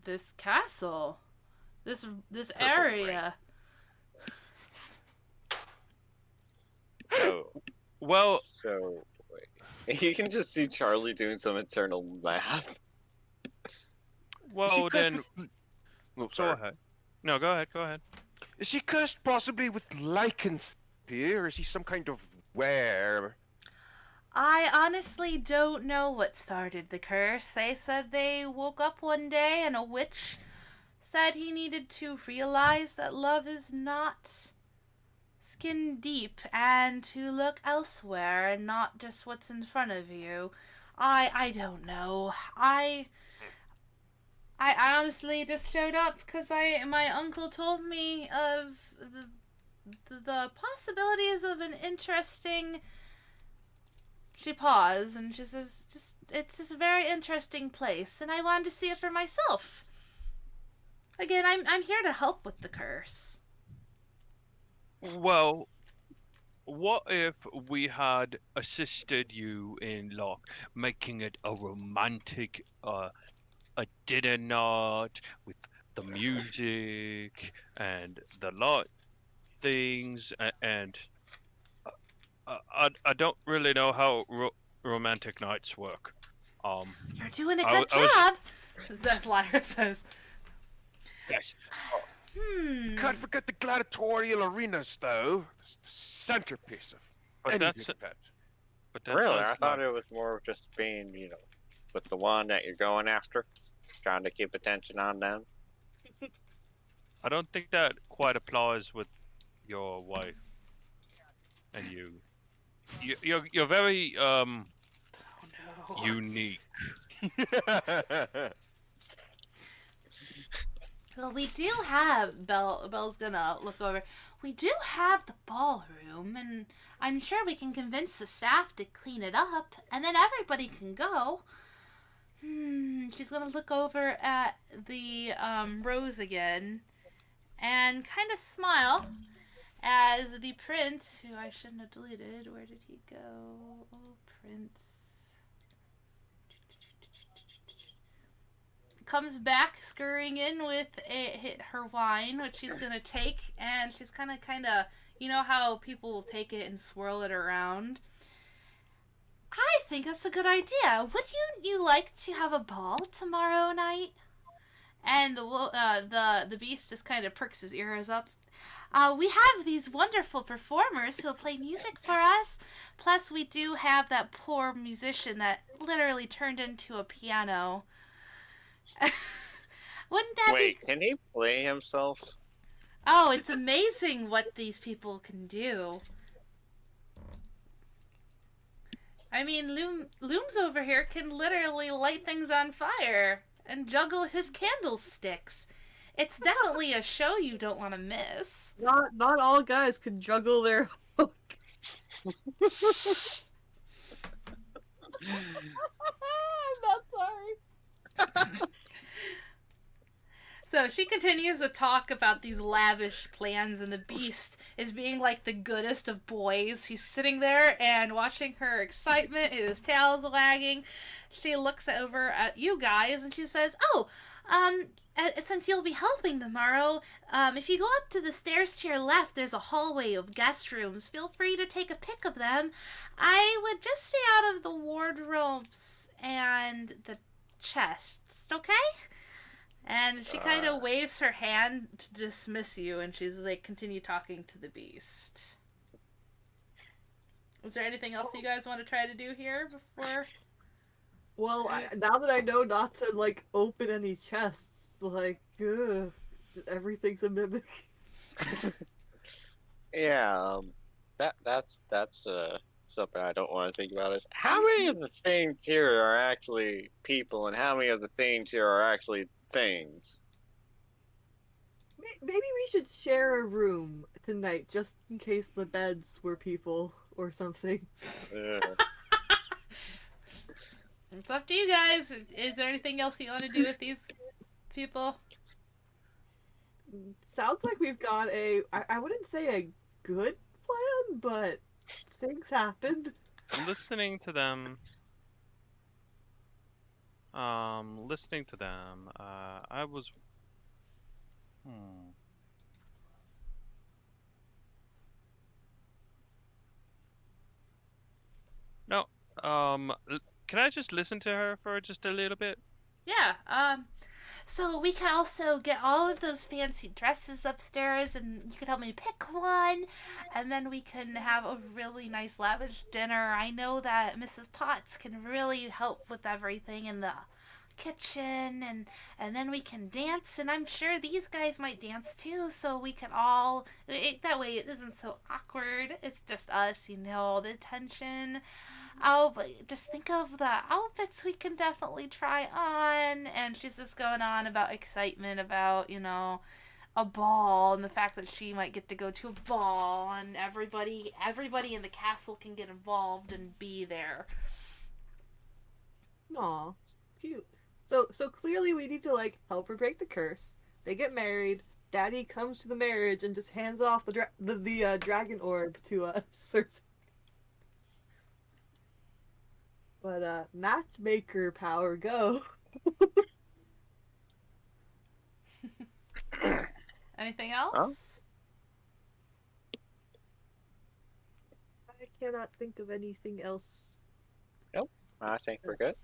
This castle, this Purple area. Oh, well, so wait. You can just see Charlie doing some internal math. well then Oh, go sorry. ahead. No, go ahead. Go ahead. Is he cursed possibly with lichens here? Is he some kind of were? I honestly don't know what started the curse. They said they woke up one day and a witch said he needed to realize that love is not skin deep and to look elsewhere and not just what's in front of you. I don't know. I honestly just showed up because my uncle told me of the possibilities of an interesting. She paused and she says, it's just a very interesting place, and I wanted to see it for myself. Again, I'm here to help with the curse. Well, what if we had assisted you in like making it a romantic a dinner night with the music and the light things and I don't really know how romantic nights work. You're doing a I good was- job, the Lyra says. Yes. Can't forget the gladiatorial arenas, though. It's the centerpiece of But any that's big event. really Really, I thought it was more of just being, with the one that you're going after, trying to keep attention on them. I don't think that quite applies with your wife and you. You're very Oh no. unique. Well, we do have Belle's gonna look over. We do have the ballroom, and I'm sure we can convince the staff to clean it up, and then everybody can go. She's gonna look over at the rose again, and kind of smile, as the prince, who I shouldn't have deleted. Where did he go? Oh, prince. Comes back scurrying in with her wine, which she's gonna take, and she's kind of, you know how people will take it and swirl it around. I think that's a good idea. Would you like to have a ball tomorrow night? And the beast just kind of perks his ears up. We have these wonderful performers who'll play music for us. Plus, we do have that poor musician that literally turned into a piano. Wouldn't that Wait, be... can he play himself? Oh, it's amazing what these people can do. I mean, Loom's over here can literally light things on fire and juggle his candlesticks. It's definitely a show you don't want to miss. Not all guys can juggle their. I'm not sorry. So she continues to talk about these lavish plans, and the beast is being like the goodest of boys. He's sitting there and watching her excitement, his tail's wagging. She looks over at you guys and she says, "Oh, since you'll be helping tomorrow, if you go up to the stairs to your left, there's a hallway of guest rooms. Feel free to take a pic of them. I would just stay out of the wardrobes and the chests, okay?" And she kind of waves her hand to dismiss you, and she's like, continue talking to the beast. Is there anything else you guys want to try to do here before? Well, now that I know not to like open any chests, like, everything's a mimic. Yeah, that's something I don't want to think about. Is how many of the things here are actually people, and how many of the things here are actually things? Maybe we should share a room tonight, just in case the beds were people or something. It's up to you guys. Is there anything else you want to do with these people? Sounds like we've got I wouldn't say a good plan, but things happened. Listening to them. I was. No. Can I just listen to her for just a little bit? Yeah, so we can also get all of those fancy dresses upstairs, and you can help me pick one, and then we can have a really nice lavish dinner. I know that Mrs. Potts can really help with everything in the kitchen, and then we can dance, and I'm sure these guys might dance too, so we can all, that way it isn't so awkward. It's just us, the tension. Oh, but just think of the outfits we can definitely try on. And she's just going on about excitement about, a ball, and the fact that she might get to go to a ball, and everybody in the castle can get involved and be there. Aw, cute. So clearly we need to help her break the curse. They get married. Daddy comes to the marriage and just hands off the dragon orb to us. But matchmaker power, go. Anything else? Huh? I cannot think of anything else. Nope, I think we're good.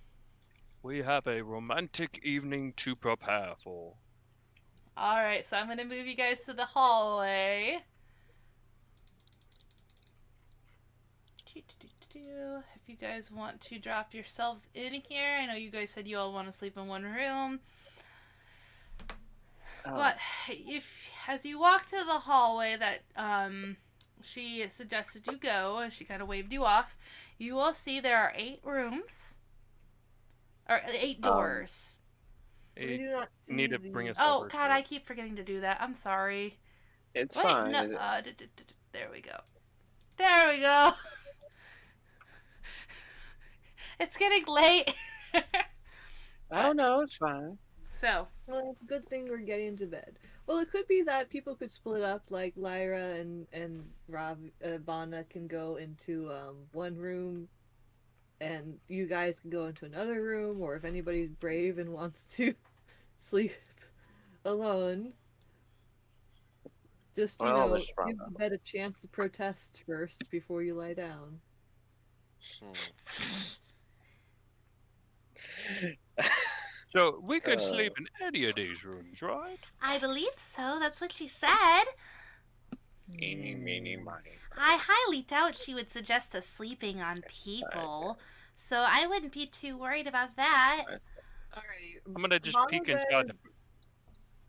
We have a romantic evening to prepare for. Alright, so I'm going to move you guys to the hallway. If you guys want to drop yourselves in here, I know you guys said you all want to sleep in one room. But as you walk to the hallway that she suggested you go, and she kind of waved you off, you will see there are 8 rooms. Or 8 doors. We do not see Need to bring us Oh, over God, to I keep forgetting to do that. I'm sorry. It's Wait, fine. no, there we go. There we go. It's getting late. Oh no, it's fine. So, Well, it's a good thing we're getting to bed. Well, it could be that people could split up, like Lyra and Bana can go into one room, and you guys can go into another room, or if anybody's brave and wants to sleep alone, just Well, this give the bed a chance to protest first before you lie down. So we could sleep in any of these rooms, right? I believe so. That's what she said. Eeny, meeny, miny. I highly doubt she would suggest us sleeping on people. So I wouldn't be too worried about that. Alrighty. I'm gonna just Bana peek then- inside.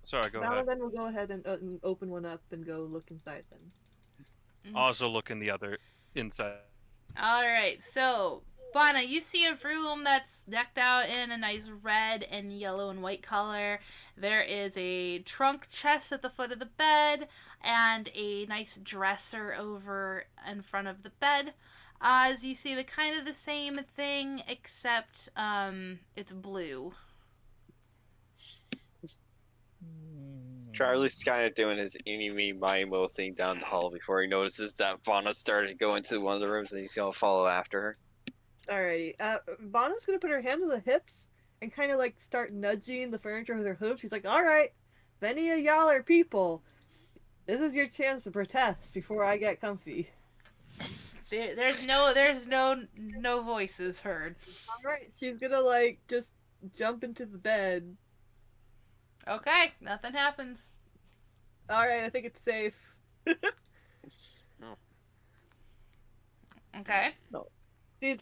Sorry, go Bana ahead. then will go ahead and open one up and go look inside then. Also look in the other inside. Alright, so, Bana, you see a room that's decked out in a nice red and yellow and white color. There is a trunk chest at the foot of the bed and a nice dresser over in front of the bed. As you see, the kind of the same thing, except it's blue. Charlie's kind of doing his eeny, meeny, miny, mo thing down the hall before he notices that Fauna started to go into one of the rooms and he's going to follow after her. Alrighty. Bana's gonna put her hands on the hips and kind of like start nudging the furniture with her hooves. She's like, "Alright, if any of y'all are people, this is your chance to protest before I get comfy." There's no voices heard. Alright, she's gonna like just jump into the bed. Okay, nothing happens. Alright, I think it's safe. Okay.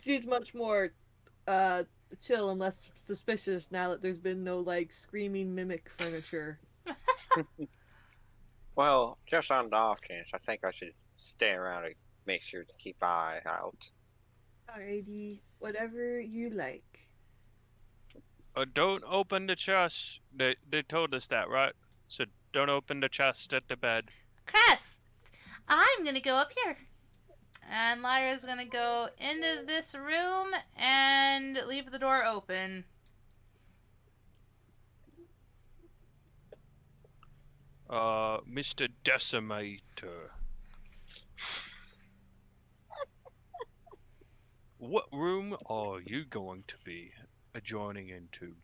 She's much more chill and less suspicious now that there's been no like screaming mimic furniture. Well, just on the off chance, I think I should stay around and make sure to keep an eye out. Alrighty, whatever you like. Don't open the chest. They told us that, right? So don't open the chest at the bed. Cress, I'm gonna go up here. And Lyra's gonna go into this room and leave the door open. Mr. Decimator. What room are you going to be adjoining into?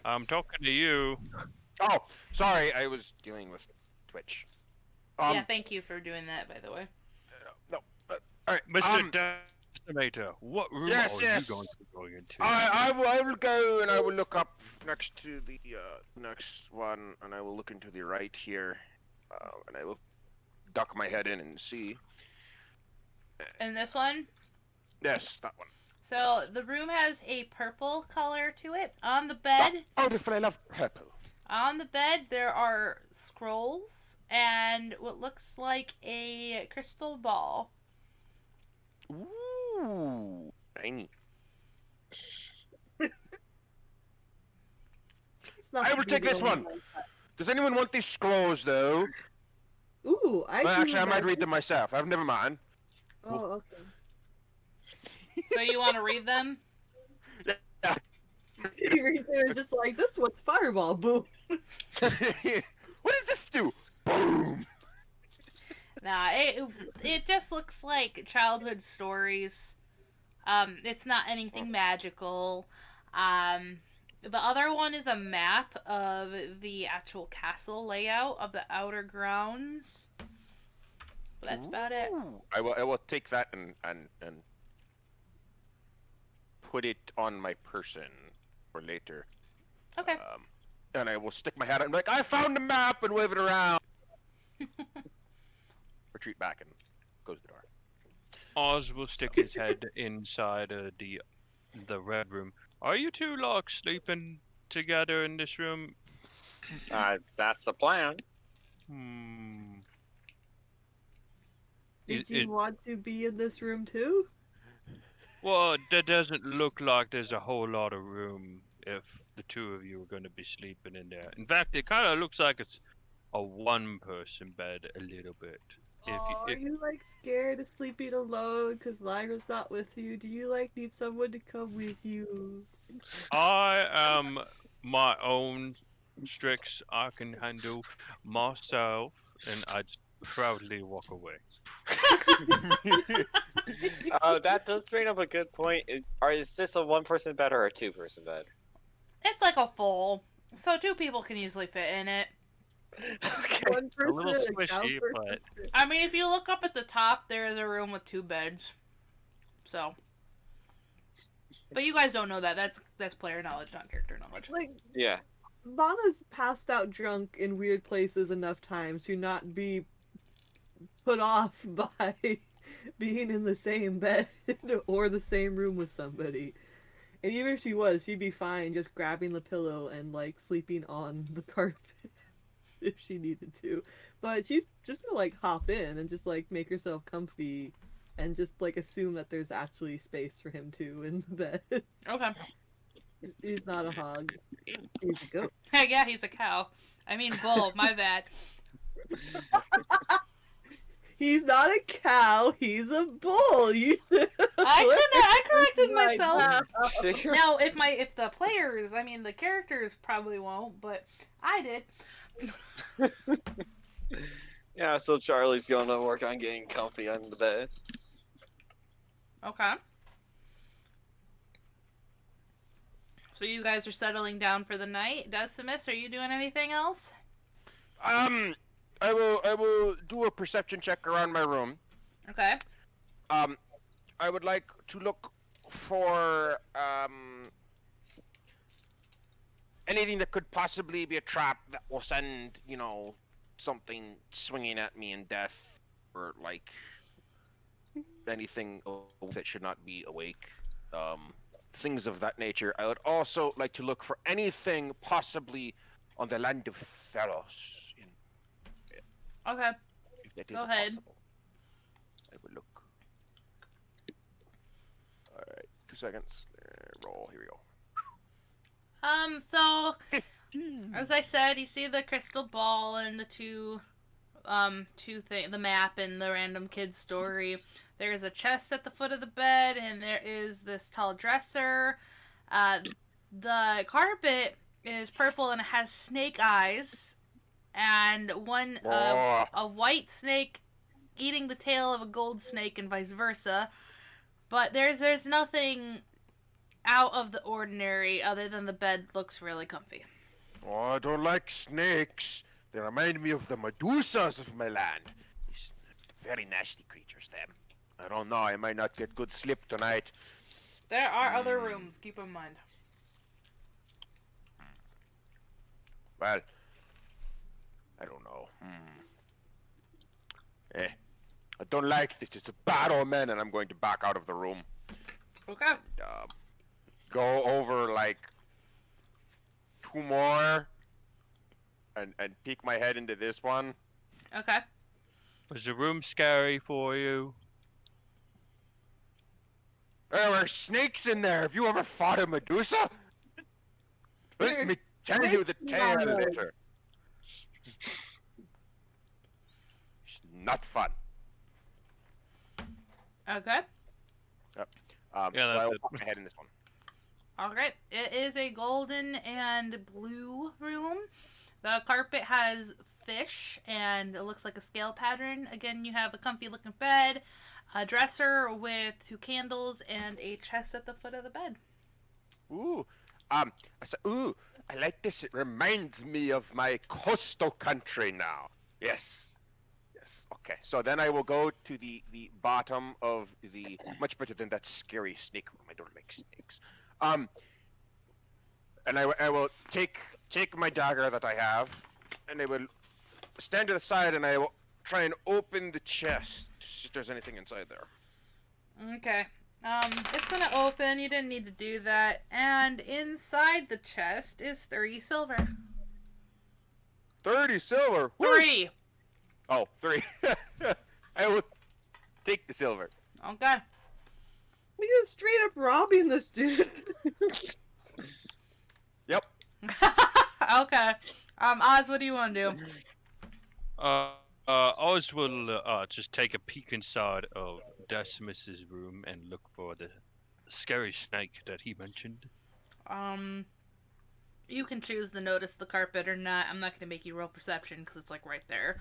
I'm talking to you. Oh, sorry, I was dealing with Twitch. Yeah, thank you for doing that, by the way. No, all right, Mr. Decimator, what room yes, are yes. you going to be going into? I will go and I will look up next to the next one, and I will look into the right here, and I will duck my head in and see. And this one? Yes, that one. So the room has a purple color to it. On the bed, Oh, beautiful! I love purple. on the bed there are scrolls and what looks like a crystal ball. Ooh, tiny. It's not I will take this one. Does anyone want these scrolls though? Ooh, I Well, do actually, I might imagine- read them myself. I've never mind. Oh, okay. So you want to read them? You read through and just like, this one's fireball, boom. What does this do? Boom. Nah, it just looks like childhood stories. It's not anything magical. The other one is a map of the actual castle layout of the outer grounds. But that's about it. Ooh. I will take that and put it on my person for later. Okay. And I will stick my hat out and be like, I found the map, and wave it around. Retreat back and close the door. Oz will stick his head inside the red room. Are you two like sleeping together in this room? That's the plan. Hmm. Did you want to be in this room too? Well, that doesn't look like there's a whole lot of room if the two of you are going to be sleeping in there. In fact, it kind of looks like it's a one-person bed a little bit. Are you like scared of sleeping alone because Lyra's not with you? Do you like need someone to come with you? I am my own strix. I can handle myself, and I just proudly walk away. That does bring up a good point. Is this a one-person bed or a two-person bed? It's like a full, so 2 people can easily fit in it. Okay. One A little person, a cow squishy, person. but I mean, if you look up at the top, there is a room with 2 beds. So, but you guys don't know that. That's player knowledge, not character knowledge. Like, Yeah. Mana's passed out drunk in weird places enough times to not be put off by being in the same bed or the same room with somebody. And even if she was, she'd be fine just grabbing the pillow and like sleeping on the carpet if she needed to. But she's just gonna like hop in and just like make herself comfy and just like assume that there's actually space for him too in the bed. Okay. He's not a hog. He's a goat. Yeah, he's a cow. I mean, bull. My bad. He's not a cow. He's a bull. You should. I corrected Right myself. now. Now, if the players, I mean, the characters probably won't, but I did. Yeah, so Charlie's going to work on getting comfy on the bed. Okay. So you guys are settling down for the night. Decimus, are you doing anything else? I will do a perception check around my room. Okay. I would like to look for anything that could possibly be a trap that will send, something swinging at me in death, or like anything that should not be awake. Things of that nature. I would also like to look for anything possibly on the land of Theros. Okay. If that is Go ahead. possible. I will look. Alright, 2 seconds. Roll, here we go. So as I said, you see the crystal ball and the two the map and the random kid's story. There's a chest at the foot of the bed, and there is this tall dresser. The carpet is purple and it has snake eyes, and a white snake eating the tail of a gold snake, and vice versa. But there's nothing out of the ordinary other than the bed looks really comfy. Oh, I don't like snakes. They remind me of the Medusas of my land. These very nasty creatures, them. I don't know, I might not get good sleep tonight. There are other rooms, keep in mind. Well, I don't know. I don't like this. It's a bad omen, and I'm going to back out of the room. Okay. Go over like 2 more, and peek my head into this one. Okay. was the room scary for you? There were snakes in there. Have you ever fought a Medusa? Let me tell you the tale later. It's not fun. Okay. Yeah, so I will that's pop my head in this one. Alright. It is a golden and blue room. The carpet has fish and it looks like a scale pattern. Again, you have a comfy looking bed, a dresser with 2 candles, and a chest at the foot of the bed. Ooh, I said, ooh, I like this. It reminds me of my coastal country now. Yes, yes. Okay, so then I will go to the bottom of the much better than that scary snake room. I don't like snakes. And I will take my dagger that I have, and I will stand to the side, and I will try and open the chest to see if there's anything inside there. Okay. It's gonna open. You didn't need to do that. And inside the chest is 30 silver. 30 silver. Woo! 3. Oh, 3. I will take the silver. Okay. We just straight up robbing this dude. Yep. Okay. Oz, what do you want to do? Oz will just take a peek inside of Decimus's room and look for the scary snake that he mentioned. You can choose to notice the carpet or not. I'm not gonna make you roll perception because it's like right there.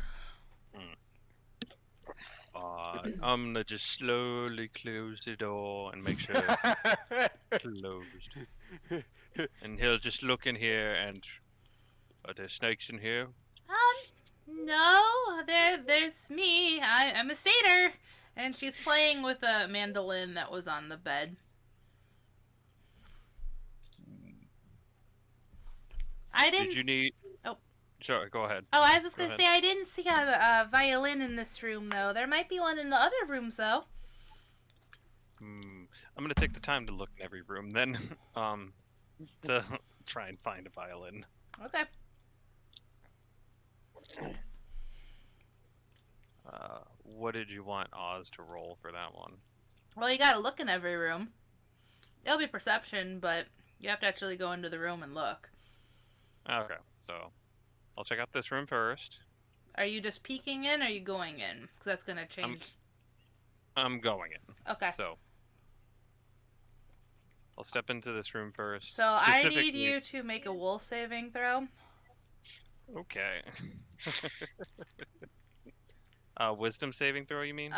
I'm gonna just slowly close the door and make sure it's closed. And he'll just look in here and are there snakes in here? No, there's me. I'm a satyr, and she's playing with a mandolin that was on the bed. I didn't. Did you need? Oh. Sorry, go ahead. Oh, I was just Go gonna ahead. say I didn't see a violin in this room though. There might be one in the other rooms though. I'm gonna take the time to look in every room then, to try and find a violin. Okay. What did you want Oz to roll for that one? Well, you gotta look in every room. It'll be perception, but you have to actually go into the room and look. Okay, so I'll check out this room first. Are you just peeking in or are you going in? Because that's gonna change. I'm going in. Okay. So I'll step into this room first. So I need specifically- you to make a will saving throw. Okay. Wisdom saving throw, you mean?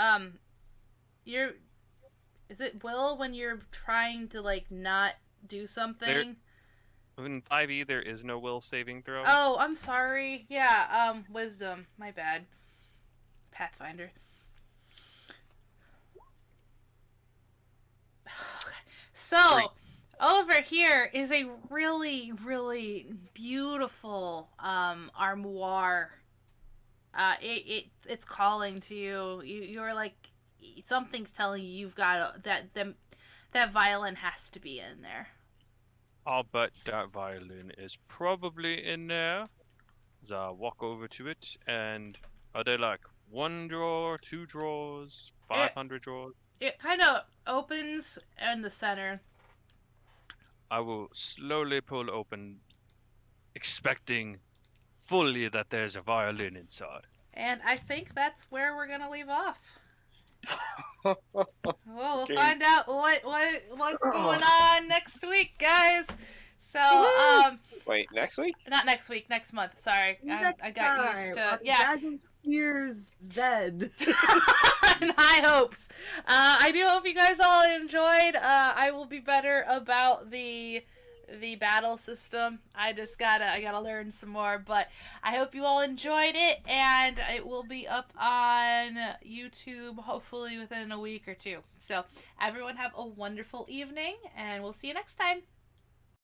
Is it will when you're trying to like not do something? In 5e, there is no will saving throw. Oh, I'm sorry. Yeah, wisdom. My bad. Pathfinder. So, 3. over here is a really, really beautiful armoire. It's calling to you. You're like something's telling you you've got that violin has to be in there. I'll bet that violin is probably in there. So I'll walk over to it, and are there like 1 drawer, 2 drawers, 500 drawers? It kind of opens in the center. I will slowly pull open, expecting fully that there's a violin inside. And I think that's where we're gonna leave off. Well, we'll Okay. find out what's going on next week, guys. So, Wait, next week? not next week, next month. Sorry, I got used to Dragon Spears Zed. and high hopes. I do hope you guys all enjoyed. I will be better about the battle system. I gotta learn some more, but I hope you all enjoyed it, and it will be up on YouTube hopefully within a week or two. So everyone have a wonderful evening, and we'll see you next time.